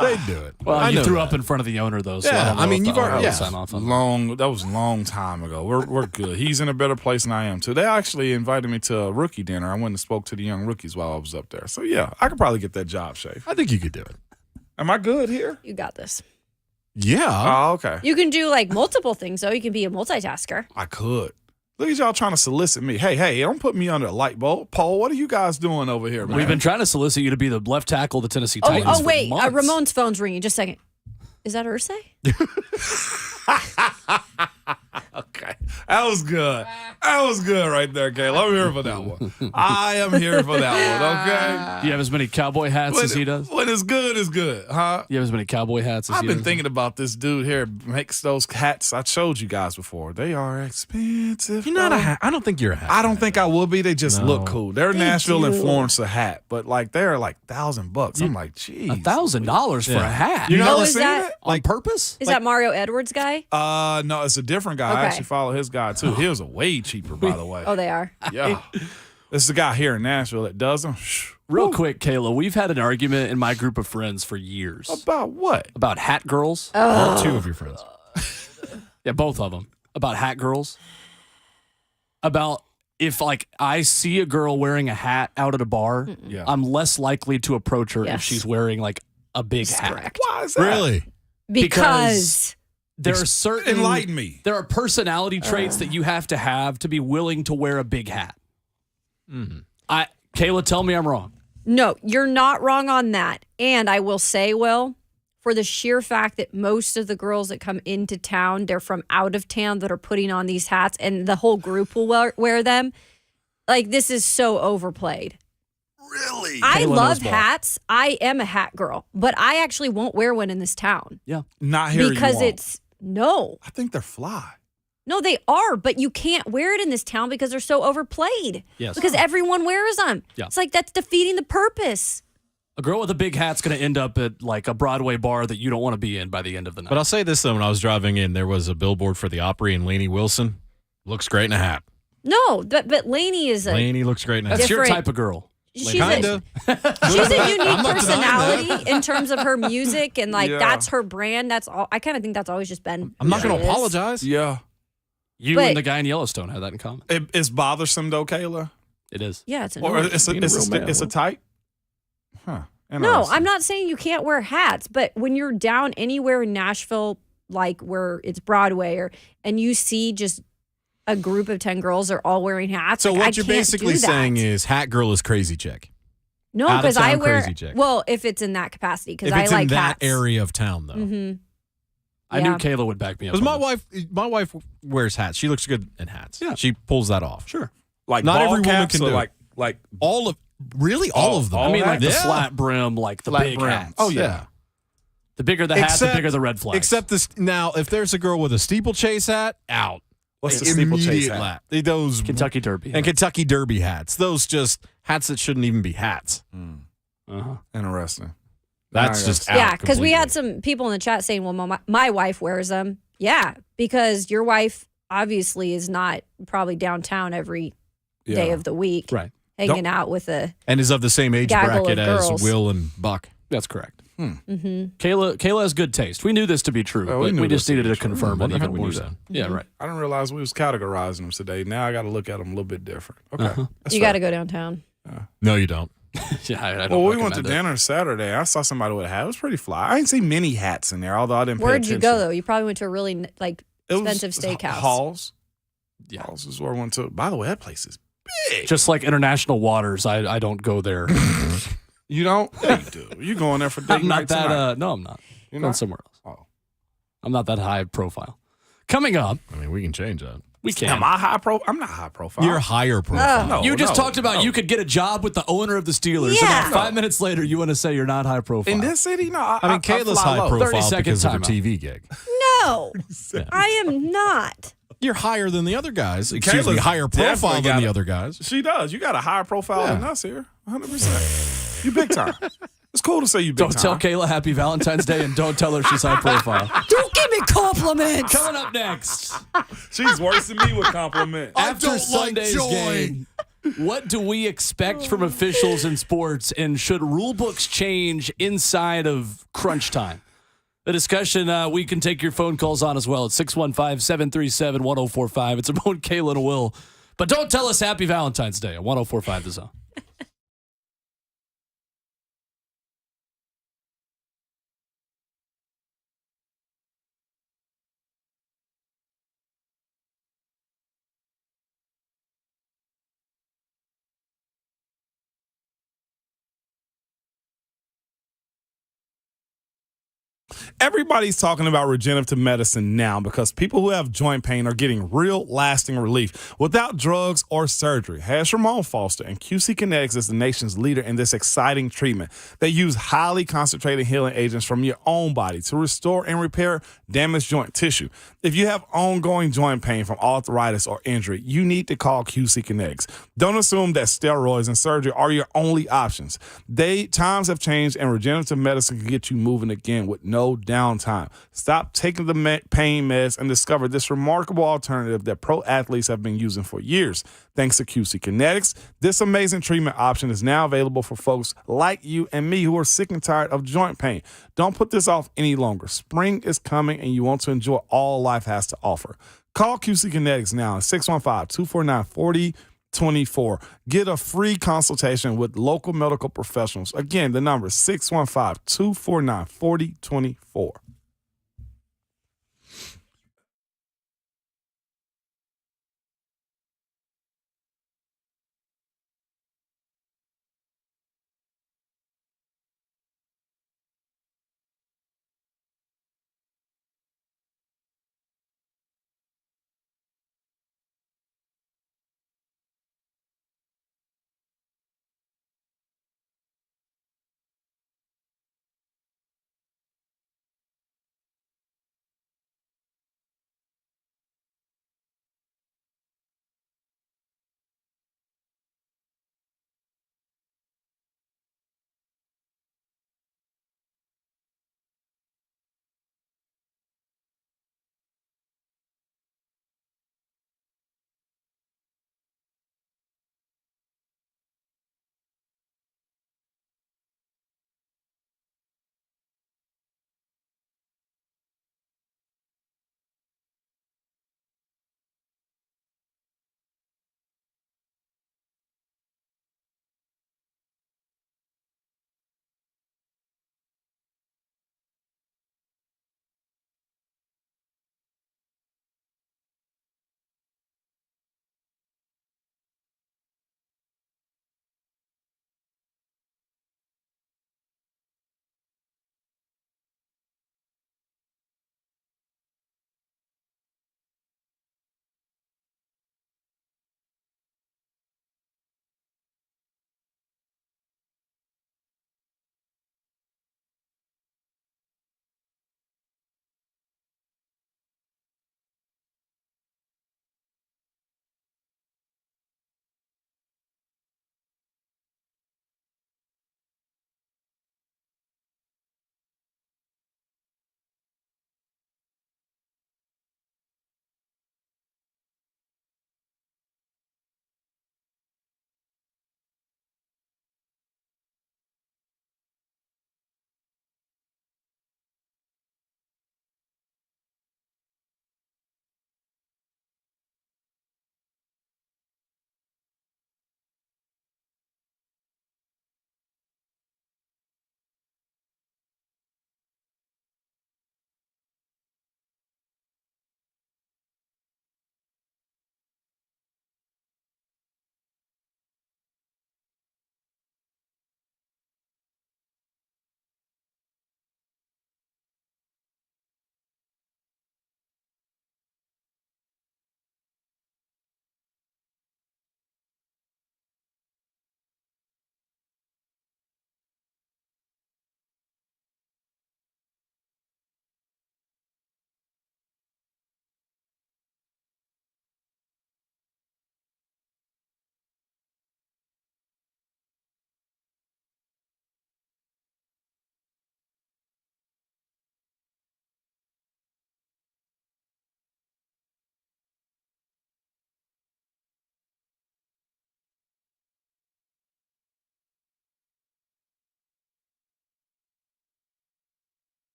They'd do it. Well, I you know threw that. up in front of the owner, though. So Yeah, I mean, you've already sign off on that. That was a long time ago. We're good. He's in a better place than I am too. They actually invited me to a rookie dinner. I went and spoke to the young rookies while I was up there. So yeah, I could probably get that job, Shay. I think you could do it. Am I good here? You got this. Yeah. Oh, okay. You can do like multiple things, though. You can be a multitasker. I could. Look at y'all trying to solicit me. Hey, don't put me under a light bulb. Paul, what are you guys doing over here, man? We've been trying to solicit you to be the left tackle of the Tennessee Titans. Oh, wait. For months. Ramon's phone's ringing. Just a second. Is that Irsay? Okay. That was good. That was good right there, Caleb. I'm here for that one. I am here for that one, okay? Do you have as many cowboy hats as he does? When it's good, it's good, huh? You have as many cowboy hats as I've he been does? thinking about this dude here makes those hats. I showed you guys before. They are expensive. You're not a hat. I don't think you're a hat. I don't think I will be. They just No. look cool. They're Nashville and do. Florence a hat, but like they're like $1,000. I'm like, geez. $1,000 for a hat. You Oh, never is seen that- it? on purpose? Is that Mario Edwards guy? No, it's a different guy. I Okay. actually follow his guy too. His are way cheaper, by the way. Oh, they are. Yeah. This is a guy here in Nashville that does them. Real quick, Kayla, we've had an argument in my group of friends for years About what? about hat girls. All two of your friends. Yeah, both of them. About hat girls. About if, like, I see a girl wearing a hat out at a bar, Yeah. I'm less likely to approach her if Yes. she's wearing, like, a big hat. Correct. Why is that? Really? Because There are certain Enlighten me. There are personality traits that you have to be willing to wear a big hat. Kayla, tell me I'm wrong. no, you're not wrong on that. And I will say, Will, for the sheer fact that most of the girls that come into town, they're from out of town that are putting on these hats, and the whole group will wear them. Like, this is so overplayed. Really? I Kayla love knows ball. hats. I am a hat girl, but I actually won't wear one in this town Yeah. Not here. because you won't. it's no. I think they're fly. No, they are, but you can't wear it in this town because they're so overplayed. Yes. Because everyone wears them. Yeah. It's like that's defeating the purpose. A girl with a big hat's going to end up at, like, a Broadway bar that you don't want to be in by the end of the night. But I'll say this, though. When I was driving in, there was a billboard for the Opry, and Lainey Wilson looks great in a hat. No, but Lainey is a Lainey looks great in a hat. That's your different- type of girl. she's Kinda. she's a unique I'm not denying personality in terms of her music, and like Yeah. that's her brand. That's all. I kind of think that's always just been. I'm not what going it to is. apologize. Yeah. You But- and the guy in Yellowstone had that in common. It's bothersome though, Kayla. It is. Yeah, it's Or annoying. it's Being a real man, a Will. type. Huh. No, Interesting. I'm not saying you can't wear hats, but when you're down anywhere in Nashville, like where it's Broadway, and you see just a group of 10 girls are all wearing hats. So like, what I you're can't basically do that. saying is hat girl is crazy chick. No, out of because I town wear crazy chick. well, if it's in that capacity, because If I it's like in that hats. area of town, though. Mm-hmm. I knew Kayla would back me up. Because on this. my wife wears hats. She looks good in hats. Yeah. She pulls that off. Sure. Like Not ball every woman caps can or do it. like All of all of them. I mean, like the Yeah. flat brim, like the Flat big brim. hats. Oh, yeah. The bigger the hat, the bigger the red flag. Except this now, if there's a girl with a steeplechase hat, out. What's the steeplechase Immediate hat? lap. Those Kentucky Derby. and Kentucky Derby hats. Those just hats that shouldn't even be hats. Uh-huh. Interesting. That's Nice. just out Yeah, because we completely. had some people in the chat saying, well, my wife wears them. Yeah, because your wife obviously is not probably downtown every day of the week, Right. hanging out with a and is of the same age gaggle bracket of as girls. Will and Buck. That's correct. Mm-hmm. Kayla has good taste. We knew this to be true, Oh, we but knew we this just to be needed to true. confirm it. Wonder Even how we we knew knew that. Mm-hmm. Yeah, right. I didn't realize we was categorizing them today. Now I got to look at them a little bit different. Okay. That's You fair. got to go downtown. No, you don't. Yeah, I don't Well, we went to recommend it. dinner Saturday. I saw somebody with a hat. It was pretty fly. I didn't see many hats in there, although I didn't pay Where'd you attention. go though? You probably went to a really It was expensive steakhouse. Halls. Yeah. Halls is where I went to. By the way, that place is big. Just like international waters, I don't go there. You don't? Yeah, you do. You going there for date I'm not night that. tonight? No, I'm not. You're Going not? somewhere else. Oh. I'm not that high profile. Coming up, I mean, we can change that. we can. Am I high profile? I'm not high profile. You're higher profile. No, You just no, talked about no. you could get a job with the owner of the Steelers. Yeah. And then 5 minutes later, you want to say you're not high profile. In this city? No. I mean, Kayla's fly high low. profile 30-second because of her timeout. TV gig. No, I am not. You're higher than the other guys. Excuse me, Kayla's higher profile definitely than got the a- other guys. She does. You got a higher profile than us here. 100%. You big time. It's cool to say you big Don't time. tell Kayla Happy Valentine's Day and don't tell her she's high profile. Don't give me compliments. Coming up next, She's worse than me with compliments. after Sunday's game, what do we expect from officials in sports, and should rule books change inside of crunch time? The discussion we can take your phone calls on as well at 615-737-1045. It's Ramon, Kayla, and Will. But don't tell us Happy Valentine's Day at 1045 The Zone. Everybody's talking about regenerative medicine now because people who have joint pain are getting real lasting relief without drugs or surgery. Has Ramon Foster, and QC Kinetics is the nation's leader in this exciting treatment. They use highly concentrated healing agents from your own body to restore and repair damaged joint tissue. If you have ongoing joint pain from arthritis or injury, you need to call QC Kinetics. Don't assume that steroids and surgery are your only options. Times have changed, and regenerative medicine can get you moving again with no downtime. Stop taking the pain meds and discover this remarkable alternative that pro athletes have been using for years. Thanks to QC Kinetics, this amazing treatment option is now available for folks like you and me who are sick and tired of joint pain. Don't put this off any longer. Spring is coming, and you want to enjoy all life has to offer. Call QC Kinetics now at 615-249-4024. Get a free consultation with local medical professionals. Again, the number is 615-249-4024.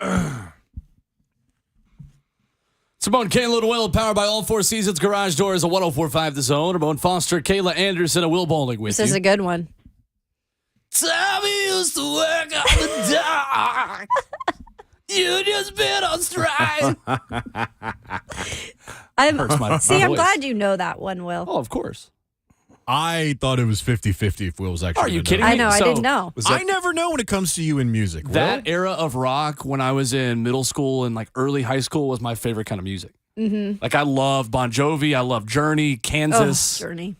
Ramon, Kayla, and Will, powered by All Four Seasons Garage Doors, a 104.5 The Zone. Ramon Foster, Kayla Anderson, and Will Bowling with This you. is a good one. Tommy used to work on the dock. You just been on strike. I'm voice. glad you know that one, Will. Oh, of course. I thought it was 50-50 if Will was actually. Are you gonna kidding know. me? I know, I So, didn't know. I never know when it comes to you in music. That era of rock when I was in middle school and like early high school was my favorite kind of music. Mm-hmm. Like I love Bon Jovi, I love Journey, Kansas. Journey.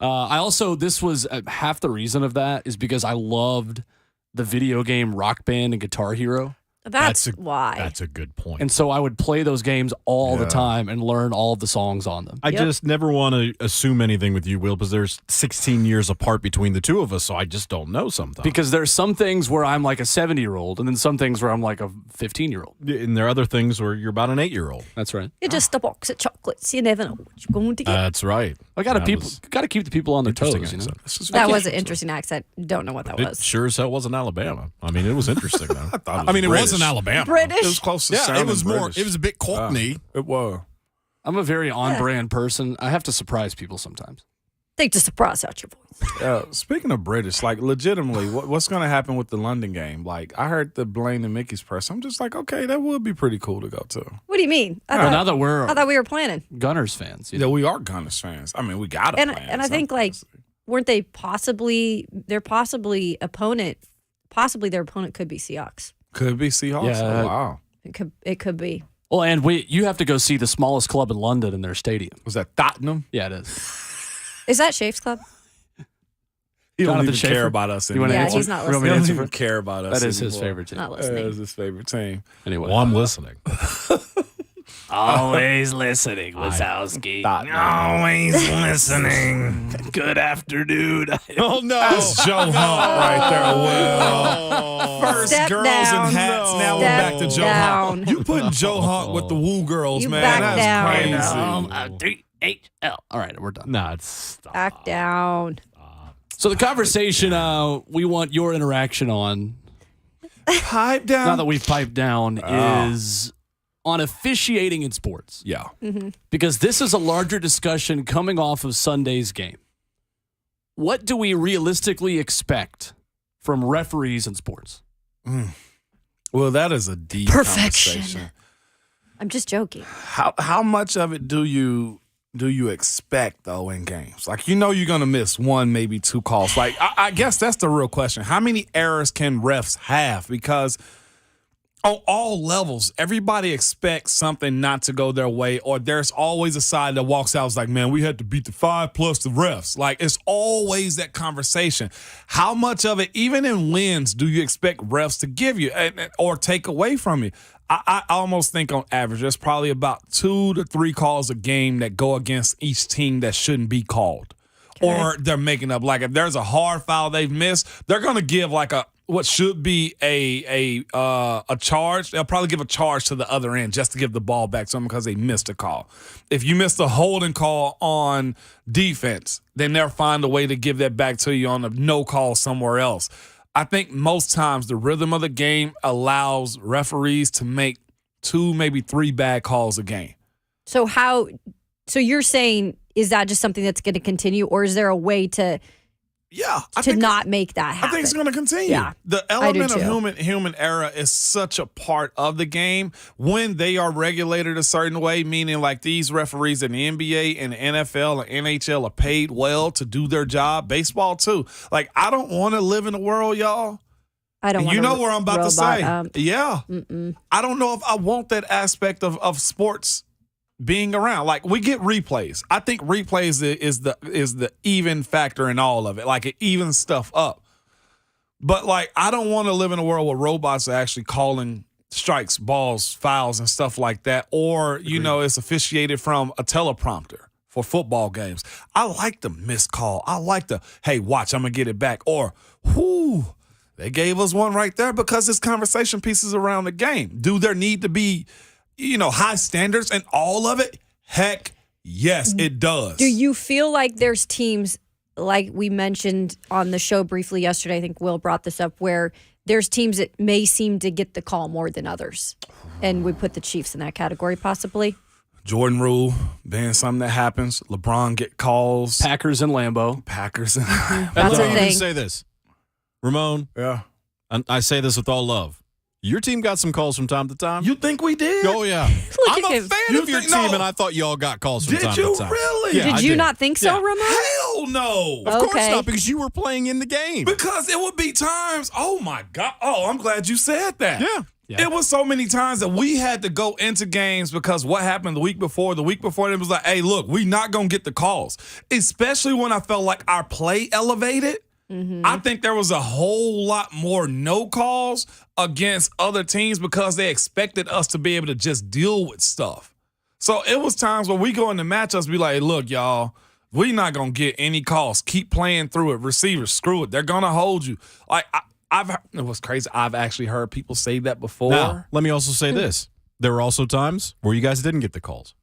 I also, this was half the reason of that is because I loved the video game Rock Band and Guitar Hero. That's why. That's a good point. And so I would play those games all the time and learn all of the songs on them. I just never want to assume anything with you, Will, because there's 16 years apart between the two of us, so I just don't know sometimes. Because there's some things where I'm like a 70-year-old and then some things where I'm like a 15-year-old. And there are other things where you're about an 8-year-old. That's right. You're just a box of chocolates. You never know what you're going to get. That's right. I got to keep the people on their toes, Interesting you know? accent. That was an interesting accent. Don't know what that It was. sure as hell wasn't Alabama. I mean, it was interesting, though. I mean, it wasn't Alabama. British? It was close to Yeah, sounding it was more. British. It was a bit Cockney. It was. I'm a very on-brand person. I have to surprise people sometimes. Take the surprise out your voice. Speaking of British, like legitimately, what's going to happen with the London game? Like I heard the Blaine and Mickey's press. I'm just like, okay, that would be pretty cool to go to. What do you mean? I Now that we're thought we were planning. Gunners fans. You Yeah, know? we are Gunners fans. I mean, we got to And plan. I think like weren't they possibly their opponent could be Seahawks. could be Seahawks. Yeah. Oh, wow. It could be. Well, and you have to go see the smallest club in London in their stadium. Was that Tottenham? Yeah, it is. Is that Shafe's Club? He don't Jonathan even Schaefer? care about us You wanna anymore. Yeah, answer? he's not You want me He to don't answer even for- care about us. That is his anymore. favorite team. Not That listening. is his favorite team. Anyway. Well, I'm listening. Always listening, Wazowski. Always listening. Good afternoon. Oh no! That's Joe Hunt right there, Will. First Step girls down. and hats. Now we're Step back to Joe down. Hunt. You putting Joe Hunt with the woo girls, You man. back down. That's crazy. 3HL. All right, we're done. Nah, it's Back down. So the conversation we want your interaction on, Pipe down. now that we've piped down, is on officiating in sports. Yeah. Because this is a larger discussion coming off of Sunday's game. What do we realistically expect from referees in sports? Well, that is a deep Perfection. conversation. I'm just joking. How much of it do you expect though in games? Like you're gonna miss one, maybe two calls. Like I guess that's the real question. How many errors can refs have? Because on all levels, everybody expects something not to go their way, or there's always a side that walks out like, man, we had to beat the 5 plus the refs. Like it's always that conversation. How much of it, even in wins, do you expect refs to give you or take away from you? I almost think on average, there's probably about 2 to 3 calls a game that go against each team that shouldn't be called. Or they're making up, like if there's a hard foul they've missed, they're going to give like what should be a charge. They'll probably give a charge to the other end just to give the ball back to them because they missed a call. If you missed a holding call on defense, then they'll find a way to give that back to you on a no call somewhere else. I think most times the rhythm of the game allows referees to make 2, maybe 3 bad calls a game. So you're saying, is that just something that's going to continue, or is there a way to not make that happen? I think it's going to continue. Yeah, The I do element of too. human error is such a part of the game when they are regulated a certain way, meaning like these referees in the NBA and the NFL and NHL are paid well to do their job. Baseball too. Like I don't want to live in a world, y'all. I don't. And want you a know where I'm about to say. robot, Yeah. Mm-mm. I don't know if I want that aspect of sports being around. Like we get replays. I think replays is the even factor in all of it. Like it evens stuff up. But like I don't want to live in a world where robots are actually calling strikes, balls, fouls, and stuff like that. Or, it's officiated from a teleprompter for football games. I like the missed call. I like the, hey, watch, I'm gonna get it back. Or, whoo, they gave us one right there because it's conversation pieces around the game. Do there need to be high standards and all of it? Heck, yes, it does. Do you feel like there's teams, like we mentioned on the show briefly yesterday, I think Will brought this up, where there's teams that may seem to get the call more than others. And we put the Chiefs in that category possibly. Jordan Rule being something that happens. LeBron get calls. Packers and Lambeau. Packers and That's Let a me thing. even say this. Ramon, yeah. and I say this with all love. Your team got some calls from time to time. You think we did? Oh, yeah. I'm at a him. fan You of your think- team, no. and I thought y'all got calls from Did time you to time. really? Yeah, I Did you did. not think so, Yeah. Ramon? Hell no. Of course Okay. not, because you were playing in the game. Because it would be times, oh my God. Oh, I'm glad you said that. Yeah. It was so many times that we had to go into games because what happened the week before, it was like, hey, look, we not going to get the calls. Especially when I felt like our play elevated. I think there was a whole lot more no calls against other teams because they expected us to be able to just deal with stuff. So it was times where we go into matchups, be like, hey, look, y'all, we not going to get any calls. Keep playing through it. Receivers, screw it. They're going to hold you. Like, it was crazy. I've actually heard people say that before. Now, let me also say this. There were also times where you guys didn't get the calls.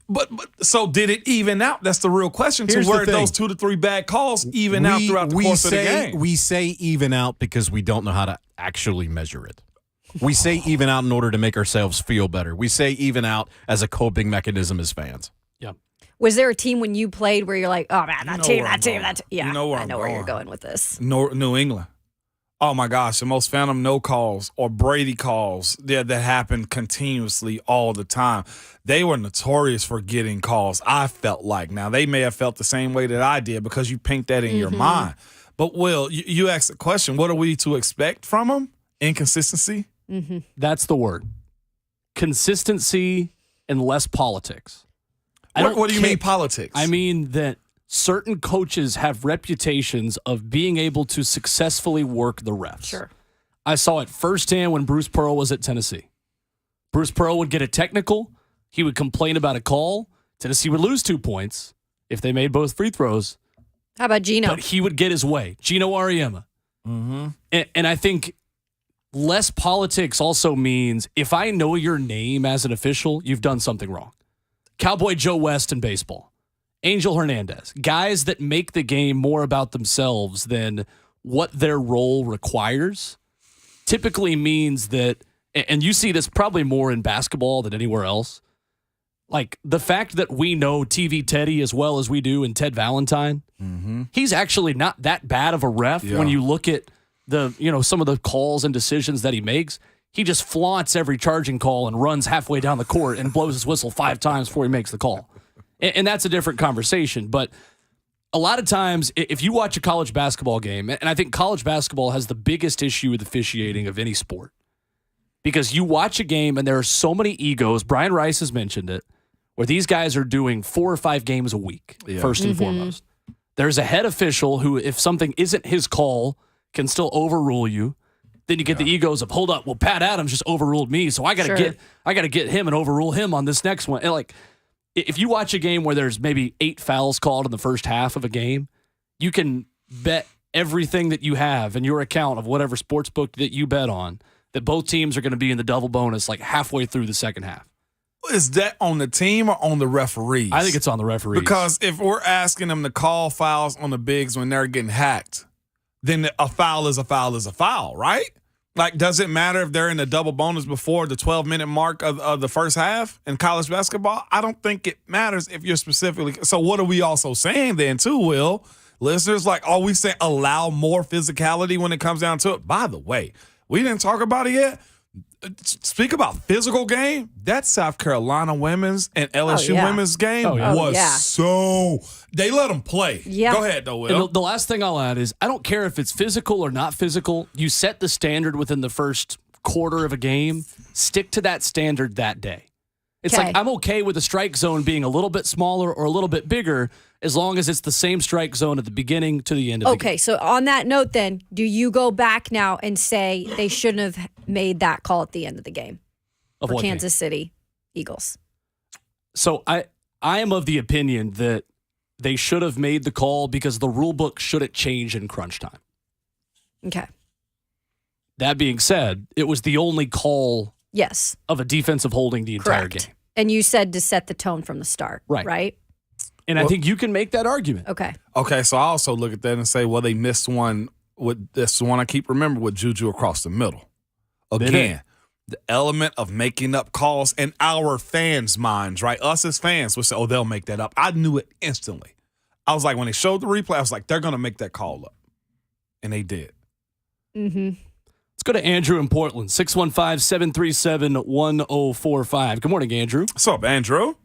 But so did it even out? That's the real question. Here's To where the thing. those 2 to 3 bad calls even out throughout the course of the game. We say even out because we don't know how to actually measure it. We say even out in order to make ourselves feel better. We say even out as a coping mechanism as fans. Was there a team when you played where you're like, oh man, You know where I'm going. Yeah, You know where I I'm know where you're going. going with this. New England. Oh my gosh, the most phantom no calls or Brady calls that happened continuously all the time. They were notorious for getting calls, I felt like. Now, they may have felt the same way that I did because you paint that in your mind. But, Will, you asked the question, what are we to expect from them? Inconsistency? That's the word. Consistency and less politics. What do you mean politics? I mean that certain coaches have reputations of being able to successfully work the refs. Sure. I saw it firsthand when Bruce Pearl was at Tennessee. Bruce Pearl would get a technical. He would complain about a call. Tennessee would lose 2 points if they made both free throws. How about Gino? But he would get his way. Gino Auriemma. And I think less politics also means if I know your name as an official, you've done something wrong. Cowboy Joe West in baseball. Angel Hernandez. Guys that make the game more about themselves than what their role requires typically means that, and you see this probably more in basketball than anywhere else, like the fact that we know TV Teddy as well as we do and Ted Valentine, he's actually not that bad of a ref when you look at some of the calls and decisions that he makes. He just flaunts every charging call and runs halfway down the court and blows his whistle 5 times before he makes the call. And that's a different conversation. But a lot of times, if you watch a college basketball game, and I think college basketball has the biggest issue with officiating of any sport, because you watch a game and there are so many egos. Brian Rice has mentioned it, where these guys are doing 4 or 5 games a week, first and foremost. There's a head official who, if something isn't his call, can still overrule you. Then you get the egos of, hold up, well, Pat Adams just overruled me, so I gotta get him and overrule him on this next one. And like, if you watch a game where there's maybe 8 fouls called in the first half of a game, you can bet everything that you have in your account of whatever sports book that you bet on that both teams are going to be in the double bonus like halfway through the second half. Is that on the team or on the referees? I think it's on the referees. Because if we're asking them to call fouls on the bigs when they're getting hacked, then a foul is a foul is a foul, right? Like, does it matter if they're in the double bonus before the 12-minute mark of the first half in college basketball? I don't think it matters if you're specifically. So what are we also saying then too, Will? Listeners, like, are we saying allow more physicality when it comes down to it? By the way, we didn't talk about it yet. Speak about physical game. That South Carolina women's and LSU women's game was so they let them play. Yeah. Go ahead, though, Will. And the last thing I'll add is I don't care if it's physical or not physical. You set the standard within the first quarter of a game. Stick to that standard that day. It's like I'm okay with the strike zone being a little bit smaller or a little bit bigger as long as it's the same strike zone at the beginning to the end of the game. Okay, so on that note then, do you go back now and say they shouldn't have made that call at the end of the game Of for what game? Kansas City Eagles? So I am of the opinion that they should have made the call because the rule book shouldn't change in crunch time. Okay. That being said, it was the only call Yes. of a defensive holding the entire Correct. game. And you said to set the tone from the start. Right. Right? And I think you can make that argument. Okay. Okay, so I also look at that and say, well, they missed one That's the one I keep remembering with Juju across the middle. Again, the element of making up calls in our fans' minds, right? Us as fans would say, oh, they'll make that up. I knew it instantly. I was like, when they showed the replay, I was like, they're going to make that call up. And they did. Mm-hmm. Let's go to Andrew in Portland, 615-737-1045. Good morning, Andrew. What's up, Andrew?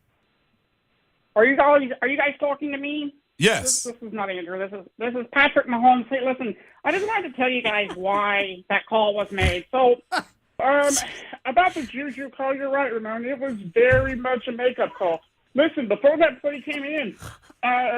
Are you guys talking to me? Yes. This is not Andrew. This is Patrick Mahomes. Hey, listen, I just wanted to tell you guys why that call was made. So, about the Juju call, you're right, Ramon. It was very much a makeup call. Listen, before that play came in,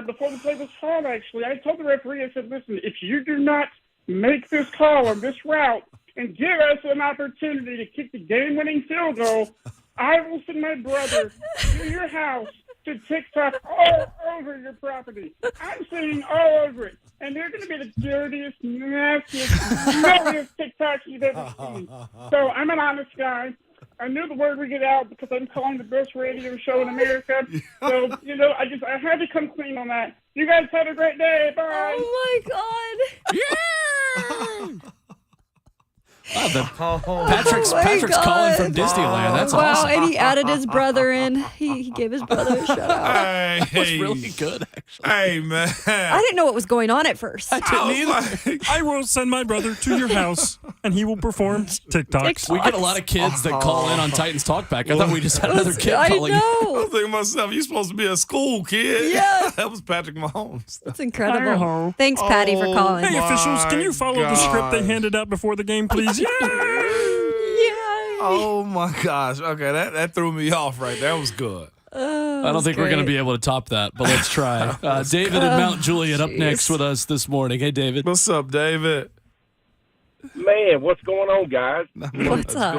before the play was called, actually, I told the referee, I said, listen, if you do not make this call on this route and give us an opportunity to kick the game-winning field goal, I will send my brother to your house to TikTok all over your property. I'm saying all over it. And they're going to be the dirtiest, nastiest, smelliest TikToks you've ever seen. So I'm an honest guy. I knew the word would get out because I'm calling the best radio show in America. So, I had to come clean on that. You guys have a great day. Bye. Oh, my God. Yeah! Patrick's calling from Disneyland. That's awesome. Wow, and he added his brother in. He gave his brother a shout out. Hey, That was really good, actually. Hey, man. I didn't know what was going on at first. I didn't either. I will send my brother to your house, and he will perform TikToks. We get a lot of kids that call in on Titans Talkback. I thought we just had another kid I calling in. I know. was thinking to myself, you're supposed to be a school kid. Yeah. That was Patrick Mahomes. That's incredible. Thanks, Patty, for calling. Hey, officials, can you follow the script they handed out before the game, please? Yeah. Oh, my gosh. Okay, that threw me off right there. That was good. I don't think we're going to be able to top that, but let's try. David in Mount Juliet up next with us this morning. Hey, David. What's up, David? Man, what's going on, guys? What's up?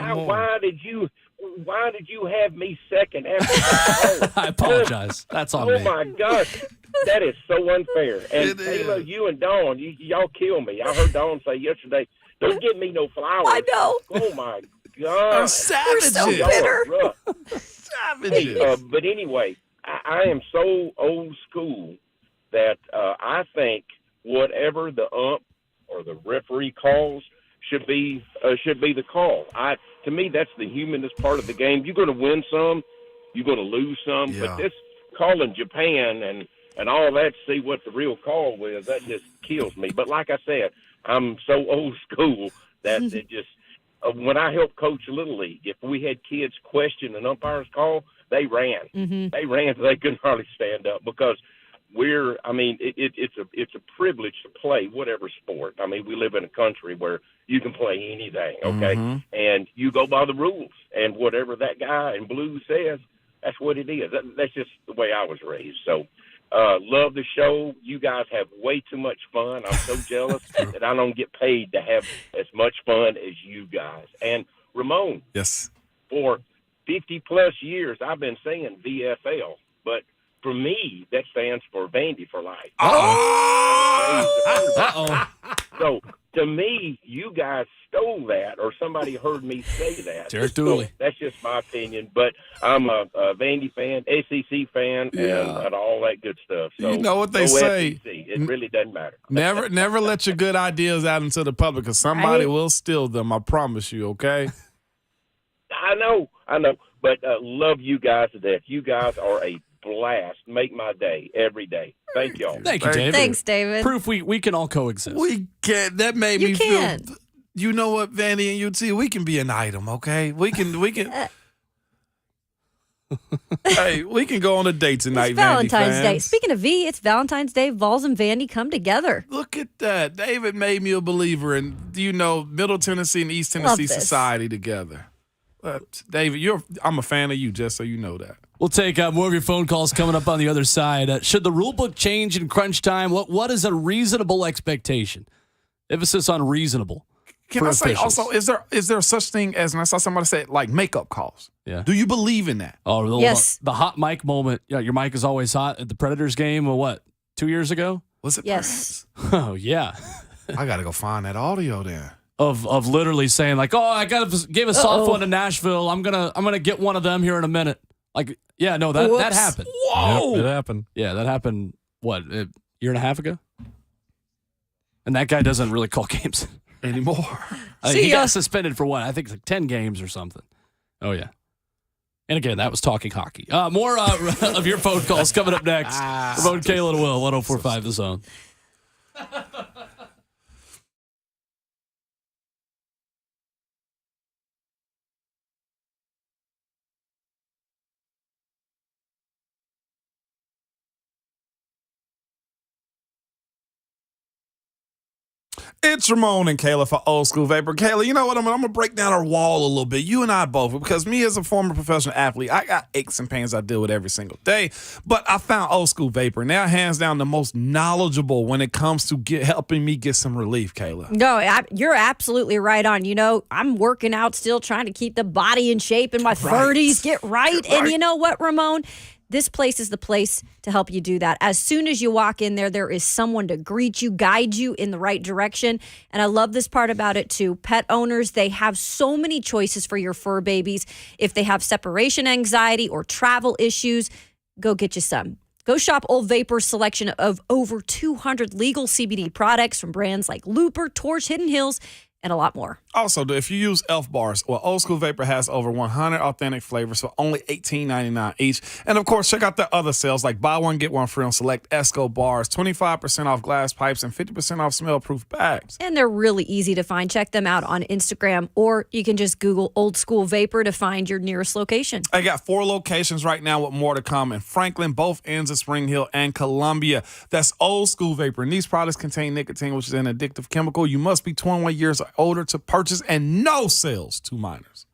Why did you have me second after the I apologize. That's on Oh me. my gosh, that is so unfair. And Taylor, you and Dawn, y'all kill me. I heard Dawn say yesterday, "Don't give me no flowers." I know. Oh my God, I'm savages. so Y'all bitter. are rough. Savages. Hey, but anyway, I am so old school that I think whatever the ump or the referee calls should be the call. To me, that's the humanest part of the game. You're going to win some, you're going to lose some, but this calling Japan and all that to see what the real call was, that just kills me. But like I said, I'm so old school that it just when I helped coach Little League, if we had kids question an umpire's call, they ran. Mm-hmm. They ran so they couldn't hardly stand up because it's a privilege to play whatever sport. I mean, we live in a country where you can play anything, okay? Mm-hmm. And you go by the rules, and whatever that guy in blue says, that's what it is. That's just the way I was raised. So, love the show. You guys have way too much fun. I'm so jealous that I don't get paid to have as much fun as you guys. And Ramon, Yes. for 50-plus years, I've been saying VFL, but for me, that stands for Vandy for life. Uh-oh. So, to me, you guys stole that, or somebody heard me say that. Derek Dooley. So that's just my opinion, but I'm a Vandy fan, SEC fan, and all that good stuff. So, You know what they go say. SEC. It really doesn't matter. Never let your good ideas out into the public because somebody will steal them. I promise you, okay? I know, but love you guys to death. You guys are a blast. Make my day every day. Thank y'all. Thank you, David. Thanks, David. Proof we can all coexist. We can. That made You me can. feel. You know what, Vandy and UT, we can be an item, okay? We can. Hey, we can go on a date tonight, It's Valentine's Vandy Day. fans. Speaking of V, it's Valentine's Day. Vols and Vandy come together. Look at that. David made me a believer in, Middle Tennessee and East Love Tennessee this. society together. David, I'm a fan of you, just so you know that. We'll take more of your phone calls coming up on the other side. Should the rule book change in crunch time? What is a reasonable expectation? Emphasis on reasonable. Can for I say officials. also, is there such thing as, and I saw somebody say, like makeup calls? Yeah. Do you believe in that? Oh, Yes. The hot mic moment. Yeah, your mic is always hot at the Predators game. Or 2 years ago? Was it? Yes. Oh yeah. I got to go find that audio then. Of literally saying like, oh, I gotta give a soft one to Nashville. I'm gonna get one of them here in a minute. Like, yeah, no, that Whoops. happened. Yep, it happened. Yeah, that happened. A year and a half ago? And that guy doesn't really call games anymore. He got suspended for what? I think it's like 10 games or something. Oh, yeah. And again, that was talking hockey. More of your phone calls coming up next. Ramon, Kayla, and Will, 104.5 The Zone. It's Ramon and Kayla for Old School Vapor. Kayla, you know what? I'm going to break down our wall a little bit. You and I both, because me as a former professional athlete, I got aches and pains I deal with every single day. But I found Old School Vapor. Now, hands down, the most knowledgeable when it comes to helping me get some relief, Kayla. No, you're absolutely right on. You know, I'm working out still, trying to keep the body in shape in my 30s, get right. And you know what, Ramon? This place is the place to help you do that. As soon as you walk in there, there is someone to greet you, guide you in the right direction. And I love this part about it too. Pet owners, they have so many choices for your fur babies. If they have separation anxiety or travel issues, go get you some. Go shop Old Vapor's selection of over 200 legal CBD products from brands like Looper, Torch, Hidden Hills, and a lot more. Also, if you use Elf Bars, well, Old School Vapor has over 100 authentic flavors for only $18.99 each. And, of course, check out the other sales like buy one, get one free on select Esco bars, 25% off glass pipes, and 50% off smell-proof bags. And they're really easy to find. Check them out on Instagram, or you can just Google Old School Vapor to find your nearest location. I got 4 locations right now with more to come in Franklin, both ends of Spring Hill, and Columbia. That's Old School Vapor. And these products contain nicotine, which is an addictive chemical. You must be 21 years or older to purchase, and no sales to minors.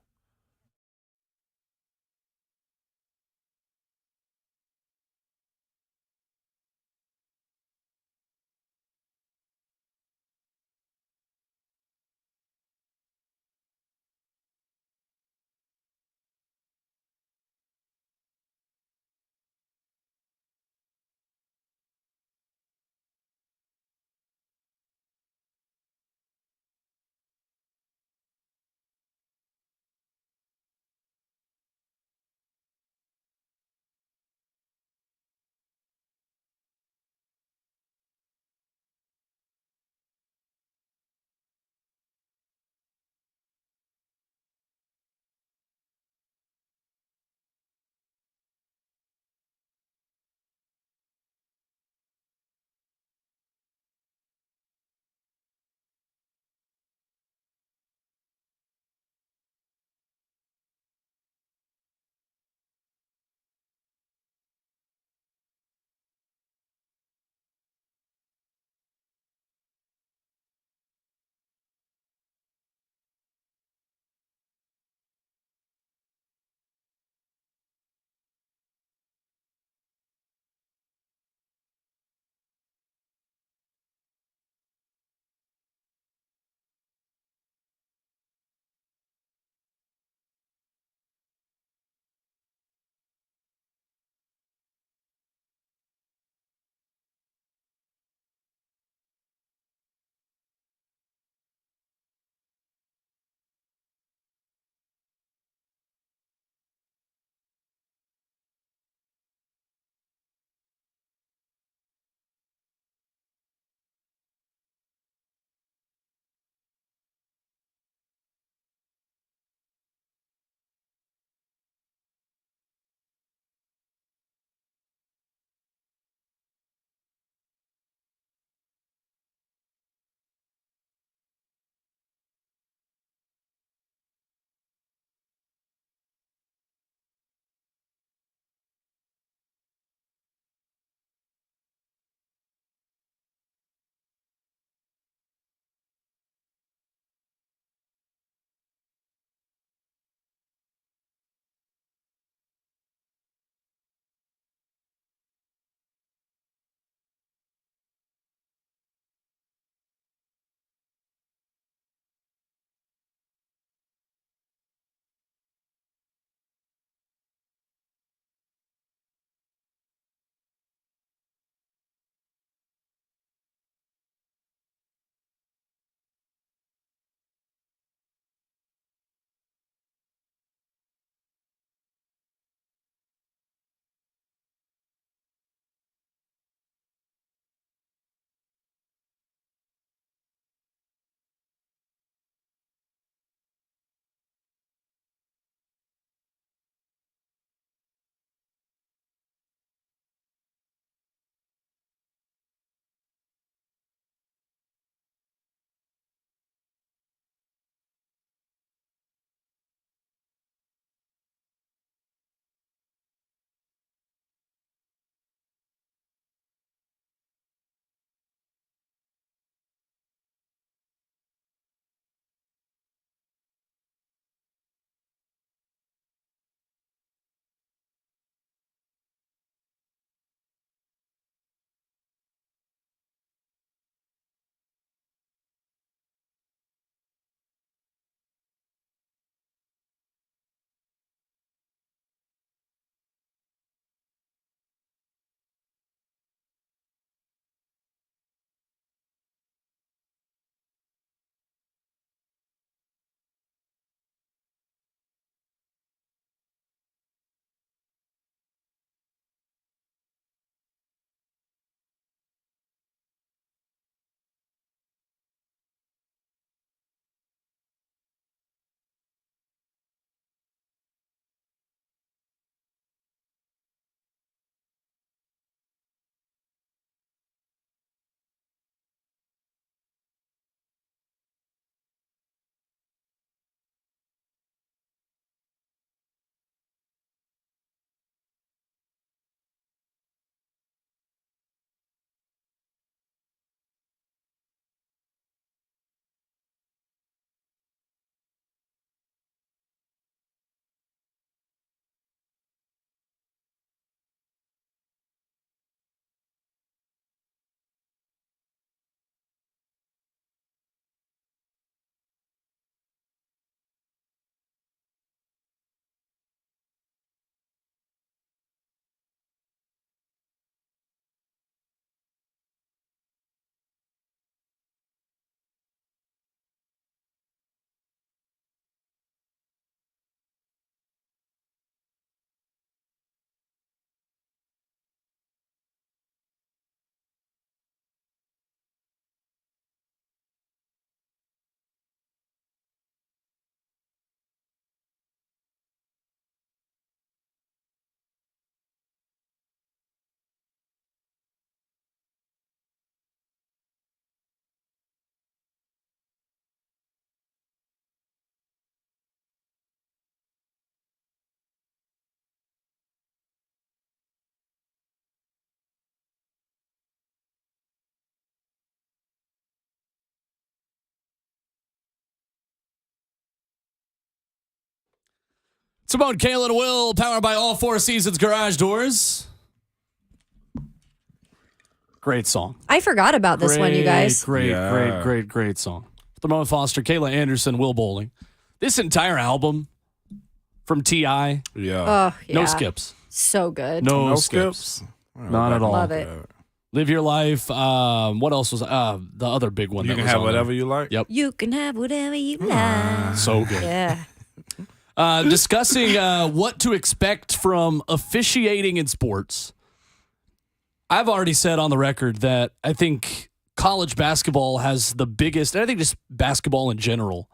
Simone, Kayla, and Will, powered by All Four Seasons Garage Doors. Great song. I forgot about this one, you guys. Great song. Simone Foster, Kayla Anderson, Will Bowling. This entire album from T.I., Oh, yeah. no skips. So good. No skips. Not at all. Love it. Live Your Life. What else was the other big one? You that can was have on whatever there? you like. Yep. You can have whatever you like. So good. Yeah. Discussing what to expect from officiating in sports. I've already said on the record that I think college basketball has the biggest, and I think just basketball in general,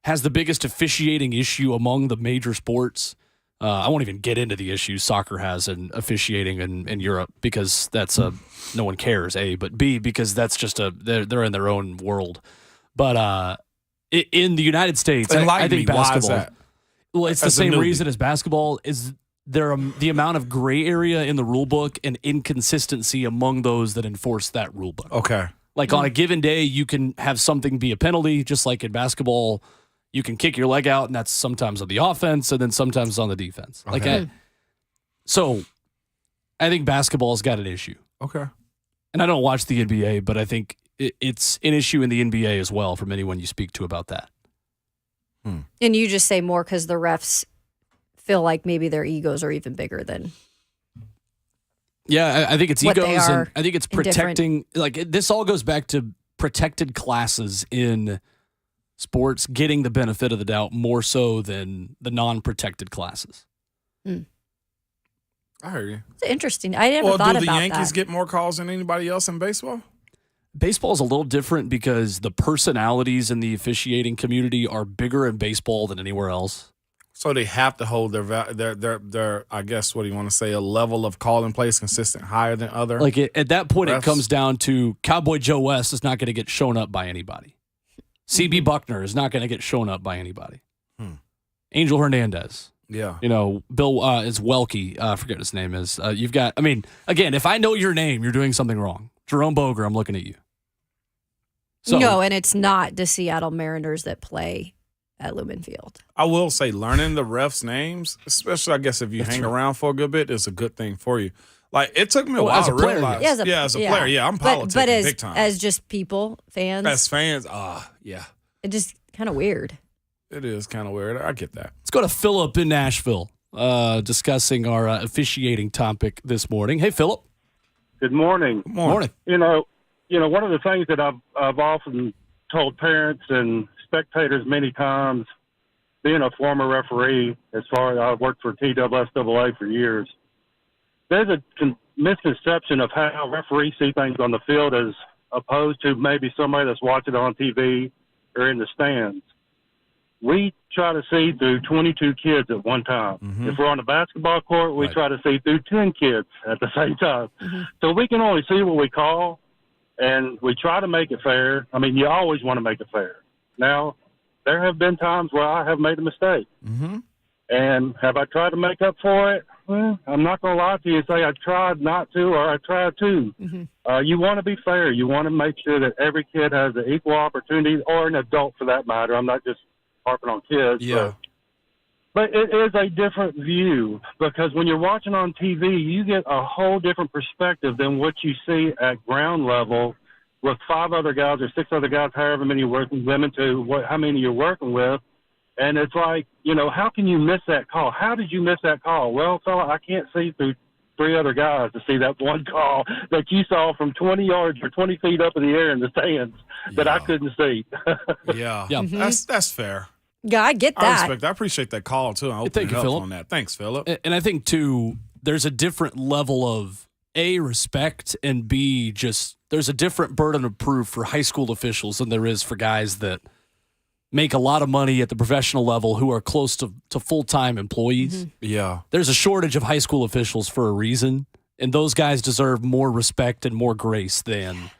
has the biggest officiating issue among the major sports. I won't even get into the issues soccer has in officiating in Europe because that's no one cares, A, but B, because that's just they're in their own world. But in the United States, I think basketball. Why is that? Well, it's the same reason as basketball is the amount of gray area in the rule book and inconsistency among those that enforce that rule book. Okay. Like on a given day, you can have something be a penalty, just like in basketball, you can kick your leg out, and that's sometimes on the offense and then sometimes on the defense. Okay. So I think basketball's got an issue. Okay. And I don't watch the NBA, but I think it's an issue in the NBA as well from anyone you speak to about that. And you just say more because the refs feel like maybe their egos are even bigger than. Yeah, I think it's what egos, they are and I think it's protecting. This all goes back to protected classes in sports getting the benefit of the doubt more so than the non-protected classes. I hear you. It's interesting. I never Well, thought do the about Yankees that. get more calls than anybody else in baseball? Baseball is a little different because the personalities in the officiating community are bigger in baseball than anywhere else. So they have to hold their I guess, what do you want to say, a level of call and plays consistent higher than other. Like at that point, refs? it comes down to Cowboy Joe West is not going to get shown up by anybody. CB Buckner is not going to get shown up by anybody. Angel Hernandez. Yeah. Bill is Welke. I forget what his name is. You've got, again, if I know your name, you're doing something wrong. Jerome Boger, I'm looking at you. So, No, and it's not the Seattle Mariners that play at Lumen Field. I will say learning the refs' names, especially I guess if you hang around for a good bit, is a good thing for you. Like it took me a while as a to player, realize. yeah. As a player, yeah, I'm politicking but as, big time. as just people, fans, As fans, yeah. it's just kind of weird. It is kind of weird. I get that. let's go to Philip in Nashville, discussing our officiating topic this morning. Hey, Philip. Good morning. Good morning. One of the things that I've often told parents and spectators many times, being a former referee, as far as I've worked for TSSAA for years, there's a misconception of how referees see things on the field as opposed to maybe somebody that's watching it on TV or in the stands. We try to see through 22 kids at one time. Mm-hmm. If we're on a basketball court, we try to see through 10 kids at the same time. So we can only see what we call, and we try to make it fair. I mean, you always want to make it fair. Now, there have been times where I have made a mistake. Mm-hmm. And have I tried to make up for it? Well, I'm not going to lie to you and say I tried not to or I tried to. You want to be fair. You want to make sure that every kid has an equal opportunity, or an adult for that matter. I'm not just harping on kids. Yeah. But it is a different view because when you're watching on TV, you get a whole different perspective than what you see at ground level with 5 other guys or 6 other guys, however many you're working, women to how many you're working with. And it's like, how can you miss that call? How did you miss that call? Well, fella, I can't see through 3 other guys to see that one call that you saw from 20 yards or 20 feet up in the air in the stands that I couldn't see. Yeah. Yeah. That's fair. Yeah, I get I that. respect that. I appreciate that call, too. I hope Thank you, helps Philip. on that. Thanks, Philip. And I think, too, there's a different level of, A, respect, and B, just there's a different burden of proof for high school officials than there is for guys that make a lot of money at the professional level who are close to full-time employees. Yeah. There's a shortage of high school officials for a reason, and those guys deserve more respect and more grace than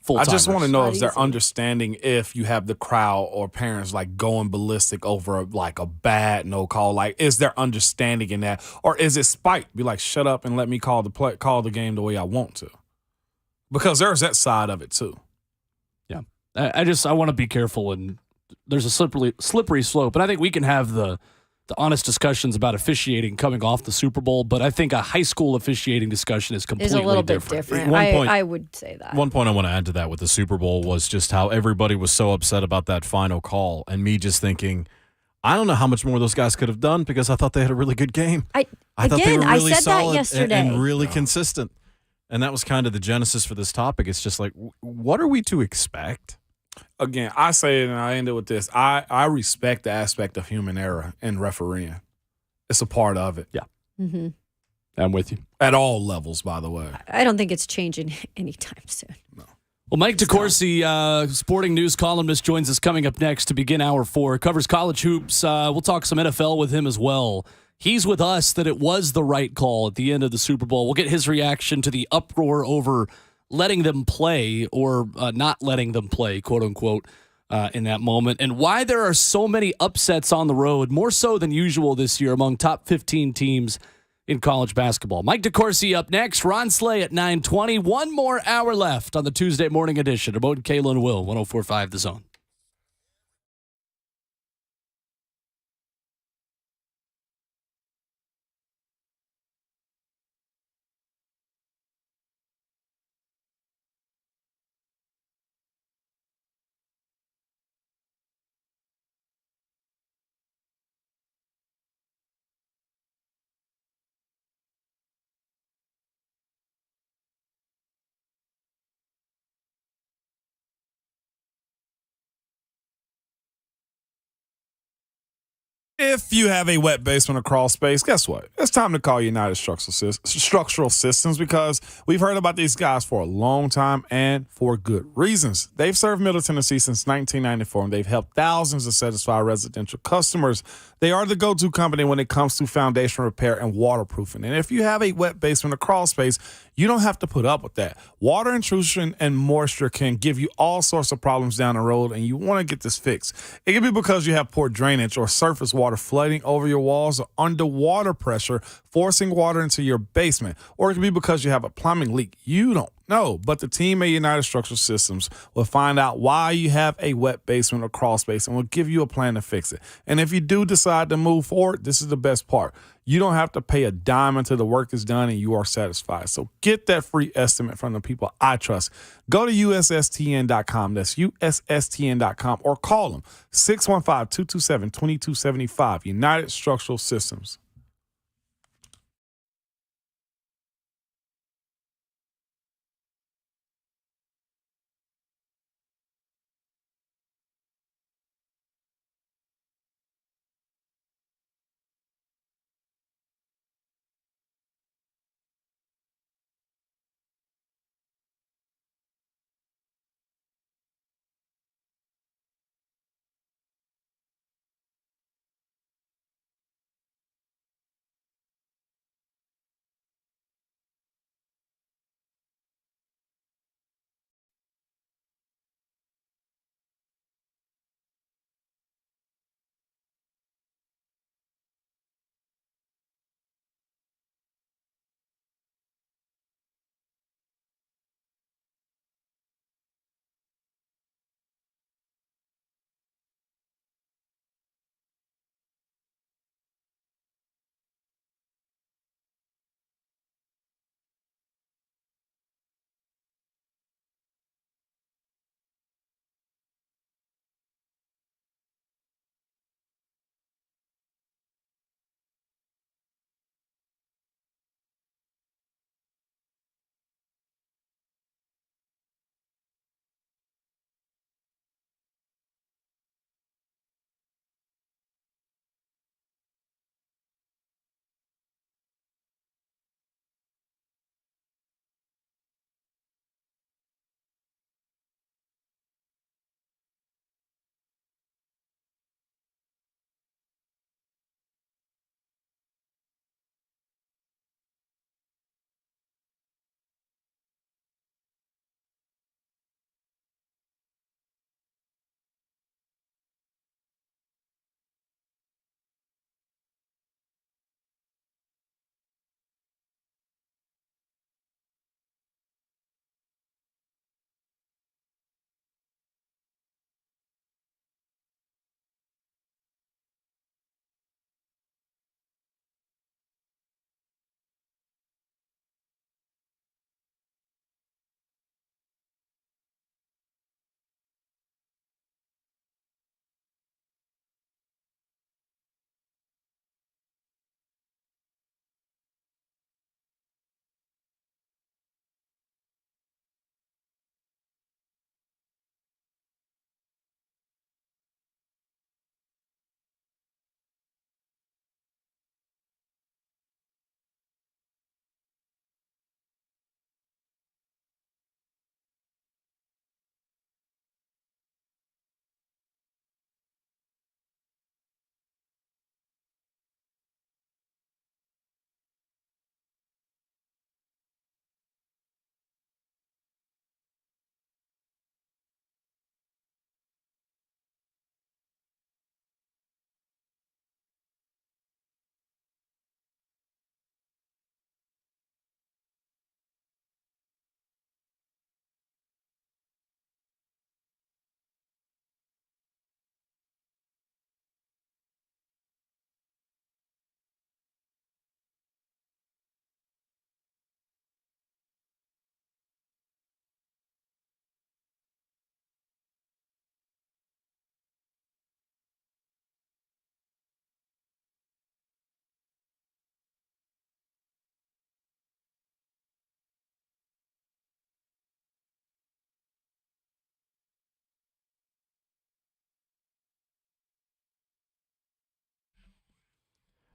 I just want to know Not if they're easy. understanding if you have the crowd or parents like going ballistic over like a bad no call. Like, is there understanding in that, or is it spite? Be like, shut up and let me call the game the way I want to, because there's that side of it too. Yeah, I want to be careful, and there's a slippery slope, and I think we can have the honest discussions about officiating coming off the Super Bowl, but I think a high school officiating discussion is completely Is a little bit different. different. One point- I would say that. One point I want to add to that with the Super Bowl was just how everybody was so upset about that final call, and me just thinking, I don't know how much more those guys could have done because I thought they had a really good game. I thought they were really said that solid yesterday. and really consistent. And that was kind of the genesis for this topic. It's just like, what are we to expect? Again, I say it and I end it with this. I respect the aspect of human error in refereeing. It's a part of it. Yeah. Mm-hmm. I'm with you. At all levels, by the way. I don't think it's changing anytime soon. No. Well, Mike DeCourcy, sporting news columnist, joins us coming up next to begin hour 4. Covers college hoops. We'll talk some NFL with him as well. He's with us that it was the right call at the end of the Super Bowl. We'll get his reaction to the uproar over letting them play or not letting them play, quote unquote, in that moment, and why there are so many upsets on the road, more so than usual this year among top 15 teams in college basketball. Mike DeCourcy up next. Ron Slay at 9:20. One more hour left on the Tuesday morning edition of Ramon, Kayla, and Will, 104.5 The Zone. If you have a wet basement or crawl space, guess what? It's time to call United Structural Systems because we've heard about these guys for a long time and for good reasons. They've served Middle Tennessee since 1994, and they've helped thousands of satisfied residential customers. They are the go-to company when it comes to foundation repair and waterproofing. And if you have a wet basement or crawl space, you don't have to put up with that. Water intrusion and moisture can give you all sorts of problems down the road, and you want to get this fixed. It can be because you have poor drainage or surface water flooding over your walls or underwater pressure forcing water into your basement. Or it can be because you have a plumbing leak. You don't know, but the team at United Structural Systems will find out why you have a wet basement or crawl space and will give you a plan to fix it. And if you do decide to move forward, this is the best part. You don't have to pay a dime until the work is done and you are satisfied. So get that free estimate from the people I trust. Go to USSTN.com. That's USSTN.com or call them 615-227-2275. United Structural Systems.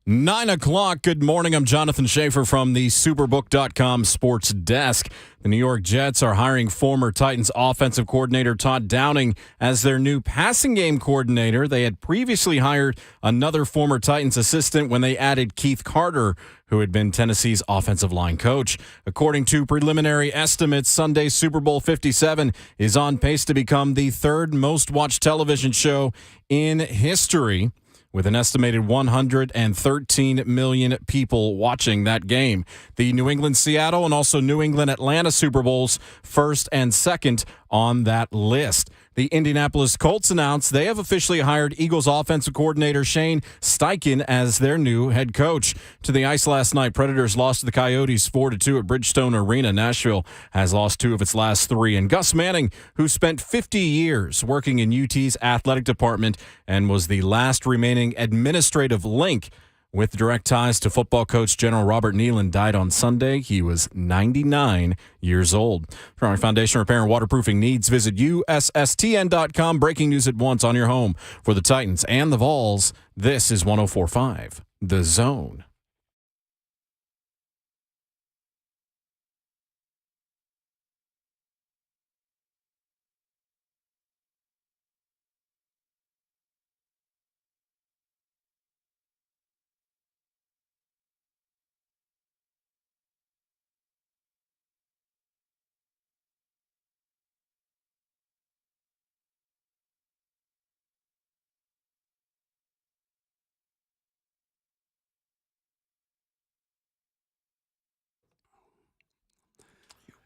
9 o'clock. Good morning. I'm Jonathan Schaefer from the Superbook.com sports desk. The New York Jets are hiring former Titans offensive coordinator Todd Downing as their new passing game coordinator. They had previously hired another former Titans assistant when they added Keith Carter, who had been Tennessee's offensive line coach. According to preliminary estimates, Sunday's Super Bowl 57 is on pace to become the third most watched television show in history, with an estimated 113 million people watching that game. The New England-Seattle and also New England-Atlanta Super Bowls first and second on that list. The Indianapolis Colts announced they have officially hired Eagles offensive coordinator Shane Steichen as their new head coach. To the ice last night, Predators lost to the Coyotes 4-2 at Bridgestone Arena. Nashville has lost 2 of its last 3. And Gus Manning, who spent 50 years working in UT's athletic department and was the last remaining administrative link with direct ties to football coach General Robert Nealon, died on Sunday. He was 99 years old. For our foundation repair and waterproofing needs, visit USSTN.com. Breaking news at once on your home for the Titans and the Vols. This is 104.5 The Zone.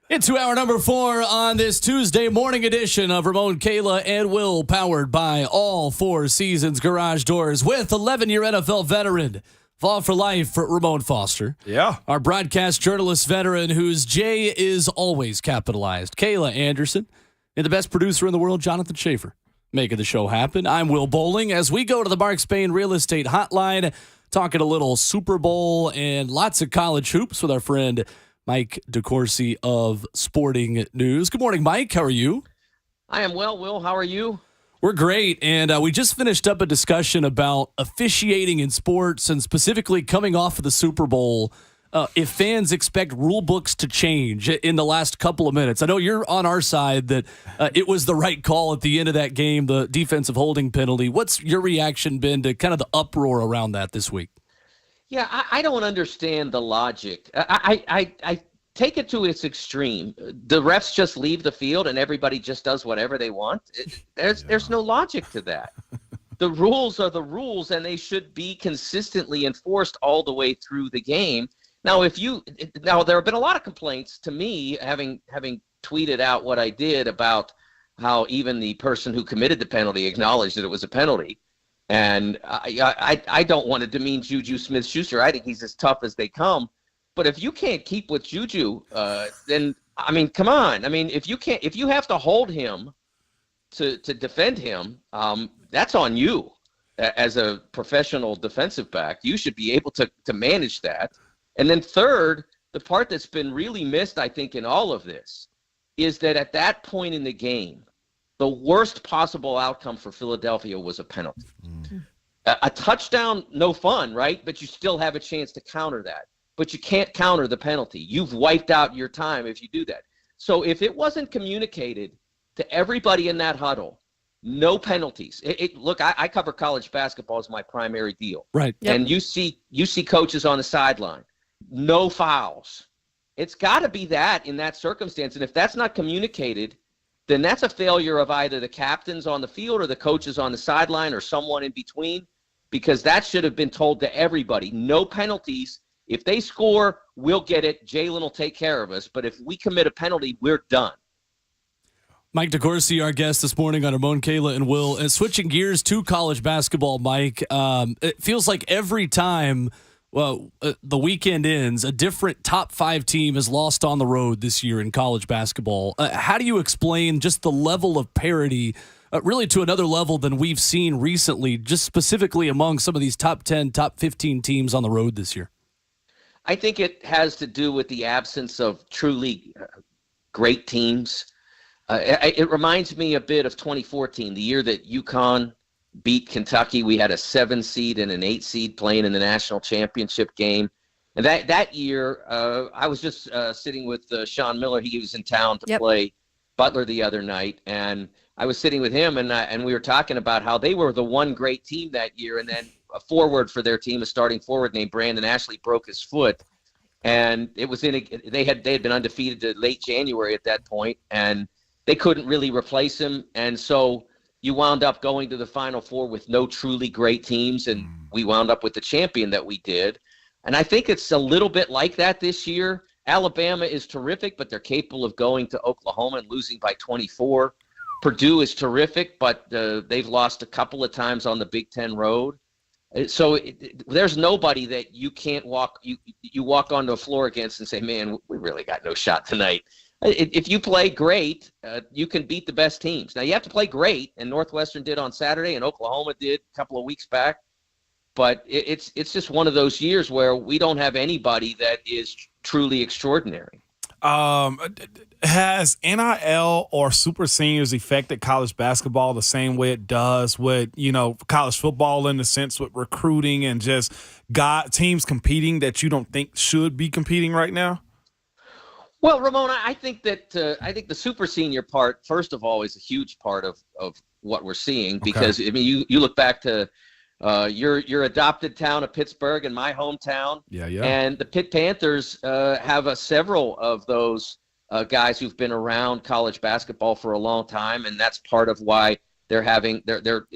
Into hour number 4 on this Tuesday morning edition of Ramon, Kayla, and Will, powered by All Four Seasons Garage Doors with 11-year NFL veteran, Fall for Life for Ramon Foster. Yeah. Our broadcast journalist veteran whose J is always capitalized, Kayla Anderson, and the best producer in the world, Jonathan Schaefer, making the show happen. I'm Will Bowling as we go to the Mark Spain Real Estate Hotline, talking a little Super Bowl and lots of college hoops with our friend Mike DeCourcy of Sporting News. Good morning, Mike. How are you? I am well, Will. How are you? We're great, and we just finished up a discussion about officiating in sports and specifically coming off of the Super Bowl. If fans expect rule books to change in the last couple of minutes. I know you're on our side that it was the right call at the end of that game, the defensive holding penalty. What's your reaction been to kind of the uproar around that this week? Yeah, I don't understand the logic. I take it to its extreme. The refs just leave the field and everybody just does whatever they want. There's no logic to that. The rules are the rules, and they should be consistently enforced all the way through the game. Now, there have been a lot of complaints to me, having tweeted out what I did about how even the person who committed the penalty acknowledged that it was a penalty. And I don't want to demean Juju Smith-Schuster. I think he's as tough as they come. But if you can't keep with Juju, then I mean, come on. I mean, if you have to hold him to defend him, that's on you as a professional defensive back. You should be able to manage that. And then third, the part that's been really missed, I think, in all of this is that at that point in the game, the worst possible outcome for Philadelphia was a penalty. A touchdown, no fun, right? But you still have a chance to counter that. But you can't counter the penalty. You've wiped out your time if you do that. So if it wasn't communicated to everybody in that huddle, no penalties. Look, I cover college basketball as my primary deal. Right. Yep. And you see coaches on the sideline. No fouls. It's got to be that in that circumstance. And if that's not communicated, then that's a failure of either the captains on the field or the coaches on the sideline or someone in between, because that should have been told to everybody. No penalties. If they score, we'll get it. Jalen will take care of us. But if we commit a penalty, we're done. Mike DeCourcy, our guest this morning on Ramon, Kayla, and Will. And switching gears to college basketball, Mike, it feels like every time the weekend ends, a different top 5 team is lost on the road this year in college basketball. How do you explain just the level of parity, really to another level than we've seen recently, just specifically among some of these top 10, top 15 teams on the road this year? I think it has to do with the absence of truly great teams. It reminds me a bit of 2014, the year that UConn beat Kentucky. We had a 7 seed and an 8 seed playing in the national championship game. And that year, I was just sitting with Sean Miller. He was in town to play Butler the other night, and I was sitting with him, and we were talking about how they were the one great team that year, and then a forward for their team, a starting forward named Brandon Ashley, broke his foot, and it was they had been undefeated to late January at that point, and they couldn't really replace him, and so you wound up going to the Final Four with no truly great teams, and we wound up with the champion that we did. And I think it's a little bit like that this year. Alabama is terrific, but they're capable of going to Oklahoma and losing by 24. Purdue is terrific, but they've lost a couple of times on the Big Ten road. So there's nobody that you can't walk onto a floor against and say, man, we really got no shot tonight. If you play great, you can beat the best teams. Now, you have to play great, and Northwestern did on Saturday, and Oklahoma did a couple of weeks back. But it's just one of those years where we don't have anybody that is truly extraordinary. Has NIL or super seniors affected college basketball the same way it does with, college football in the sense with recruiting and just teams competing that you don't think should be competing right now? Well, Ramona, I think the super senior part, first of all, is a huge part of what we're seeing because, I mean, you look back to your adopted town of Pittsburgh and my hometown. Yeah. And the Pitt Panthers have several of those guys who've been around college basketball for a long time, and that's part of why they're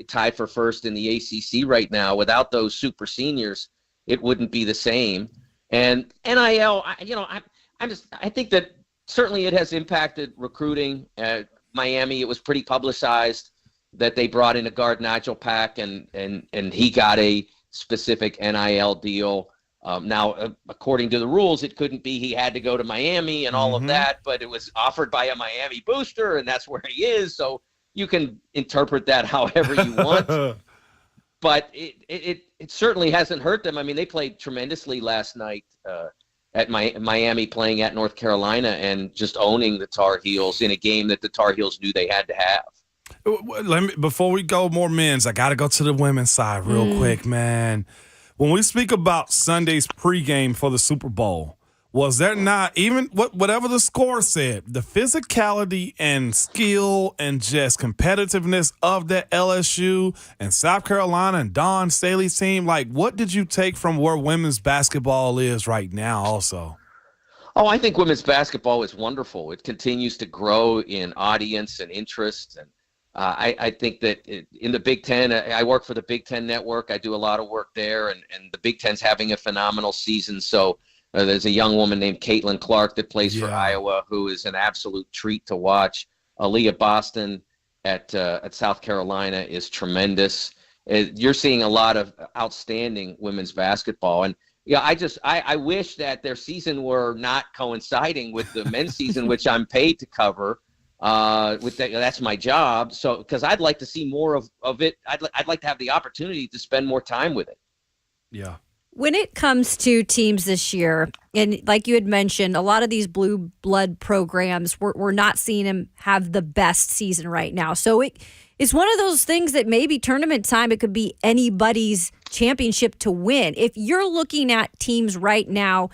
tied for first in the ACC right now. Without those super seniors, it wouldn't be the same. And NIL, I think that certainly it has impacted recruiting. At Miami, it was pretty publicized that they brought in a guard, Nigel Pack, and he got a specific NIL deal. Now, according to the rules, it couldn't be he had to go to Miami and all of that, but it was offered by a Miami booster, and that's where he is. So you can interpret that however you want. But it certainly hasn't hurt them. I mean, they played tremendously last night at Miami, playing at North Carolina and just owning the Tar Heels in a game that the Tar Heels knew they had to have. Before we go more men's, I got to go to the women's side real quick, man. When we speak about Sunday's pregame for the Super Bowl, was there not even whatever the score said, the physicality and skill and just competitiveness of that LSU and South Carolina and Dawn Staley's team? Like, what did you take from where women's basketball is right now also? Oh, I think women's basketball is wonderful. It continues to grow in audience and interest. And I think that in the Big Ten, I work for the Big Ten Network. I do a lot of work there, and the Big Ten's having a phenomenal season. So there's a young woman named Caitlin Clark that plays for Iowa, who is an absolute treat to watch. Aaliyah Boston at South Carolina is tremendous. You're seeing a lot of outstanding women's basketball. And I wish that their season were not coinciding with the men's season, which I'm paid to cover. That's my job. So, because I'd like to see more of it. I'd like to have the opportunity to spend more time with it. Yeah. When it comes to teams this year, and like you had mentioned, a lot of these blue blood programs, we're not seeing them have the best season right now. So it's one of those things that maybe tournament time, it could be anybody's championship to win. If you're looking at teams right now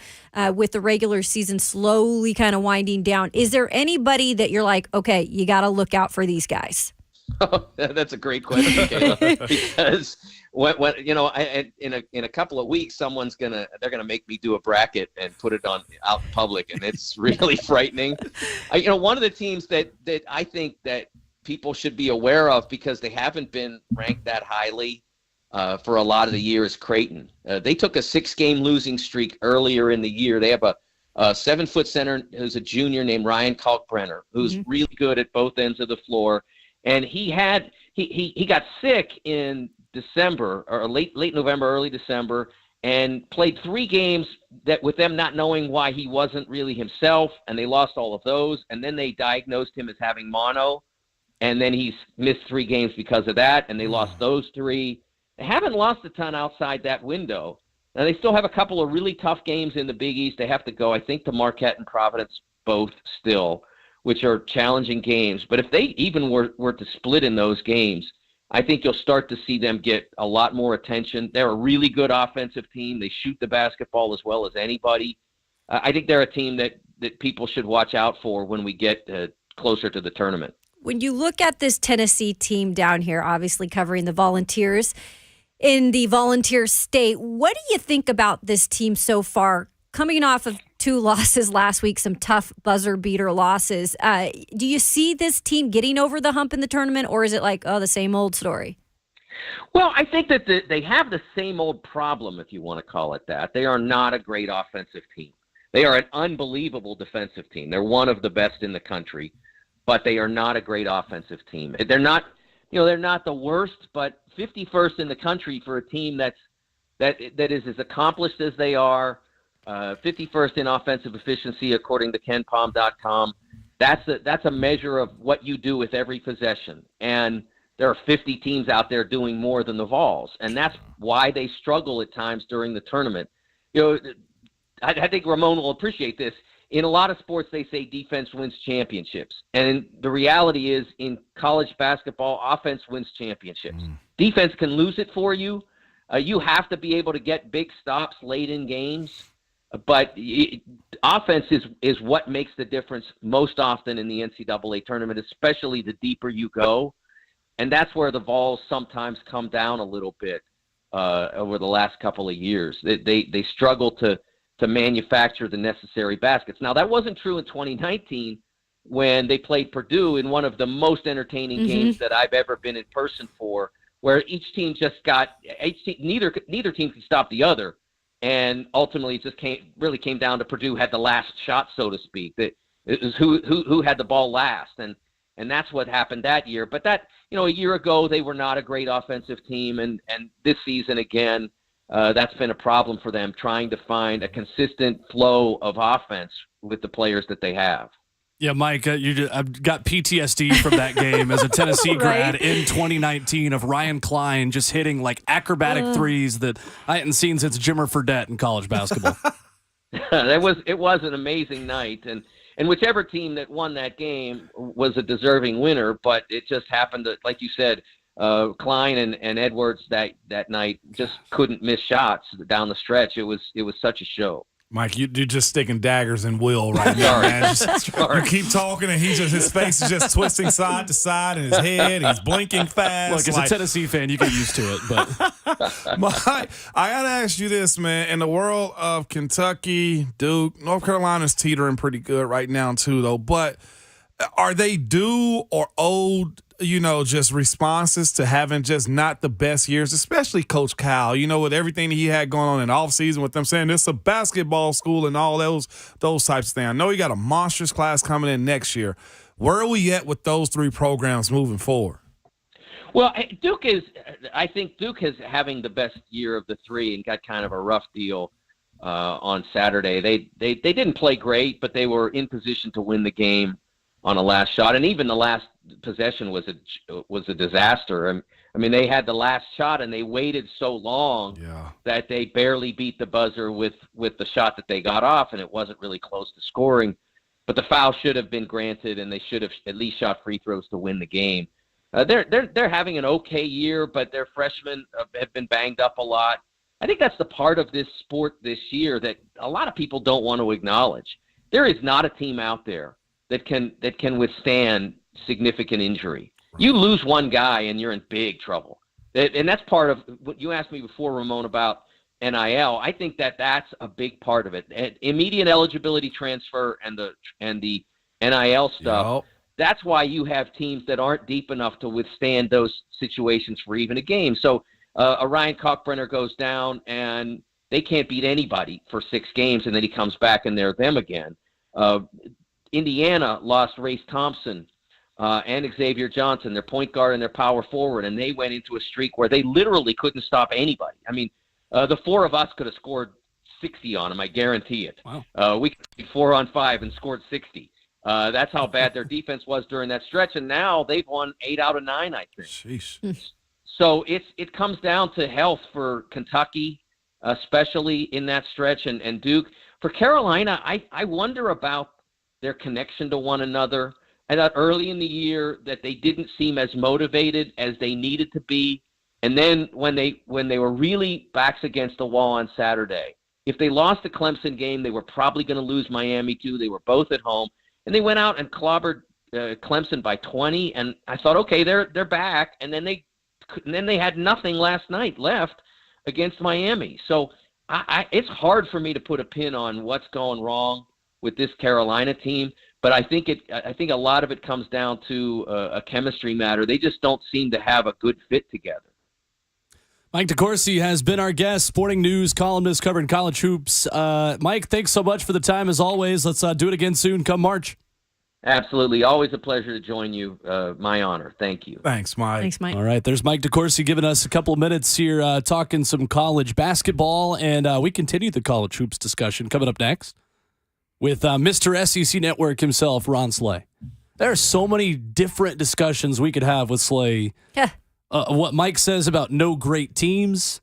with the regular season slowly kind of winding down, is there anybody that you're like, okay, you got to look out for these guys? Oh, that's a great question, Kayla, because when in a couple of weeks, they're gonna make me do a bracket and put it out in public, and it's really frightening. One of the teams that I think that people should be aware of because they haven't been ranked that highly for a lot of the year is Creighton. They took a 6-game losing streak earlier in the year. They have a 7-foot center who's a junior named Ryan Kalkbrenner, who's really good at both ends of the floor. And he got sick in December or late November, early December, and played 3 games that with them not knowing why he wasn't really himself, and they lost all of those. And then they diagnosed him as having mono, and then he's missed 3 games because of that, and they lost those 3. They haven't lost a ton outside that window. Now they still have a couple of really tough games in the Big East. They have to go, I think, to Marquette and Providence both still, which are challenging games. But if they even were to split in those games, I think you'll start to see them get a lot more attention. They're a really good offensive team. They shoot the basketball as well as anybody. I think they're a team that people should watch out for when we get closer to the tournament. When you look at this Tennessee team down here, obviously covering the Volunteers in the Volunteer State, what do you think about this team so far? Coming off of 2 losses last week, some tough buzzer beater losses. Do you see this team getting over the hump in the tournament, or is it like, the same old story? Well, I think that they have the same old problem, if you want to call it that. They are not a great offensive team. They are an unbelievable defensive team. They're one of the best in the country, but they are not a great offensive team. They're not, they're not the worst, but 51st in the country for a team that is as accomplished as they are. 51st in offensive efficiency, according to KenPom.com. That's a measure of what you do with every possession. And there are 50 teams out there doing more than the Vols, and that's why they struggle at times during the tournament. I think Ramon will appreciate this. In a lot of sports, they say defense wins championships, and the reality is, in college basketball, offense wins championships. Defense can lose it for you. You have to be able to get big stops late in games. But offense is what makes the difference most often in the NCAA tournament, especially the deeper you go. And that's where the Vols sometimes come down a little bit over the last couple of years. They struggle to manufacture the necessary baskets. Now, that wasn't true in 2019 when they played Purdue in one of the most entertaining games that I've ever been in person for, where neither team could stop the other. And ultimately, it just came down to Purdue had the last shot, so to speak. It was who had the ball last, and that's what happened that year. But a year ago they were not a great offensive team, and this season again, that's been a problem for them, trying to find a consistent flow of offense with the players that they have. Yeah, Mike, I've got PTSD from that game as a Tennessee grad in 2019 of Ryan Klein just hitting like acrobatic threes that I hadn't seen since Jimmer Fredette in college basketball. It was an amazing night, and whichever team that won that game was a deserving winner, but it just happened that, like you said, Klein and Edwards that night just couldn't miss shots down the stretch. It was such a show. Mike, you're just sticking daggers in Will right now, man. You keep talking, and his face is just twisting side to side in his head. He's blinking fast. Look, as a Tennessee fan, you get used to it. But Mike, I got to ask you this, man. In the world of Kentucky, Duke, North Carolina's teetering pretty good right now, too, though. But are they due or owed, just responses to having just not the best years, especially Coach Cal, with everything he had going on in the offseason with them saying this is a basketball school and all those types of things. I know you got a monstrous class coming in next year. Where are we at with those 3 programs moving forward? Well, I think Duke is having the best year of the 3 and got kind of a rough deal on Saturday. They didn't play great, but they were in position to win the game on a last shot, and even the last possession was a disaster. I mean, they had the last shot, and they waited so long that they barely beat the buzzer with the shot that they got off, and it wasn't really close to scoring. But the foul should have been granted, and they should have at least shot free throws to win the game. They're having an okay year, but their freshmen have been banged up a lot. I think that's the part of this sport this year that a lot of people don't want to acknowledge. There is not a team out there that can withstand significant injury. You lose one guy and you're in big trouble. And that's part of what you asked me before, Ramon, about NIL. I think that's a big part of it. Immediate eligibility transfer and the NIL stuff. Yep. That's why you have teams that aren't deep enough to withstand those situations for even a game. So a Ryan Kalkbrenner goes down and they can't beat anybody for 6 games, and then he comes back and they're them again. Indiana lost Race Thompson and Xavier Johnson, their point guard and their power forward, and they went into a streak where they literally couldn't stop anybody. I mean, the 4 of us could have scored 60 on them, I guarantee it. Wow. We could be 4 on 5 and scored 60. That's how bad their defense was during that stretch, and now they've won 8 out of 9, I think. Sheesh. So it comes down to health for Kentucky, especially in that stretch, and Duke. For Carolina, I wonder about their connection to one another. I thought early in the year that they didn't seem as motivated as they needed to be. And then when they were really backs against the wall on Saturday, if they lost the Clemson game, they were probably going to lose Miami too. They were both at home, and they went out and clobbered Clemson by 20. And I thought, okay, they're back. And then they had nothing last night left against Miami. So it's hard for me to put a pin on what's going wrong with this Carolina team. But I think a lot of it comes down to a chemistry matter. They just don't seem to have a good fit together. Mike DeCourcy has been our guest, sporting news columnist covering college hoops. Mike, thanks so much for the time as always. Let's do it again soon come March. Absolutely. Always a pleasure to join you. My honor. Thank you. Thanks, Mike. Thanks, Mike. All right, there's Mike DeCourcy giving us a couple of minutes here talking some college basketball, and we continue the college hoops discussion coming up next with Mr. SEC Network himself, Ron Slay. There are so many different discussions we could have with Slay. Yeah. What Mike says about no great teams,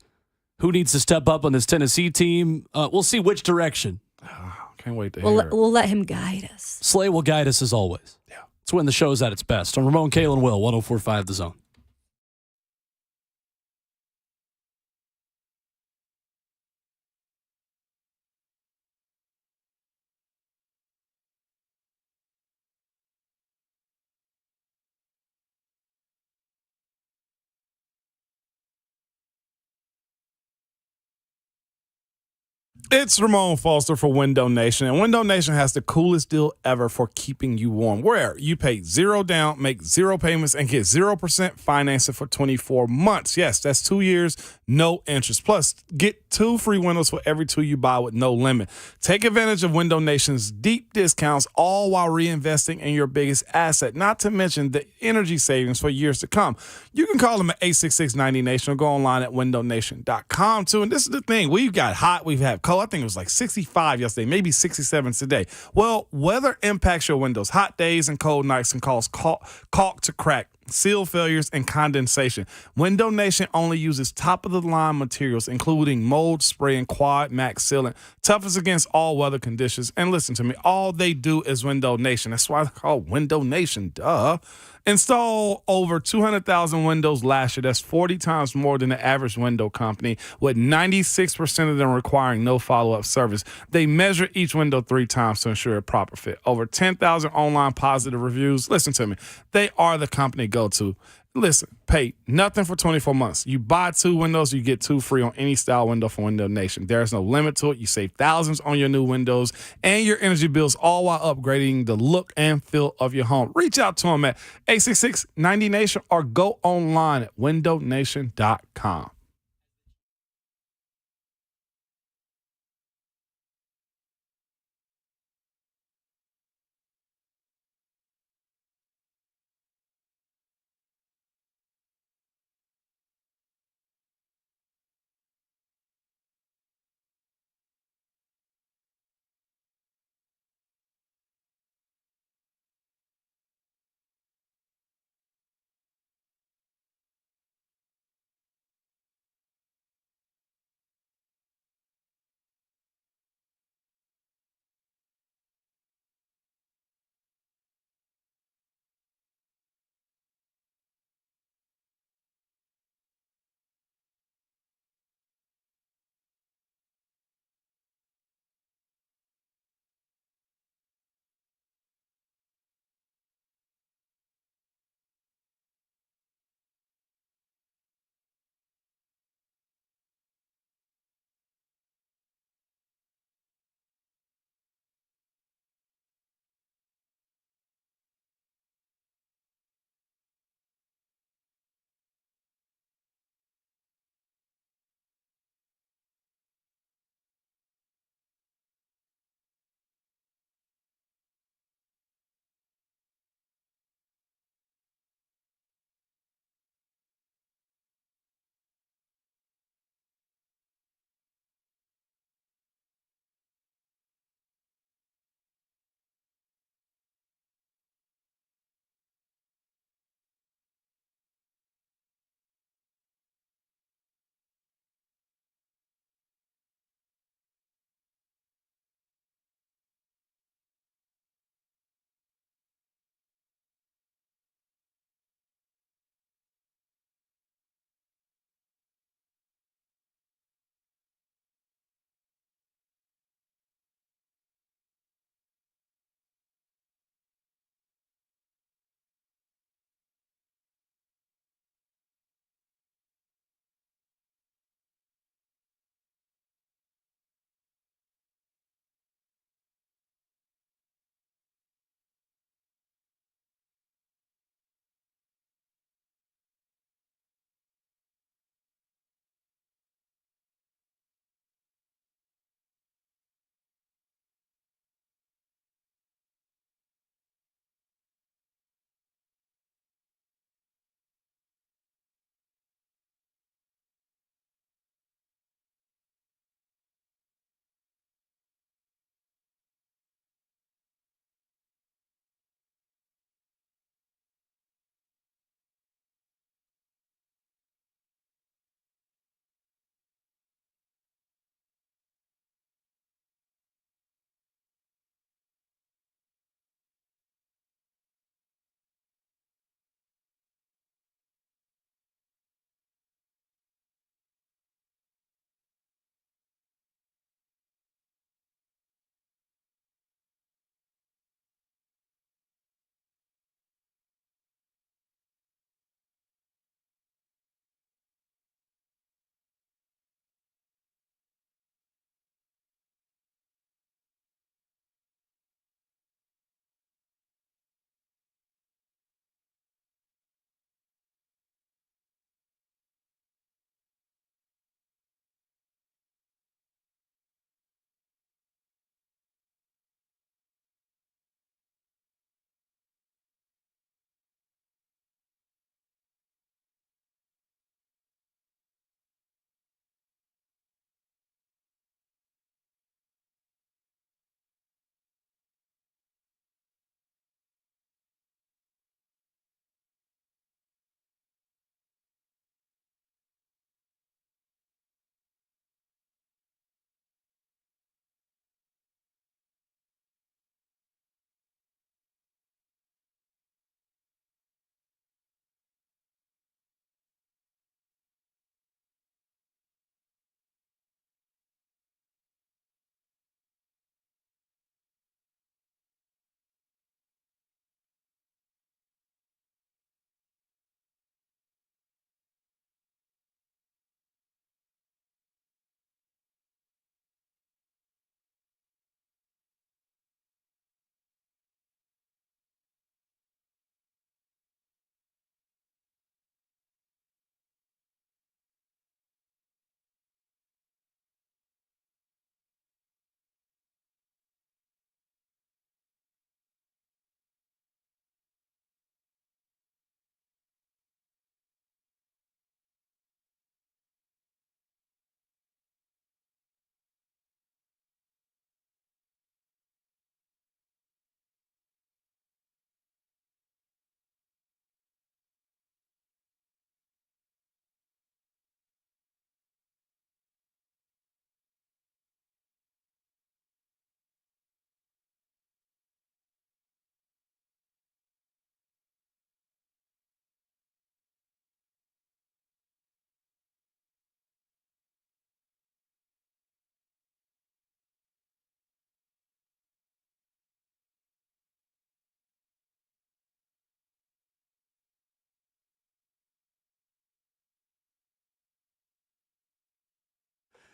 who needs to step up on this Tennessee team. We'll see which direction. Can't wait to hear it. We'll let him guide us. Slay will guide us as always. Yeah. It's when the show's at its best. On Ramon, Kalen, Will, 104.5 The Zone. It's Ramon Foster for Window Nation, and Window Nation has the coolest deal ever for keeping you warm. Where you pay $0 down, make 0 payments, and get 0% financing for 24 months. Yes, that's 2 years, no interest. Plus, get 2 free windows for every 2 you buy with no limit. Take advantage of Window Nation's deep discounts, all while reinvesting in your biggest asset, not to mention the energy savings for years to come. You can call them at 866-90Nation or go online at windownation.com too. And this is the thing. We've got hot, we've had cold. I think it was like 65 yesterday, maybe 67 today. Well, weather impacts your windows. Hot days and cold nights can cause caulk to crack, seal failures, and condensation. Window Nation only uses top-of-the-line materials, including mold spray and quad max sealant, toughest against all weather conditions. And listen to me, all they do is Window Nation. That's why they're called Window Nation, duh. Install over 200,000 windows last year. That's 40 times more than the average window company, with 96% of them requiring no follow-up service. They measure each window 3 times to ensure a proper fit. Over 10,000 online positive reviews. Listen to me. They are the company go to. Listen, pay nothing for 24 months. You buy 2 windows, you get 2 free on any style window from Window Nation. There's no limit to it. You save thousands on your new windows and your energy bills, all while upgrading the look and feel of your home. Reach out to them at 866-90Nation or go online at windownation.com.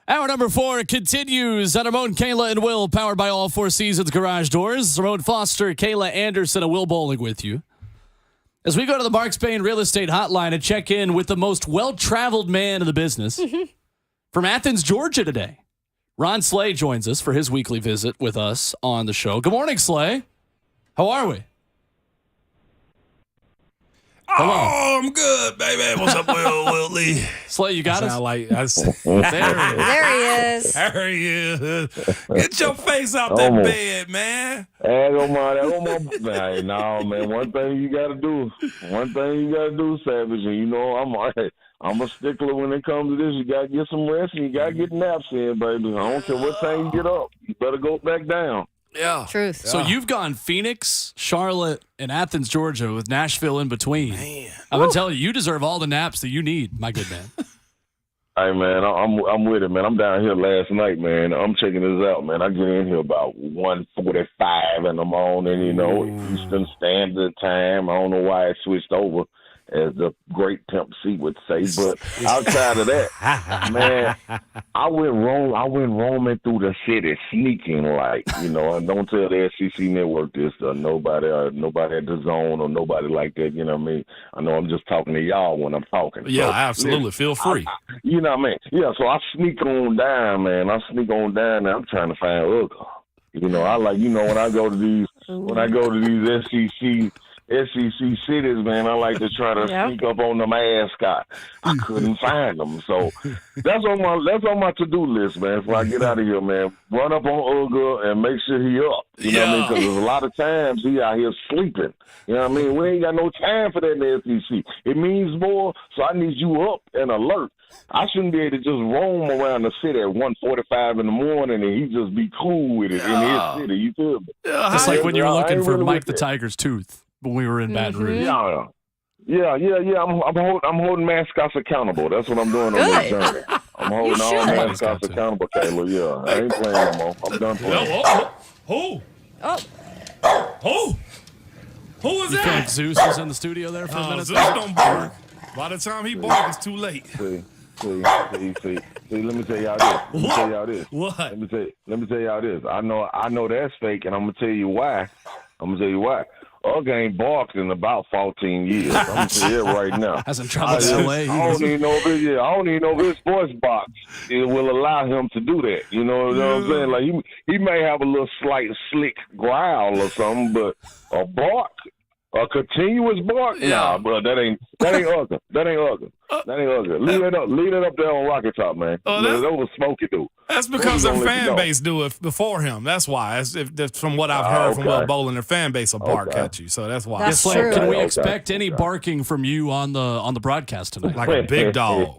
Hour number 4 continues on Ramon, Kayla, and Will, powered by All Four Seasons Garage Doors. Ramon Foster, Kayla Anderson, and Will Bowling with you. As we go to the Mark Spain Real Estate Hotline and check in with the most well-traveled man in the business from Athens, Georgia today. Ron Slay joins us for his weekly visit with us on the show. Good morning, Slay. How are we? Oh, I'm good, baby. What's up, Will Lee? Slay, you got us? There he is. There he is. Get your face out that bed, man. Hey, no, man. One thing you gotta do, Savage, and you know I'm a stickler when it comes to this. You gotta get some rest and you gotta get naps in, baby. I don't care what time you get up. You better go back down. Yeah. Truth. So you've gone Phoenix, Charlotte, and Athens, Georgia, with Nashville in between. Man. I'm going to tell you, you deserve all the naps that you need, my good man. Hey, man, I'm with it, man. I'm down here last night, man. I'm checking this out, man. I get in here about 1:45 in the morning, Eastern Standard Time. I don't know why it switched over, as the great Pimp C would say. But outside of that, man, I went roaming through the city, sneaking like, and don't tell the SEC network this, nobody at the Zone or nobody like that, you know what I mean? I know I'm just talking to y'all when I'm talking. Yeah, so, absolutely. Listen, Feel free. You know what I mean? Yeah, so I sneak on down, man. And I'm trying to find Ugga. I like, when I go to these SEC cities, man, I like to try to sneak up on the mascot. I couldn't find them, so that's on my to-do list, man. Before I get out of here, man, run up on Ugga and make sure he up. You know what I mean? Because there's a lot of times he out here sleeping. You know what I mean? We ain't got no time for that in the SEC. It means more, so I need you up and alert. I shouldn't be able to just roam around the city at 1:45 in the morning and he just be cool with it in his city. You feel me? It's like when you were looking for Mike the Tiger's tooth when we were in Baton Rouge. Yeah. I'm holding mascots accountable. That's what I'm doing on this journey. I'm holding all mascots accountable, Kayla. Yeah, I ain't playing no more. I'm done playing. Who was you that? feel like Zeus was in the studio there for a minute? Zeus don't bark. By the time he bark, it's too late. See, let me tell y'all this. What? Let me tell y'all this. I know that's fake, and I'm gonna tell you why. Ugga ain't barked in about 14 years. I'm gonna tell you right now. Hasn't traveled to LA. I don't even know if his voice box will allow him to do that. You know what I'm saying? Like he may have a little slight slick growl or something, but a bark. A continuous bark? Nah, bro, that ain't Ugga. Leave it up there on Rocket Top, man. That was Smokey dude. That's because their fan base do it before him. That's why. That's from what I've heard from Will Bowling, their fan base will bark at you. So that's why. That's true. Can we expect any barking from you on the broadcast tonight? Like a big dog.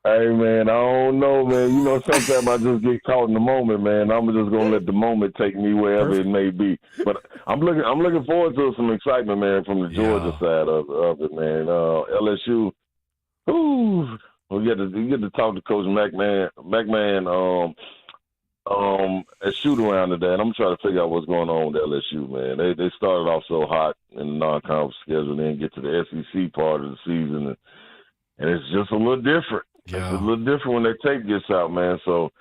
Hey, man, I don't know, man. Sometimes I just get caught in the moment, man. I'm just gonna let the moment take me wherever it may be. But I'm looking forward to some excitement, man, from the Georgia side of it, man. LSU, we get to talk to Coach McMahon at shoot around today, and I'm trying to figure out what's going on with LSU, man. They started off so hot in the non-conference schedule, then get to the SEC part of the season, and it's just a little different. Yeah. It's a little different when their tape gets out, man. So,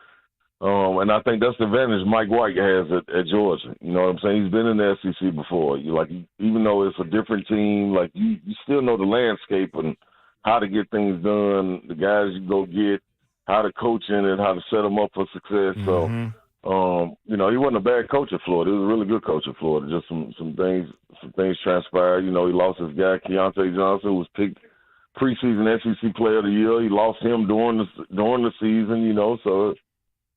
and I think that's the advantage Mike White has at Georgia. You know what I'm saying? He's been in the SEC before. Even though it's a different team, like you still know the landscape and how to get things done, the guys you go get, how to coach in it, how to set them up for success. Mm-hmm. So, he wasn't a bad coach at Florida. He was a really good coach at Florida. Just some things transpired. He lost his guy Keontae Johnson, who was picked preseason SEC Player of the Year. He lost him during the season. So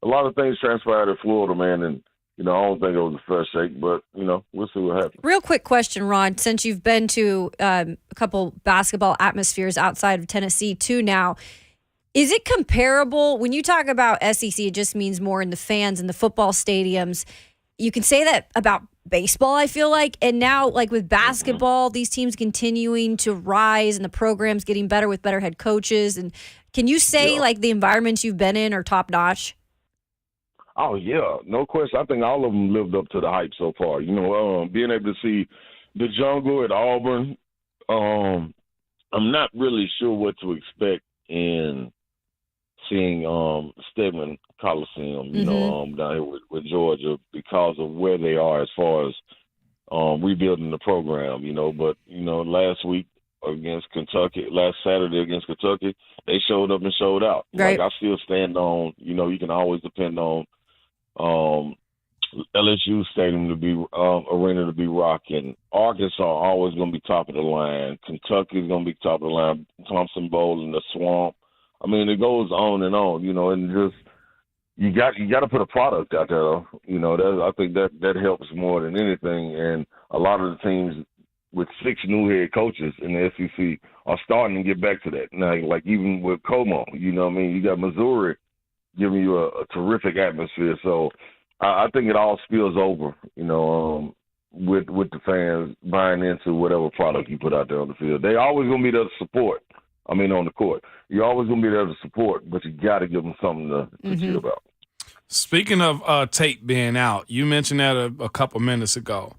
a lot of things transpired at Florida, man, and I don't think it was a fair shake, but we'll see what happens. Real quick question, Ron. Since you've been to a couple basketball atmospheres outside of Tennessee too now, is it comparable when you talk about SEC? It just means more in the fans and the football stadiums. You can say that about baseball, I feel like, and now like with basketball, these teams continuing to rise and the programs getting better with better head coaches. And can you say like the environments you've been in are top notch? Oh, yeah, no question. I think all of them lived up to the hype so far. Being able to see the jungle at Auburn, I'm not really sure what to expect in seeing Stedman Coliseum, you know, down here with Georgia because of where they are as far as rebuilding the program, you know. But, you know, last Saturday against Kentucky, they showed up and showed out. Right. Like, I still stand on, you know, you can always depend on LSU stadium to be arena to be rocking. Arkansas always going to be top of the line. Kentucky is going to be top of the line. Thompson Bowl in the Swamp. I mean, it goes on, you know, and just you got to put a product out there, though. You know, I think that helps more than anything. And a lot of the teams with 6 new head coaches in the SEC are starting to get back to that now. Like even with Como, you know what I mean? You got Missouri giving you a terrific atmosphere. So I think it all spills over, you know, with the fans buying into whatever product you put out there on the field. They always going to be there to support. I mean, on the court. You're always going to be there to support, but you got to give them something to cheer about. Speaking of tape being out, you mentioned that a couple minutes ago.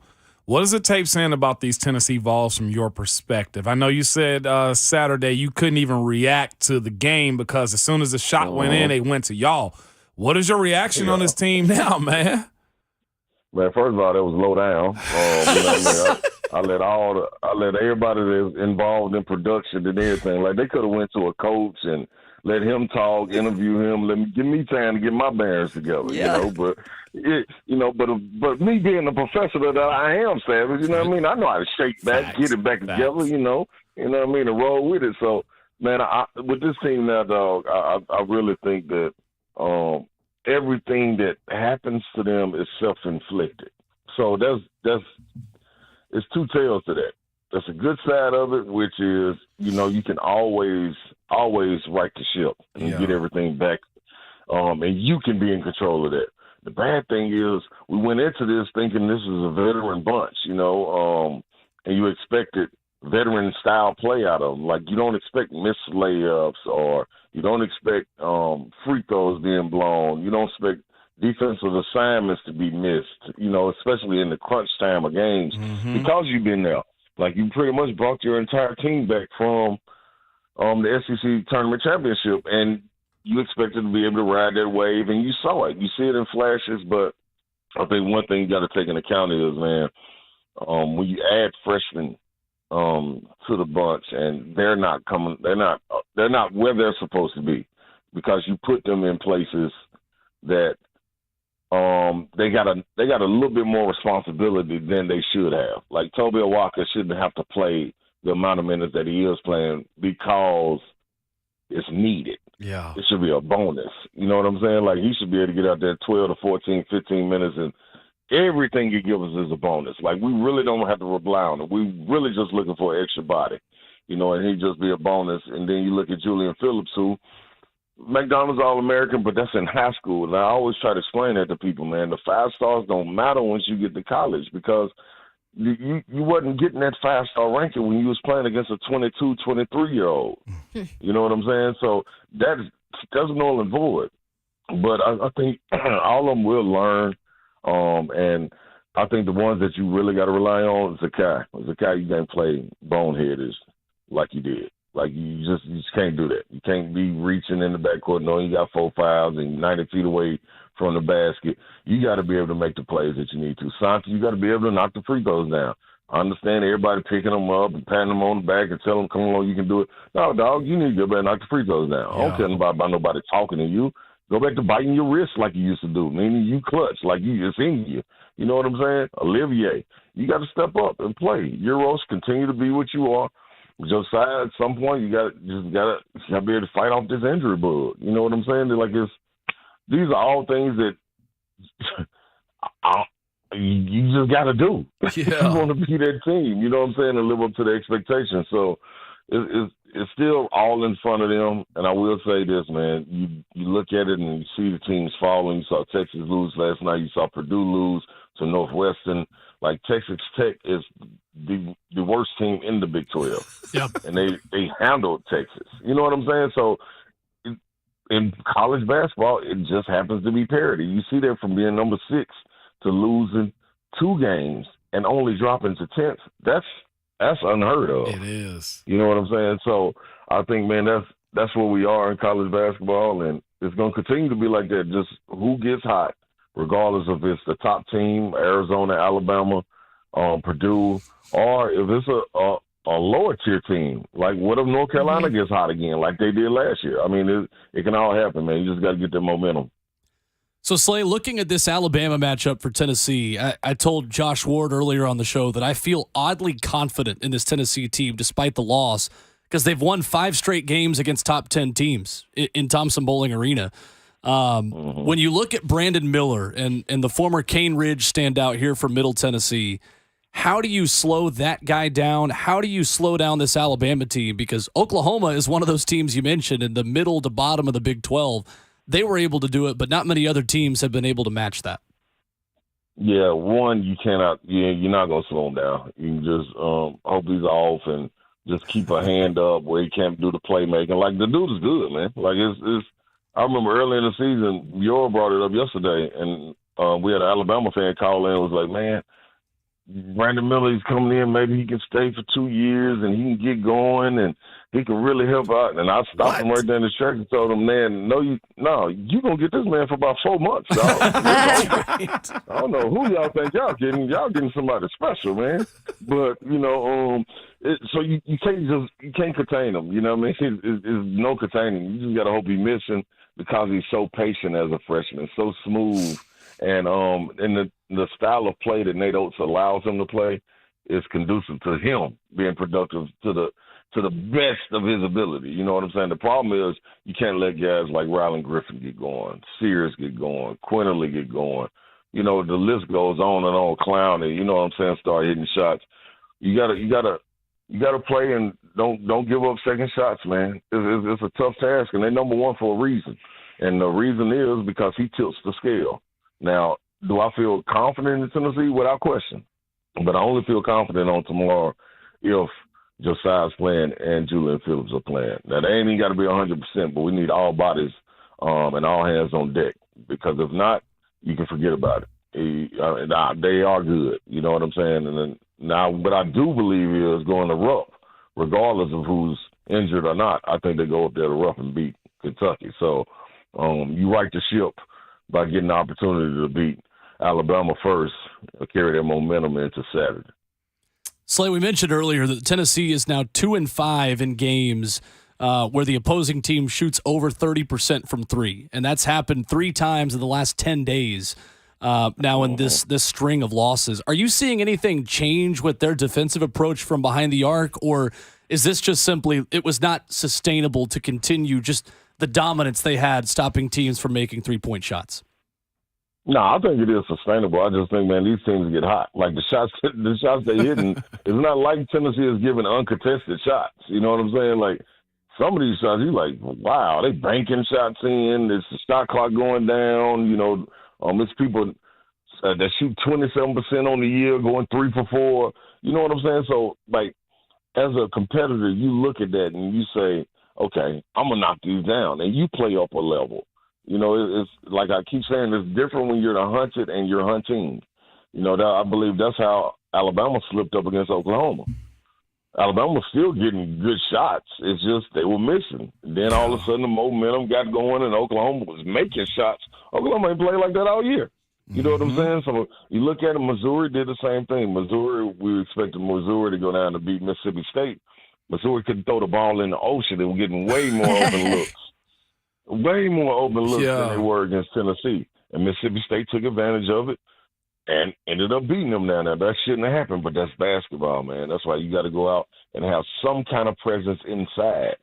What is the tape saying about these Tennessee Vols from your perspective? I know you said Saturday you couldn't even react to the game because as soon as the shot went in, they went to y'all. What is your reaction on this team now, man? Man, first of all, that was low down. You know what I mean? I let everybody that's involved in production and everything. Like, they could have went to a coach and let him talk, interview him, give me time to get my bearings together. Yeah. You know, but me being the professor that I am, Savage, you know what I mean? I know how to shake back, get it back together, you know what I mean, and roll with it. So, man, with this team now, dog, I really think that everything that happens to them is self-inflicted. So it's two tails to that. There's a good side of it, which is, you know, you can always right the ship and get everything back, and you can be in control of that. The bad thing is we went into this thinking this is a veteran bunch, you know, and you expected veteran-style play out of them. Like, you don't expect missed layups or you don't expect free throws being blown. You don't expect defensive assignments to be missed, you know, especially in the crunch time of games because you've been there. Like, you pretty much brought your entire team back from the SEC tournament championship, and you expected to be able to ride that wave, and you saw it. You see it in flashes, but I think one thing you got to take into account is, man, when you add freshmen to the bunch and they're not where they're supposed to be because you put them in places that they got a little bit more responsibility than they should have. Like, Toby Walker shouldn't have to play the amount of minutes that he is playing because it's needed. Yeah. It should be a bonus. You know what I'm saying? Like, he should be able to get out there 12 to 14, 15 minutes, and everything you give us is a bonus. Like, we really don't have to rely on it. We really just looking for an extra body, you know, and he'd just be a bonus. And then you look at Julian Phillips, who McDonald's All-American, but that's in high school. And I always try to explain that to people, man. The 5 stars don't matter once you get to college because you wasn't getting that 5-star ranking when you was playing against a 22, 23-year-old. You know what I'm saying? So that's null and void. But I think all of them will learn. And I think the ones that you really got to rely on is Zakai. Zakai, you can't play boneheaders like you did. Like, you just can't do that. You can't be reaching in the backcourt knowing you got 4 fouls and 90 feet away from the basket. You got to be able to make the plays that you need to. Santi, you got to be able to knock the free throws down. I understand everybody picking them up and patting them on the back and telling them, come on, you can do it. No, dog, you need to go back and knock the free throws down. I don't care about nobody talking to you. Go back to biting your wrist like you used to do, meaning you clutch like it's in you. You know what I'm saying? Olivier, you got to step up and play. Euros, continue to be what you are. Josiah, at some point, you got to be able to fight off this injury bug. You know what I'm saying? These are all things that you just got to do. You want to be that team. You know what I'm saying? And live up to the expectations. So it's still all in front of them. And I will say this, man. You look at it and you see the teams falling. You saw Texas lose last night. You saw Purdue lose to Northwestern. Like, Texas Tech is the worst team in the Big 12. Yep. And they handled Texas. You know what I'm saying? So in college basketball, it just happens to be parity. You see that from being number 6 to losing 2 games and only dropping to 10th. That's unheard of. It is. You know what I'm saying? So I think, man, that's where we are in college basketball, and it's going to continue to be like that. Just who gets hot, regardless if it's the top team, Arizona, Alabama, Purdue, or if it's a lower tier team. Like, what if North Carolina gets hot again, like they did last year? I mean, it can all happen, man. You just got to get the momentum. So, Slay, looking at this Alabama matchup for Tennessee, I told Josh Ward earlier on the show that I feel oddly confident in this Tennessee team despite the loss because they've won 5 straight games against top 10 teams in Thompson-Boling Arena. When you look at Brandon Miller and the former Cane Ridge standout here from Middle Tennessee, how do you slow that guy down? How do you slow down this Alabama team? Because Oklahoma is one of those teams you mentioned in the middle to bottom of the Big 12. They were able to do it, but not many other teams have been able to match that. Yeah, one, you're not going to slow him down. You can just hope he's off and just keep a hand up where he can't do the playmaking. Like, the dude is good, man. Like, it's I remember early in the season, Yor brought it up yesterday, and we had an Alabama fan call in and was like, man, Brandon Miller, he's coming in. Maybe he can stay for 2 years and he can get going and he can really help out. And I stopped him right there in the track and told him, man, you going to get this man for about 4 months, dog. I don't know who y'all think y'all getting. Y'all getting somebody special, man. But, so you can't contain him. You know what I mean? It's no containing. You just got to hope he's missing because he's so patient as a freshman, so smooth. And the style of play that Nate Oates allows him to play is conducive to him being productive to the best of his ability. You know what I'm saying? The problem is you can't let guys like Rylan Griffin get going, Sears get going, Quinterly get going. You know, the list goes on and on. Clowney, you know what I'm saying? Start hitting shots. You gotta play and don't give up second shots, man. It's a tough task, and they're number one for a reason. And the reason is because he tilts the scale. Now, do I feel confident in Tennessee? Without question. But I only feel confident on tomorrow if Josiah's playing and Julian Phillips are playing. Now, they ain't even got to be 100%, but we need all bodies and all hands on deck. Because if not, you can forget about it. They are good. You know what I'm saying? And then, now, what I do believe is going to Rupp, regardless of who's injured or not. I think they go up there to Rupp and beat Kentucky. So you right the ship by getting the opportunity to beat Alabama first, carry their momentum into Saturday. Slay, we mentioned earlier that Tennessee is now 2-5 in games where the opposing team shoots over 30% from three, and that's happened 3 times in the last 10 days. Now in this string of losses, are you seeing anything change with their defensive approach from behind the arc, or is this just simply it was not sustainable to continue just the dominance they had stopping teams from making 3-point shots? No, I think it is sustainable. I just think, man, these teams get hot. Like the shots they hitting, it's not like Tennessee is giving uncontested shots. You know what I'm saying? Like some of these shots, you're like, wow, they banking shots in. It's the shot clock going down. You know, it's people that shoot 27% on the year, going 3 for 4. You know what I'm saying? So, like, as a competitor, you look at that and you say, okay, I'm going to knock these down. And you play up a level. You know, it's like I keep saying, it's different when you're the hunted and you're hunting. You know, I believe that's how Alabama slipped up against Oklahoma. Alabama was still getting good shots. It's just they were missing. And then all of a sudden the momentum got going and Oklahoma was making shots. Oklahoma ain't played like that all year. You know what I'm saying? So you look at it, Missouri did the same thing. We expected Missouri to go down to beat Mississippi State. Missouri couldn't throw the ball in the ocean. They were getting way more open looks. Way more open looks than they were against Tennessee. And Mississippi State took advantage of it and ended up beating them down there. That shouldn't have happened, but that's basketball, man. That's why you got to go out and have some kind of presence inside.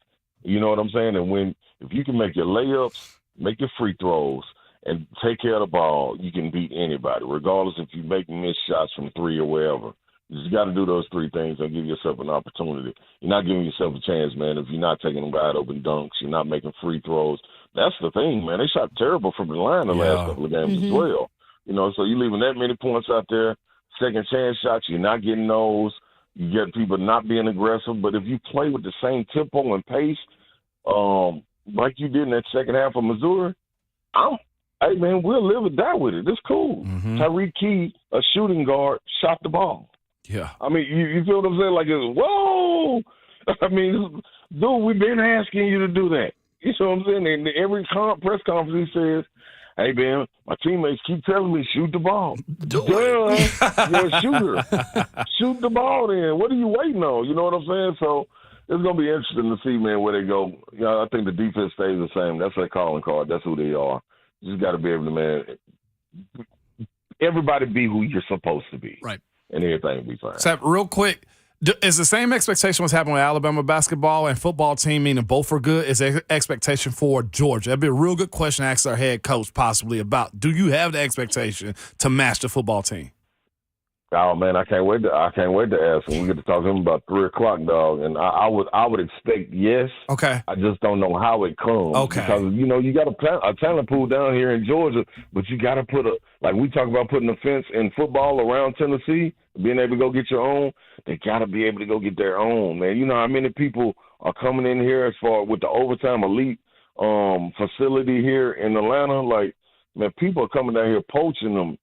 You know what I'm saying? And if you can make your layups, make your free throws, and take care of the ball, you can beat anybody, regardless if you make missed shots from 3 or wherever. You just got to do those 3 things and give yourself an opportunity. You're not giving yourself a chance, man, if you're not taking them wide open dunks, you're not making free throws. That's the thing, man. They shot terrible from the line the last couple of games as well. You know, so you're leaving that many points out there. Second chance shots, you're not getting those. You get people not being aggressive. But if you play with the same tempo and pace like you did in that second half of Missouri, hey, man, we'll live or die with it. It's cool. Tyreek Key, a shooting guard, shot the ball. Yeah. I mean, you feel what I'm saying? Like, whoa! I mean, dude, we've been asking you to do that. You know what I'm saying? And every press conference he says, hey, man, my teammates keep telling me shoot the ball. You're a shooter. Shoot the ball then. What are you waiting on? You know what I'm saying? So it's going to be interesting to see, man, where they go. You know, I think the defense stays the same. That's their calling card. That's who they are. You just got to be able to, man, everybody be who you're supposed to be. Right. And everything will be fine. Sap, real quick, is the same expectation what's happening with Alabama basketball and football team, meaning both are good, is the expectation for Georgia? That'd be a real good question to ask our head coach possibly about. Do you have the expectation to match the football team? Oh man, I can't wait to ask him. We get to talk to him about 3:00, dog. And I would expect yes. Okay. I just don't know how it comes. Okay. Because you got a talent pool down here in Georgia, but you got to put we talk about putting a fence in football around Tennessee, being able to go get your own. They got to be able to go get their own, man. You know how many people are coming in here as far with the overtime elite facility here in Atlanta? Like, man, people are coming down here poaching them.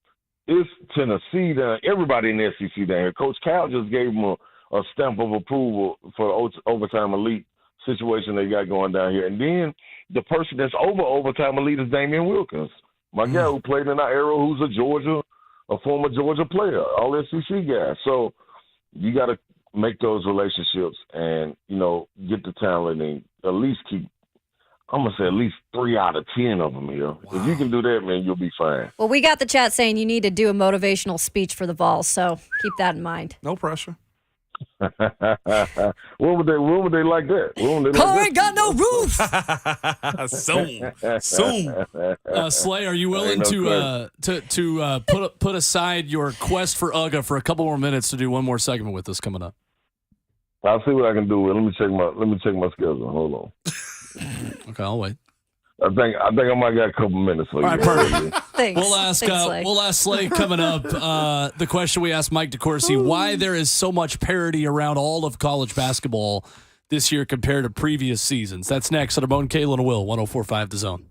It's Tennessee down. Everybody in the SEC down here. Coach Cal just gave them a stamp of approval for the overtime elite situation they got going down here. And then the person that's over overtime elite is Damian Wilkins, my guy who played in our era, who's a former Georgia player, all SEC guy. So you got to make those relationships and get the talent and at least keep. I'm going to say at least 3 out of 10 of them here. Wow. If you can do that, man, you'll be fine. Well, we got the chat saying you need to do a motivational speech for the Vols, so keep that in mind. No pressure. When would they like that? Car ain't got no roof. Soon. Slay, are you willing to put aside your quest for UGA for a couple more minutes to do one more segment with us coming up? I'll see what I can do. Let me check my schedule. Hold on. Okay, I'll wait. I think I might got a couple minutes for you. All right, perfect. Thanks. We'll ask Slay coming up the question we asked Mike DeCourcy, why there is so much parity around all of college basketball this year compared to previous seasons. That's next on Ramon, Kalen, and Will, 104.5 The Zone.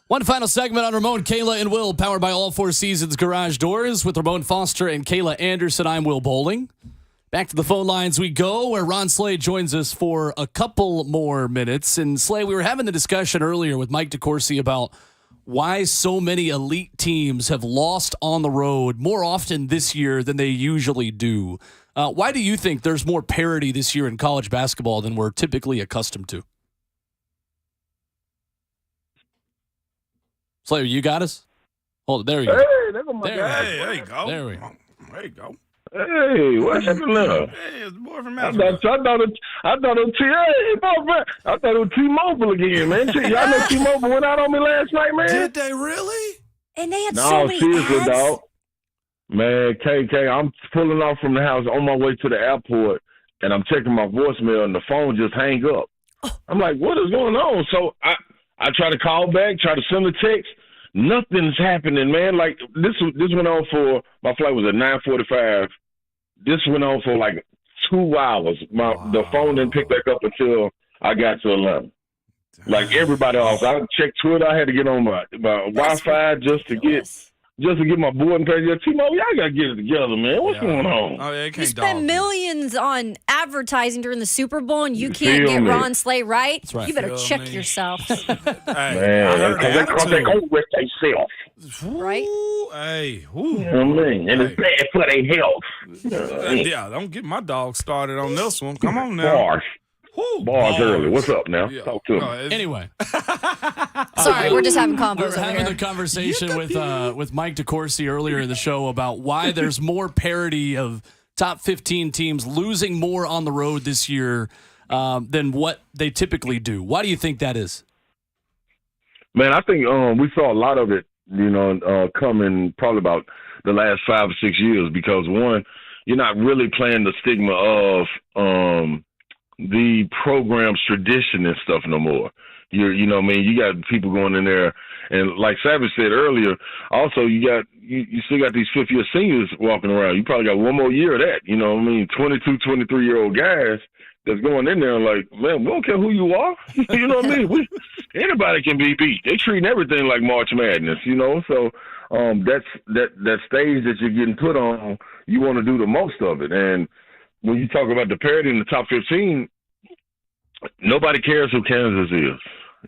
One final segment on Ramon, Kayla, and Will, powered by All Four Seasons Garage Doors with Ramon Foster and Kayla Anderson. I'm Will Bowling. Back to the phone lines we go, where Ron Slade joins us for a couple more minutes. And Slade, we were having the discussion earlier with Mike DeCourcy about why so many elite teams have lost on the road more often this year than they usually do. Why do you think there's more parity this year in college basketball than we're typically accustomed to? Slayer, you got us? Hold it. There you go. Hey, there go my guy. Hey, there you go. There we go. There you go. Hey, what's happening now? Hey, it's the boy from I Massachusetts. thought it was T-Mobile again, man. Y'all know T-Mobile went out on me last night, man. Did they really? And they had No, so many seriously, ads. dog. Man, KK, I'm pulling off from the house on my way to the airport, and I'm checking my voicemail, and the phone just hang up. I'm like, what is going on? So I try to call back, try to send a text. Nothing's happening, man. Like, this went on for, my flight was at 9:45. This went on for like 2 hours. The phone didn't pick back up until I got to Atlanta. Like everybody else, I checked Twitter. I had to get on my Wi-Fi just to get my boarding pass. Yeah, T-Mobile, y'all gotta get it together, man. What's going on? Oh, yeah, You spend millions on advertising during the Super Bowl, and you can't feel get me? Ron Slay right? That's right. You better Feel check me. yourself, Man, because they go with themselves. right? Hey, You know what I mean? And it's bad for their health. yeah, don't get my dog started on this one. Come on now. Bars. Bars early. What's up now? Yeah. Talk to me. Anyway. Sorry, we're just having We combos were over having here. the conversation with Mike DeCourcy earlier in the show about why there's more parity of top 15 teams losing more on the road this year than what they typically do. Why do you think that is? Man, I think we saw a lot of it, coming probably about the last 5 or 6 years because, one, you're not really playing the stigma of the program's tradition and stuff no more. You got people going in there, and like Savage said earlier, also you still got these fifth-year seniors walking around. You probably got one more year of that, 22, 23-year-old guys that's going in there like, man, we don't care who you are. You know what I mean? Anybody can be beat. They treating everything like March Madness, so that stage that you're getting put on, you want to do the most of it. And when you talk about the parity in the top 15, nobody cares who Kansas is,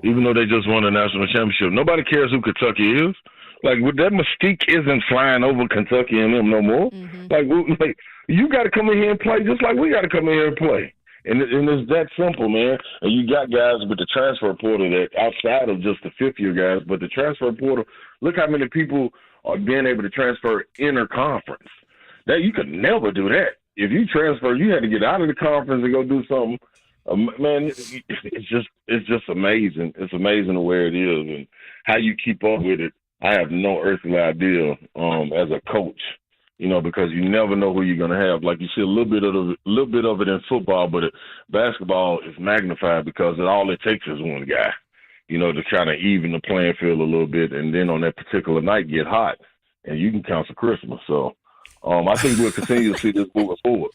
even though they just won a national championship. Nobody cares who Kentucky is. Like, that mystique isn't flying over Kentucky and them no more. Mm-hmm. Like, you got to come in here and play just like we got to come in here and play. And it's that simple, man. And you got guys with the transfer portal that outside of just the fifth-year guys, but the transfer portal, look how many people are being able to transfer interconference. That you could never do that. If you transfer, you had to get out of the conference and go do something. Man, it's just amazing. It's amazing where it is and how you keep up with it. I have no earthly idea as a coach, because you never know who you're going to have. Like you see a little bit of it in football, but basketball is magnified because all it takes is one guy, to kind of even the playing field a little bit, and then on that particular night get hot, and you can cancel Christmas. So I think we'll continue to see this moving forward.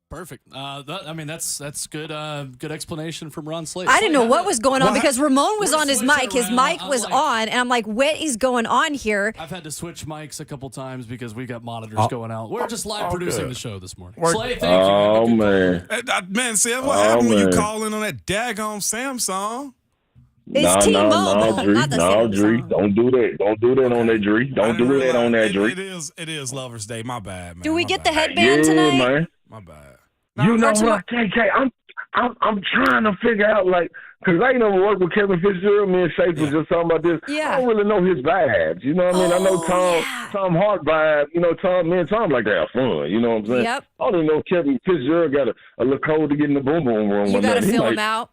Perfect. That's good. Good explanation from Ron Slade. I didn't know what was going on because Ramon was We're on his switching mic. His around. mic was on, and I'm like, what is going on here? I've had to switch mics a couple times because we got monitors going out. We're just live producing the show this morning. Slade, thank you. Oh, man. Man, see, that's what happened when you call in on that daggone Samsung. It's T-Mobile, Dree. not the No, Dree. Samsung. Don't do that. Don't do that on that, Dree. Don't do that on that, Dree. It is Lover's Day. My bad, man. Do we My get the bad. headband tonight? man. My bad. You know what, KK? I'm trying to figure out, because I ain't never worked with Kevin Fitzgerald. Me and Shafe was just talking about this. Yeah. I don't really know his vibes. You know what I mean? I know Tom Hart vibe. Me and Tom like to have fun. You know what I'm saying? Yep. I don't even know if Kevin Fitzgerald got a little code to get in the boom boom room. You or got to nothing. fill him out.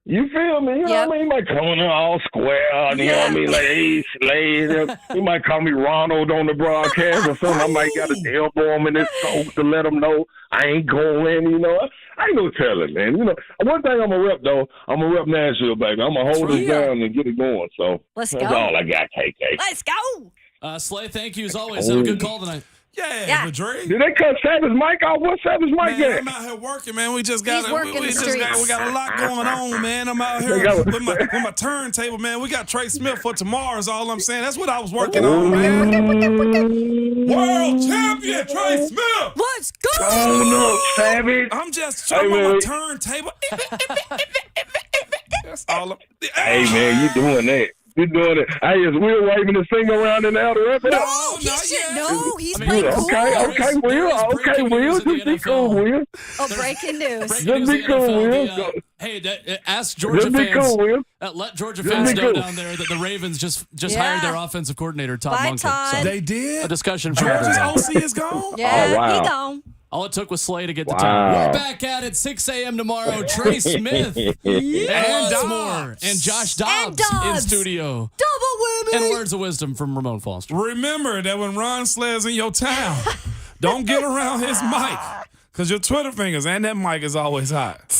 You feel me? You know what I mean? He might come in there all square. You know what I mean? Like, hey, Slade. He might call me Ronald on the broadcast or something. I might got to elbow him in his throat to let him know I ain't going, I ain't no telling, man. One thing I'm going to rep, though, I'm going to rep Nashville, baby. I'm going to hold this down and get it going. So Let's that's go. all I got, KK. Let's go. Slade, thank you as always. Have a good call tonight. Yeah, Madrid. Did they cut Savage Mike off? What's Savage Mike Man, at? I'm out here working, man. We just got working the streets. we got a lot going on, man. I'm out here with my turntable, man. We got Trey Smith for tomorrow. Is all I'm saying. That's what I was working on, man. World champion Trey Smith. Let's go. Oh, no, Savage. I'm just showing my turntable. That's all. Hey, man, you doing that. You doing it. Hey, is Will waving his finger around in the outer rim? No, he's playing cool. Okay, Will. Just be cool, Will. Oh, breaking news. Just be cool, Will. Hey, ask Georgia Just be fans. cool, Will. Let Georgia fans know down there that the Ravens just hired their offensive coordinator, Todd Bye, Monken. Todd. So They did. a discussion. Georgia's OC is gone. Yeah, Oh, wow. he gone. All it took was Slay to get the time. We're back at it 6 a.m. tomorrow. Trey Smith and lots more. And Josh Dobbs in studio. Double whammy. And words of wisdom from Ramon Foster. Remember that when Ron Sled's in your town, don't get around his mic because your Twitter fingers and that mic is always hot.